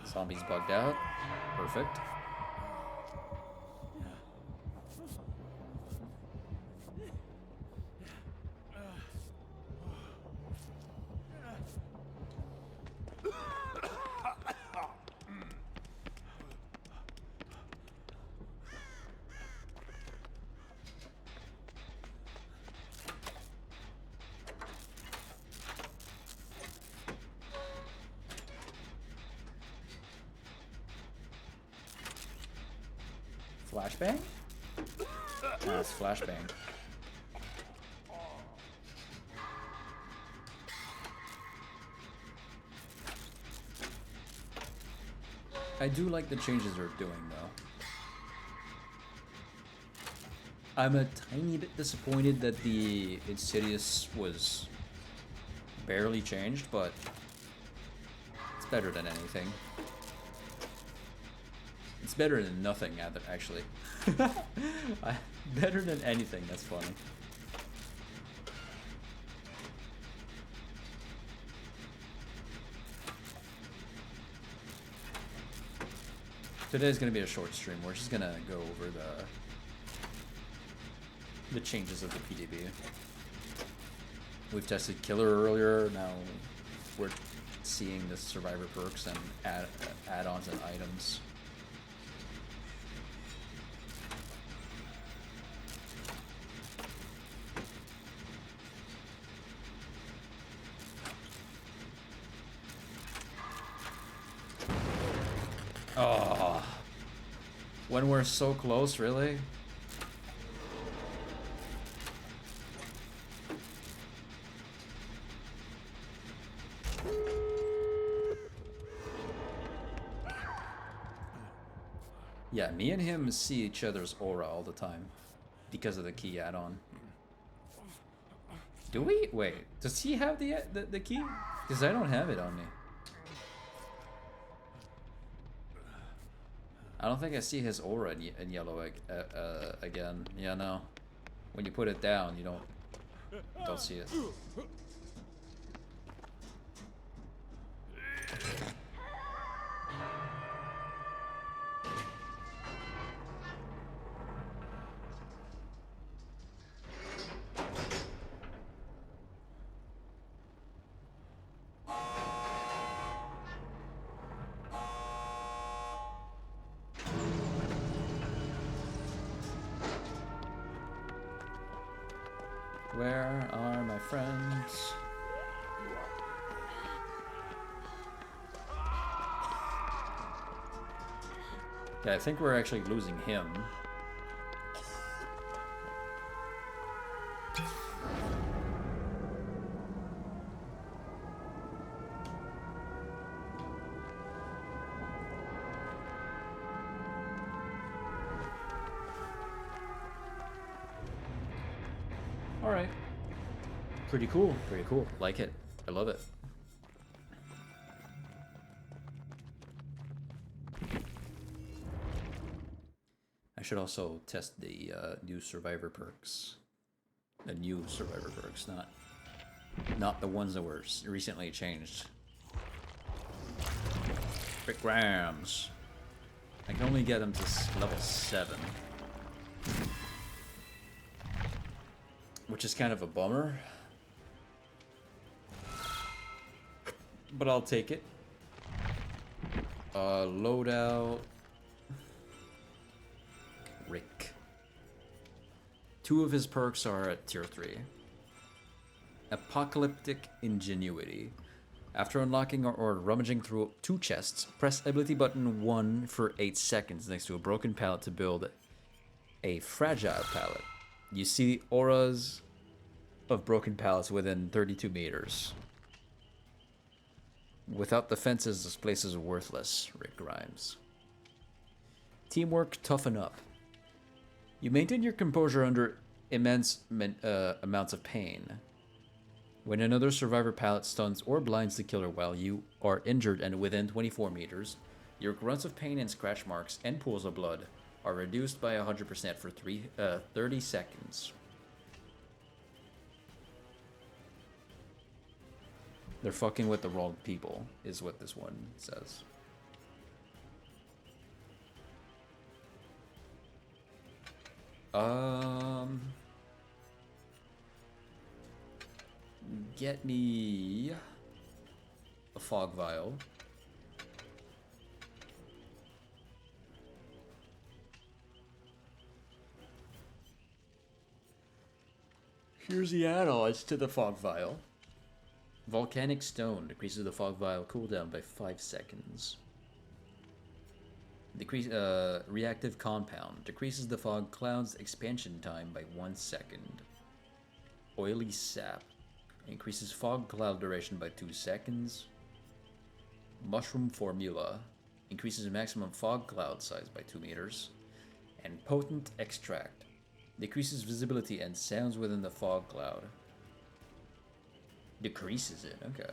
Zombies bugged out. Perfect. Flashbang? Ah, it's flashbang. I do like the changes they're doing, though. I'm a tiny bit disappointed that the Insidious was barely changed, but it's better than anything. It's better than nothing, actually. Better than anything, that's funny. Today's gonna be a short stream. We're just gonna go over the changes of the PDB. We've tested Killer earlier, now we're seeing the Survivor perks and add-ons and items. Oh, when we're so close, really? Yeah, me and him see each other's aura all the time because of the key add-on. Do we? Wait, does he have the key? Because I don't have it on me. I don't think I see his aura in yellow again. Yeah, no. When you put it down, you don't see it. Where are my friends? Yeah, I think we're actually losing him. Alright. Pretty cool. Pretty cool. Like it. I love it. I should also test the new survivor perks. The new survivor perks, not the ones that were recently changed. Rick Grimes. I can only get them to level 7. Which is kind of a bummer. But I'll take it. Loadout. Rick. 2 of his perks are at tier 3. Apocalyptic Ingenuity. After unlocking or rummaging through 2 chests, press ability button 1 for 8 seconds next to a broken pallet to build a fragile pallet. You see auras of broken pallets within 32 meters. Without the fences, this place is worthless, Rick Grimes. Teamwork, toughen up. You maintain your composure under immense amounts of pain. When another survivor pallet stuns or blinds the killer while you are injured and within 24 meters, your grunts of pain and scratch marks and pools of blood are reduced by 100% for 30 seconds. They're fucking with the wrong people, is what this one says. Get me a fog vial. Here's the add-ons to the fog vial. Volcanic Stone decreases the fog vial cooldown by 5 seconds. Reactive Compound decreases the fog cloud's expansion time by 1 second. Oily Sap increases fog cloud duration by 2 seconds. Mushroom Formula increases maximum fog cloud size by 2 meters. And Potent Extract decreases visibility and sounds within the fog cloud. Decreases it, okay.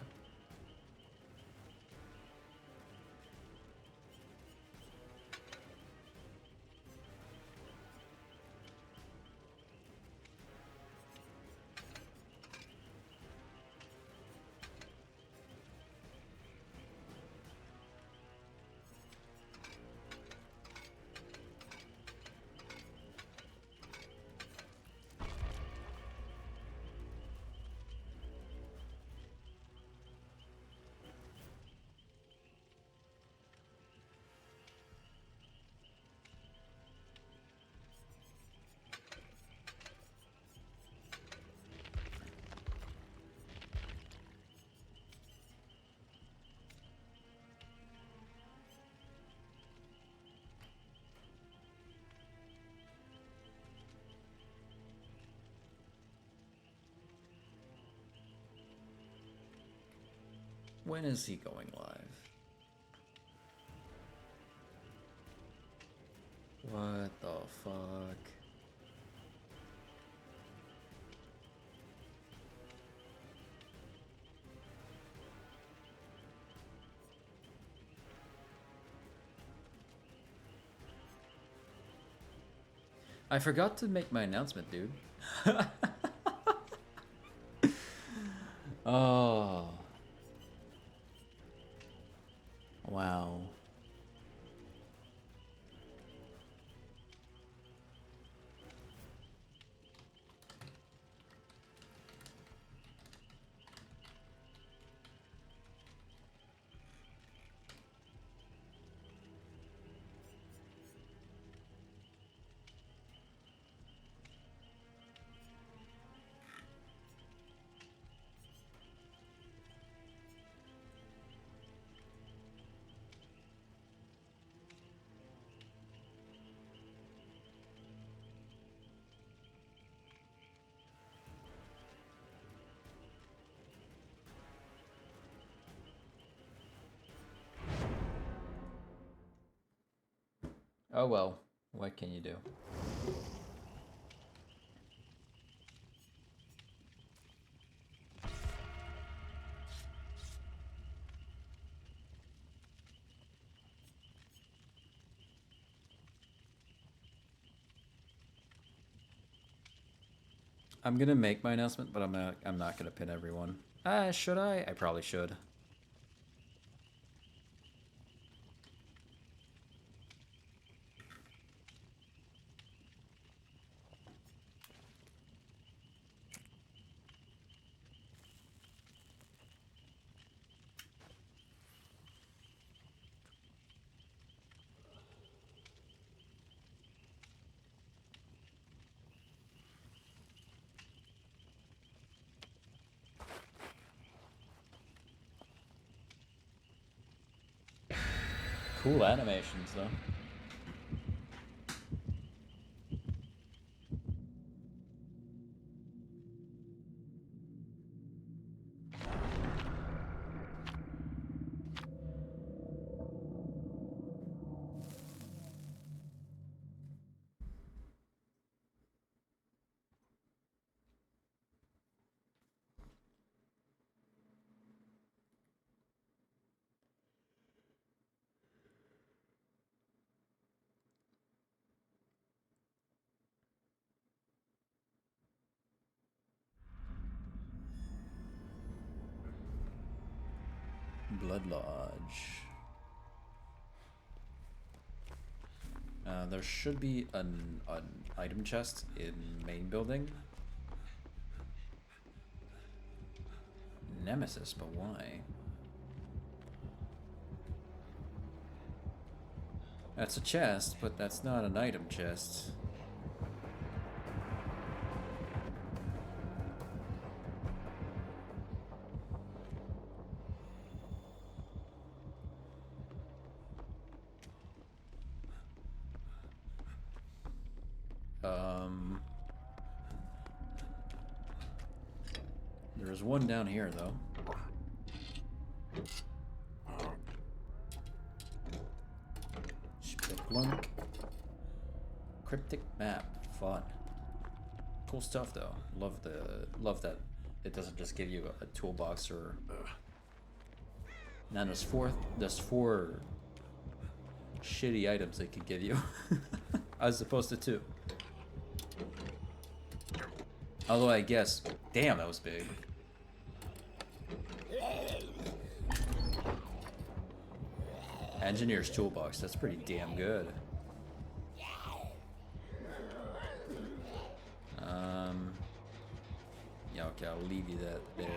When is he going live? What the fuck? I forgot to make my announcement, dude. Oh. Wow. Oh well, what can you do? I'm gonna make my announcement, but I'm not gonna pin everyone. Should I? I probably should. Cool animations, though. Blood Lodge. There should be an item chest in main building. Nemesis, but why? That's a chest, but that's not an item chest. There's one down here, though. Spelunk. Cryptic map. Fun. Cool stuff, though. Love that it doesn't just give you a toolbox or... Now there's four shitty items it could give you. As opposed to 2. Although I guess... Damn, that was big. Engineer's toolbox, that's pretty damn good. Yeah, okay, I'll leave you that there.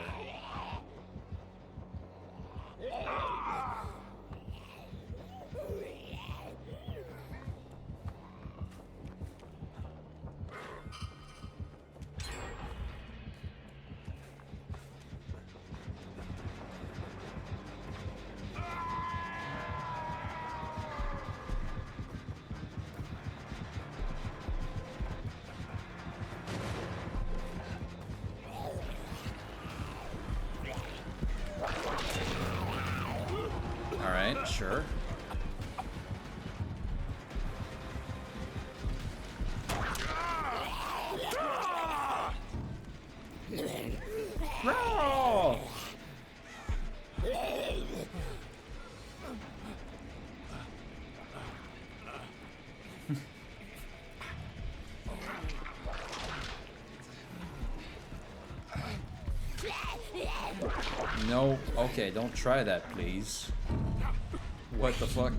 Alright, sure. No! No, okay, don't try that, please. What the fuck?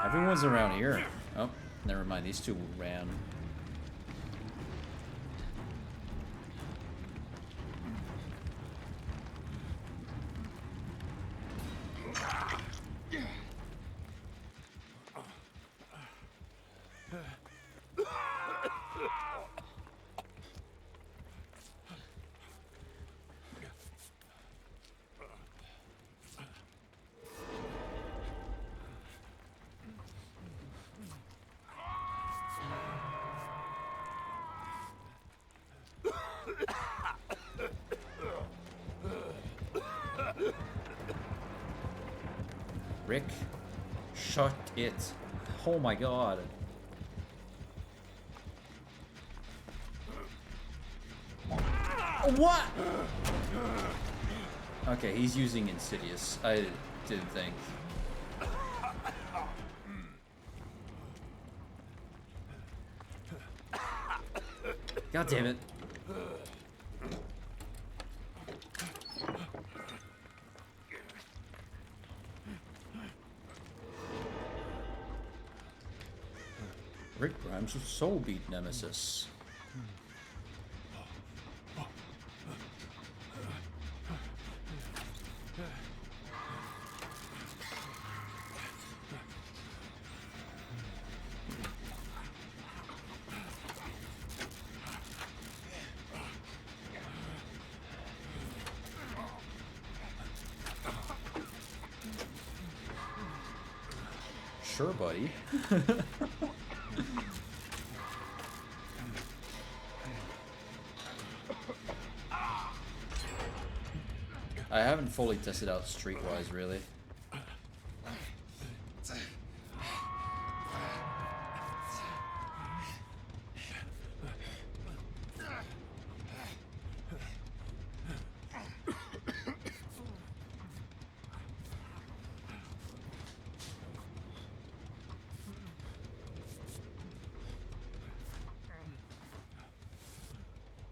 Everyone's around here. Oh, never mind, these two ran. Rick, shut it. Oh my god. What? Okay, he's using Insidious. I didn't think. God damn it. Rick Grimes' Soul Beat Nemesis. Sure, buddy. I haven't fully tested out Streetwise, really.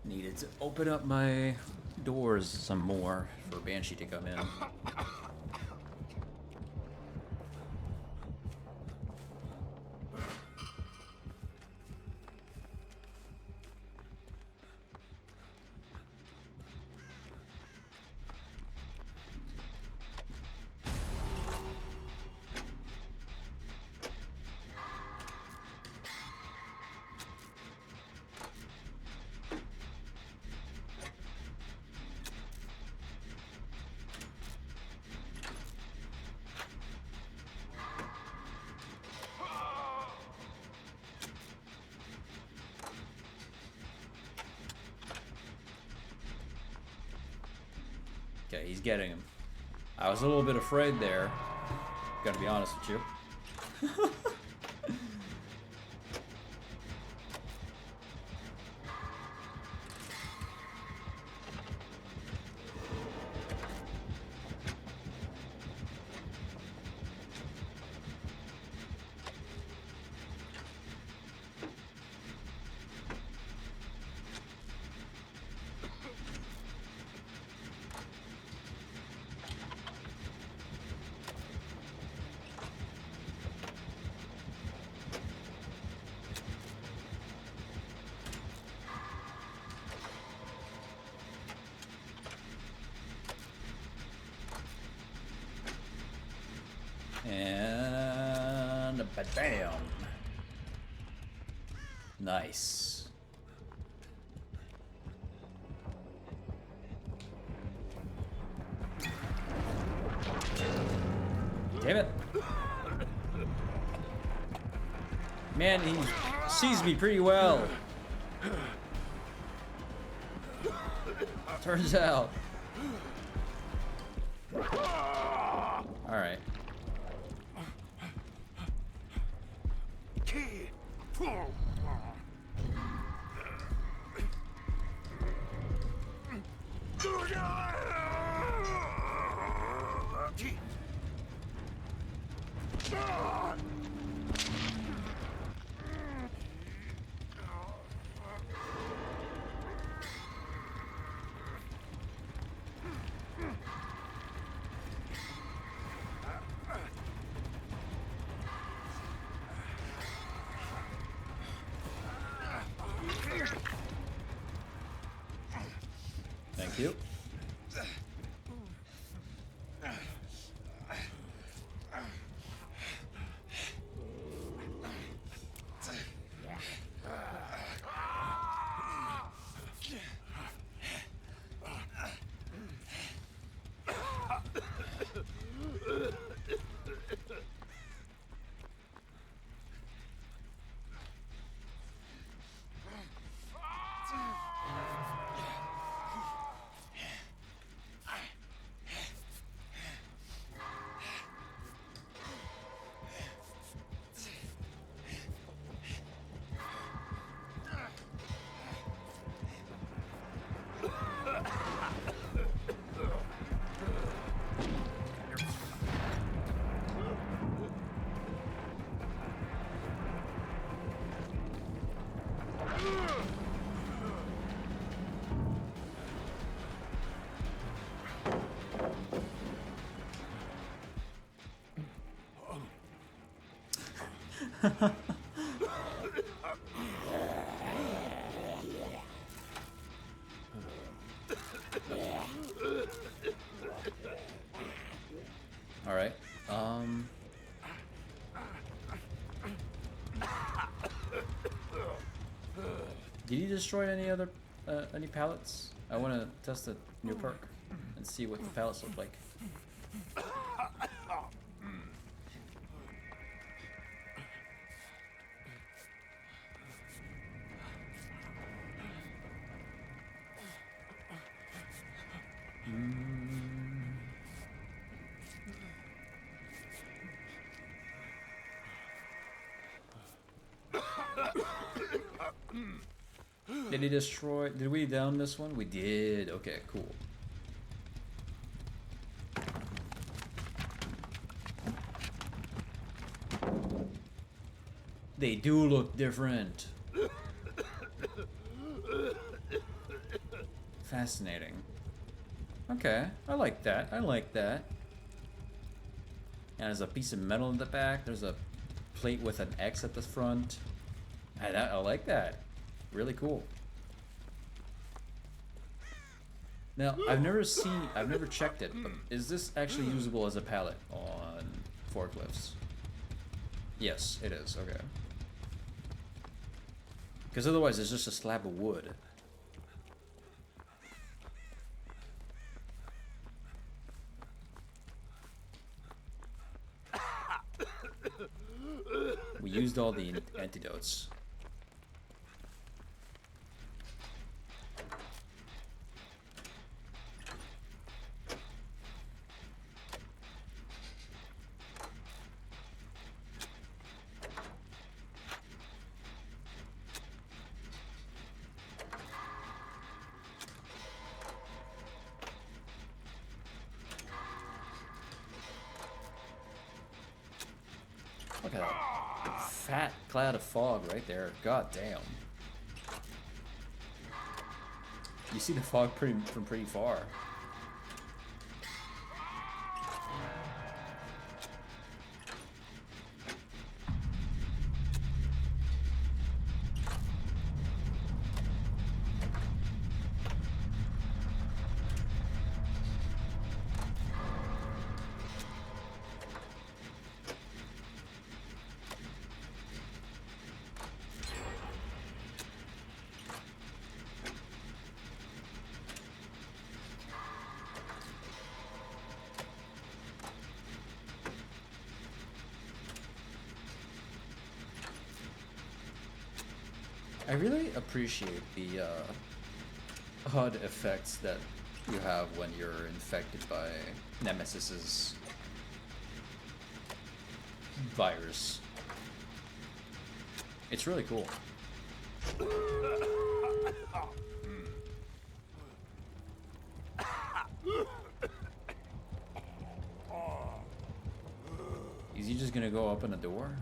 Needed to open up my doors some more for Banshee to come in. Okay, he's getting him. I was a little bit afraid there. Gotta be honest with you. And bam. Nice. Damn it. Man, he sees me pretty well. Turns out. Alright. Thank you. All right. Did you destroy any pallets? I want to test a new perk and see what the pallets look like. Did he destroy? Did we down this one? We did. Okay, cool. They do look different. Fascinating. Okay, I like that. I like that. And there's a piece of metal in the back. There's a plate with an X at the front. I like that. Really cool. Now, I've never checked it, but is this actually usable as a pallet on forklifts? Yes, it is. Okay. Because otherwise, it's just a slab of wood. We used all the antidotes. Look at that fat cloud of fog right there. God damn. You see the fog from pretty far. I really appreciate the odd effects that you have when you're infected by Nemesis's virus. It's really cool. Is he just gonna go open a door?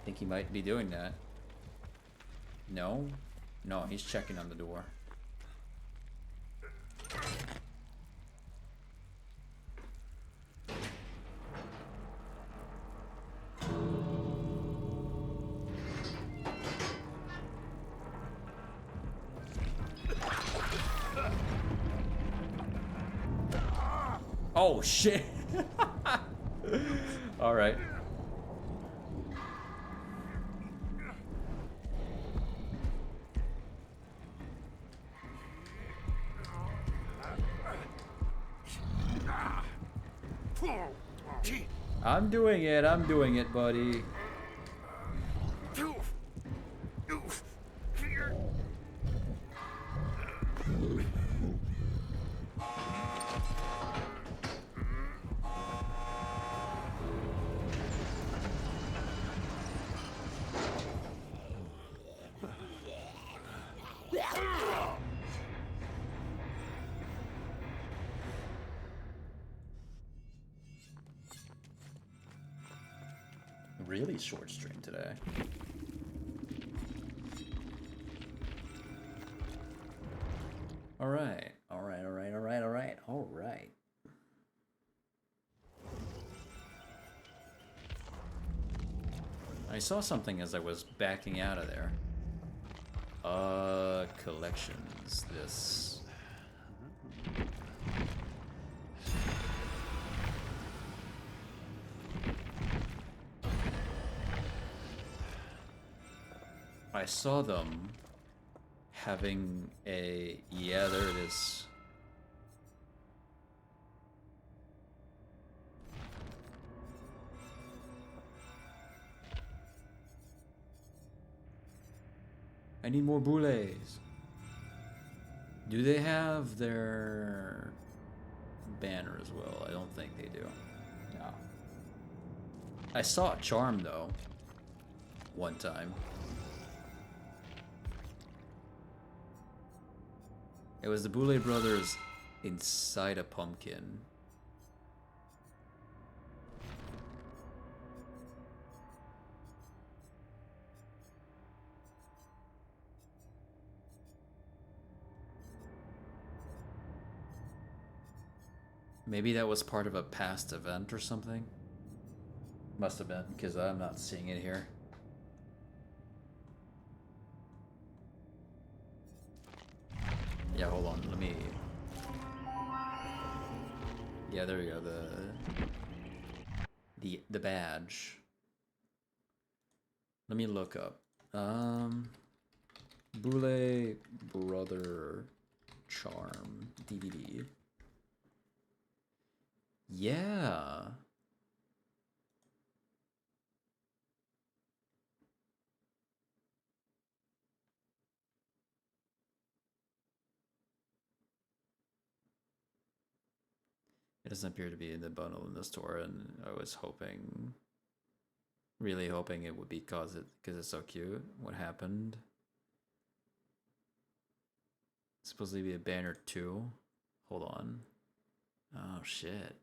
Think he might be doing that. No? No, he's checking on the door. Oh shit! All right. I'm doing it, buddy. Really short stream today. All right. saw something as I was backing out of there. Collections. This. I saw them having a... Yeah, there it is. I need more boulets. Do they have their banner as well? I don't think they do. No. I saw a charm though. One time. It was the Boule brothers inside a pumpkin. Maybe that was part of a past event or something? Must have been, because I'm not seeing it here. Yeah, hold on, let me... Yeah, there we go, the badge. Let me look up. Boule Brother Charm DVD. Yeah. It doesn't appear to be in the bundle in the store, and I was hoping, really hoping it would be because it's so cute. What happened? It's supposed to be a banner too. Hold on. Oh shit.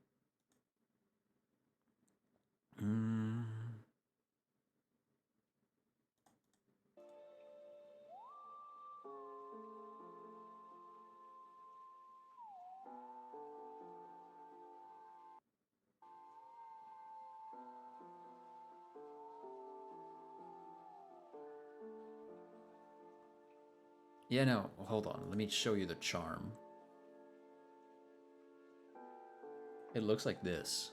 Yeah, no, hold on. Let me show you the charm. It looks like this.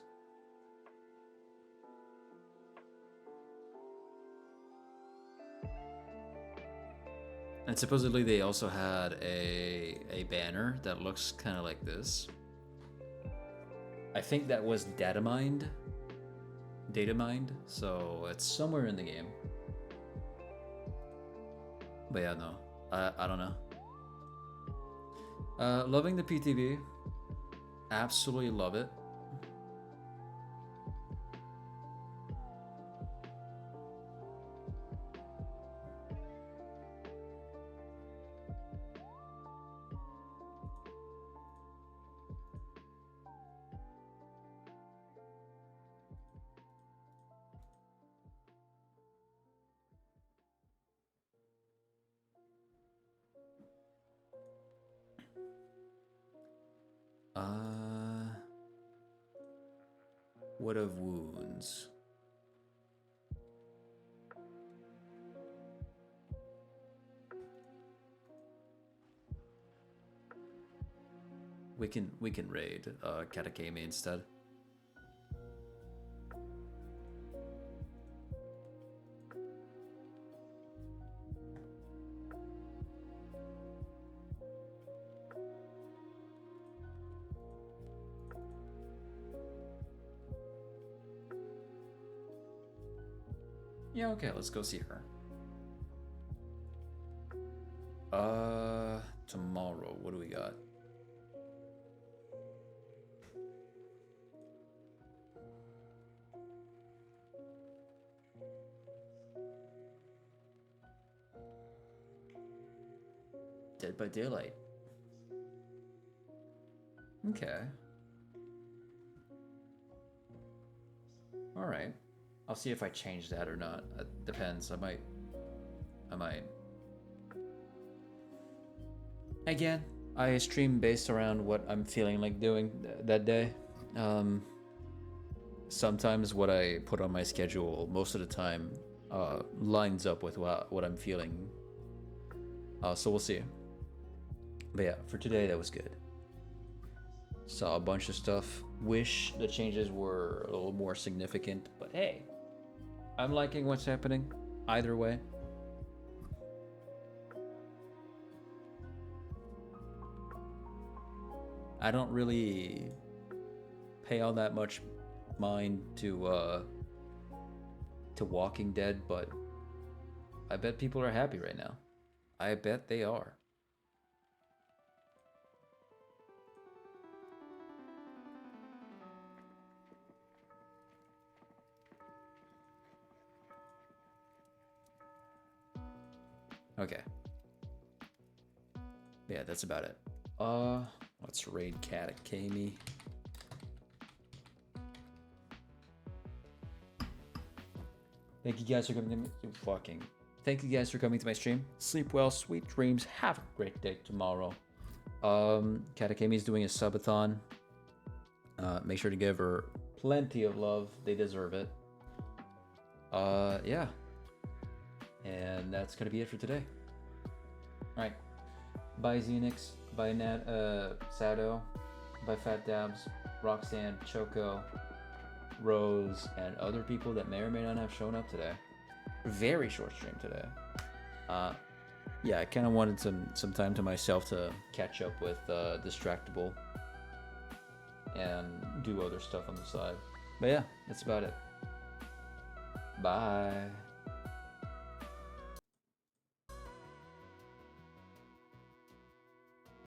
And supposedly they also had a banner that looks kind of like this. I think that was data mined, so it's somewhere in the game. But yeah, no, I don't know. Loving the PTB, absolutely love it. What of wounds? We can raid Katakami instead. Yeah, okay, let's go see her. Tomorrow, what do we got? Dead by Daylight. Okay. Alright. I'll see if I change that or not. It depends. I might. Again, I stream based around what I'm feeling like doing that day. Sometimes what I put on my schedule, most of the time, lines up with what I'm feeling. So we'll see. But yeah, for today that was good. Saw a bunch of stuff. Wish the changes were a little more significant, but hey, I'm liking what's happening either way. I don't really pay all that much mind to Walking Dead, but I bet people are happy right now. I bet they are. Okay. Yeah, that's about it. Let's raid Katakami. Thank you guys for coming to Thank you guys for coming to my stream. Sleep well, sweet dreams. Have a great day tomorrow. Katakami is doing a subathon. Make sure to give her plenty of love. They deserve it. Yeah. And that's gonna be it for today. Alright. Bye Xenix. Bye Sado. Bye Fat Dabs. Roxanne, Choco, Rose, and other people that may or may not have shown up today. Very short stream today. Yeah, I kind of wanted some time to myself to catch up with Distractable and do other stuff on the side. But yeah, that's about it. Bye.